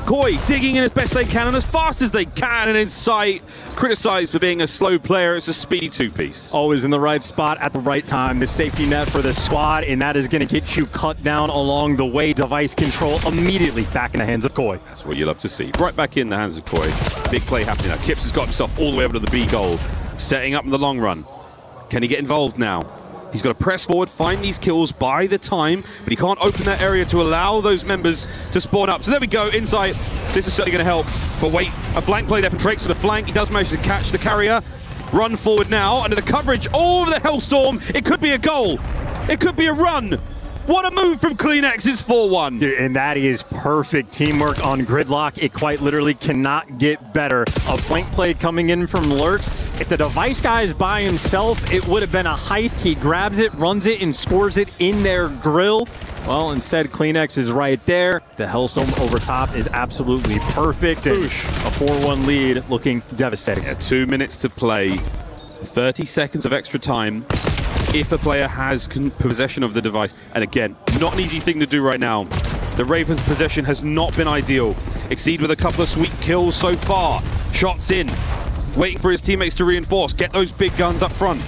Koi digging in as best they can and as fast as they can, and Insight criticized for being a slow player. It's a speedy 2-piece. Always in the right spot at the right time. The safety net for the squad, and that is going to get you cut down along the way. Device control immediately back in the hands of Koi. That's what you love to see. Right back in the hands of Koi. Big play happening now. Kips has got himself all the way over to the B goal. Setting up in the long run. Can he get involved now? He's got to press forward, find these kills, buy the time, but he can't open that area to allow those members to spawn up. So there we go, Insight. This is certainly going to help. But wait, a flank play there from Trakes to the flank. He does manage to catch the carrier. Run forward now, under the coverage. Oh, the Hellstorm. It could be a goal. It could be a run. What a move from Kleenex. It's 4-1. And that is perfect teamwork on Gridlock. It quite literally cannot get better. A flank play coming in from Lurks. If the device guy is by himself, it would have been a heist. He grabs it, runs it, and scores it in their grill. Well, instead, Kleenex is right there. The Hellstorm over top is absolutely perfect. And a 4-1 lead looking devastating. 2 minutes to play. 30 seconds of extra time. if a player has possession of the device. And again, not an easy thing to do right now. The Ravens' possession has not been ideal. Exceed with a couple of sweet kills so far. Shots in. Waiting for his teammates to reinforce. Get those big guns up front.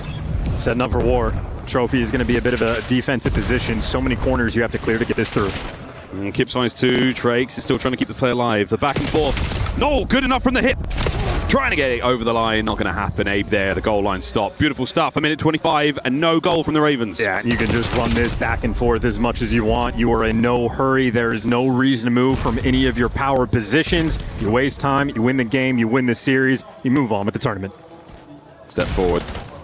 Setting up for war. Trophy is going to be a bit of a defensive position. So many corners you have to clear to get this through. And Kips finds 2. Trakes is still trying to keep the play alive. The back and forth. No, good enough from the hip. Trying to get it over the line. Not going to happen. Abe there. The goal line stop. Beautiful stuff. A minute 25 and no goal from the Ravens. Yeah, and you can just run this back and forth as much as you want. You are in no hurry. There is no reason to move from any of your power positions. You waste time. You win the game. You win the series. You move on with the tournament. Step forward.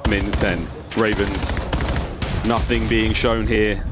Minute 10. Ravens. Nothing being shown here.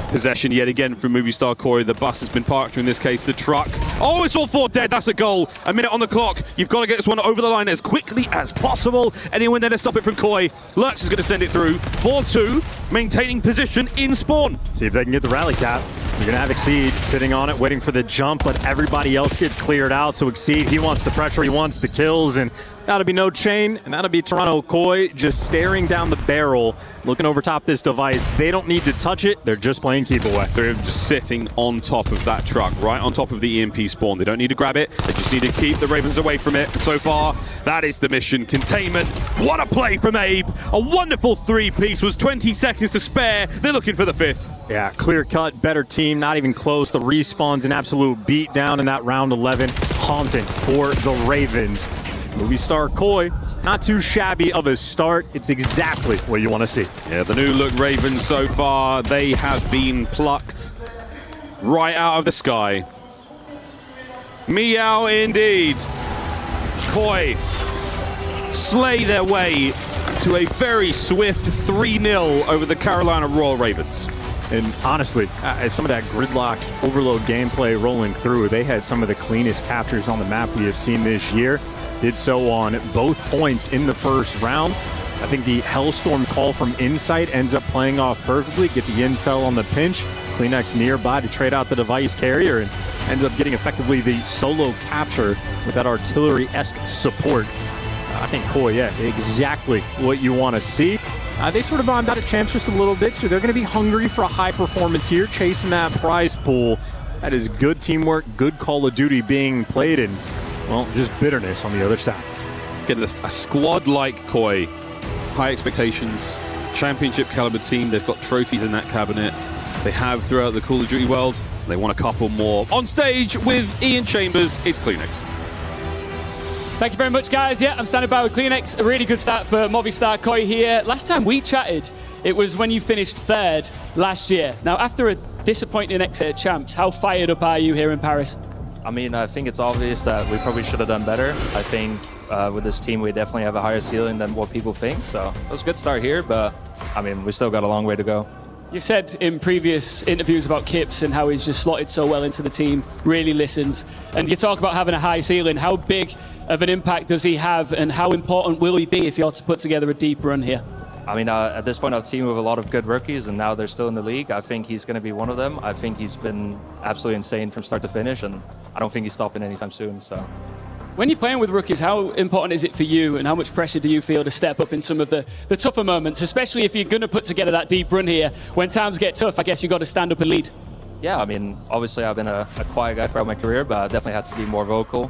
Possession yet again from movie star Corey. The bus has been parked, or in this case, the truck. Oh, it's all 4 dead. That's a goal. A minute on the clock. You've got to get this one over the line as quickly as possible. Anyone there to stop it from Koi. Lurks is going to send it through. 4-2, maintaining position in spawn. See if they can get the rally cap. You're going to have Exceed sitting on it, waiting for the jump, but everybody else gets cleared out. So Exceed, he wants the pressure, he wants the kills, and that'll be no chain, and that'll be Toronto. Koi just staring down the barrel, looking over top this device. They don't need to touch it. They're just playing keep away. They're just sitting on top of that truck, right on top of the EMP spawn. They don't need to grab it. They just need to keep the Ravens away from it. And so far, that is the mission. Containment. What a play from Abe. A wonderful 3-piece. Was 20 seconds to spare. They're looking for the 5th. Yeah, clear cut, better team, not even close. The respawn's an absolute beat down in that round 11. Haunting for the Ravens. Movie star Koi, not too shabby of a start. It's exactly what you want to see. Yeah, the new look Ravens so far, they have been plucked right out of the sky. Meow indeed. Koi slay their way to a very swift 3-0 over the Carolina Royal Ravens. And honestly, some of that gridlock overload gameplay rolling through, they had some of the cleanest captures on the map we have seen this year. Did so on both points in the first round. I think the Hellstorm call from Insight ends up playing off perfectly. Get the intel on the pinch. Kleenex nearby to trade out the device carrier and ends up getting effectively the solo capture with that artillery-esque support. I think Koi, yeah, exactly what you want to see. They sort of bombed out at champs just a little bit, so they're going to be hungry for a high performance here, chasing that prize pool. That is good teamwork, good Call of Duty being played, and, well, just bitterness on the other side. Get a squad like Koi, high expectations, championship caliber team. They've got trophies in that cabinet. They have throughout the Call of Duty world. They want a couple more. On stage with Ian Chambers, it's Kleenex. Thank you very much, guys. Yeah, I'm standing by with Kleenex. A really good start for Movistar Koi here. Last time we chatted, it was when you finished 3rd last year. Now, after a disappointing exit at Champs, how fired up are you here in Paris? I mean, I think it's obvious that we probably should have done better. I think with this team, we definitely have a higher ceiling than what people think. So it was a good start here, but I mean, we still got a long way to go. You said in previous interviews about Kips and how he's just slotted so well into the team, really listens. And you talk about having a high ceiling. How big of an impact does he have, and how important will he be if you're to put together a deep run here? I mean, at this point, I've teamed with a lot of good rookies, and now they're still in the league. I think he's going to be one of them. I think he's been absolutely insane from start to finish, and I don't think he's stopping anytime soon. So, when you're playing with rookies, how important is it for you, and how much pressure do you feel to step up in some of the tougher moments, especially if you're going to put together that deep run here? When times get tough, I guess you've got to stand up and lead. Yeah, I mean, obviously I've been a quiet guy throughout my career, but I definitely had to be more vocal.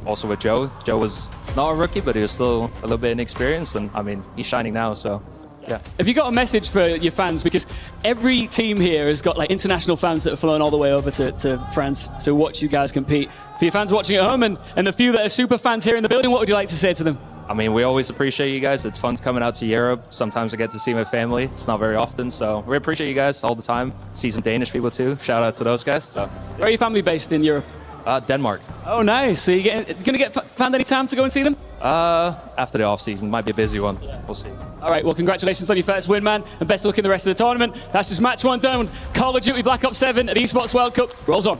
Also with Joe. Joe was not a rookie, but he was still a little bit inexperienced, and I mean, he's shining now, so yeah. Have you got a message for your fans? Because every team here has got like international fans that have flown all the way over to France to watch you guys compete. For your fans watching at home and the few that are super fans here in the building, what would you like to say to them? I mean, we always appreciate you guys. It's fun coming out to Europe. Sometimes I get to see my family. It's not very often, so we appreciate you guys all the time. See some Danish people too. Shout out to those guys. So, where are your family based in Europe? Denmark. Oh, nice. So you're going to find any time to go and see them? After the off-season. Might be a busy one. Yeah. We'll see. All right, well, congratulations on your first win, man, and best of luck in the rest of the tournament. That's just match 1 done. Call of Duty Black Ops 7 at Esports World Cup rolls on.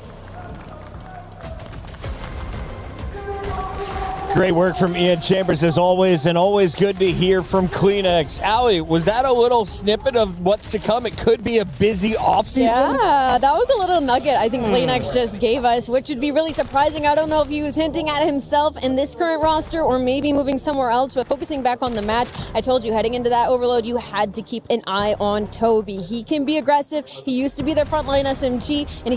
Great work from Ian Chambers as always, and always good to hear from Kleenex. Allie, was that a little snippet of what's to come? It could be a busy offseason. Yeah, that was a little nugget I think Kleenex just gave us, which would be really surprising. I don't know if he was hinting at himself in this current roster or maybe moving somewhere else, but focusing back on the match, I told you heading into that overload, you had to keep an eye on Toby. He can be aggressive. He used to be their frontline SMG, and he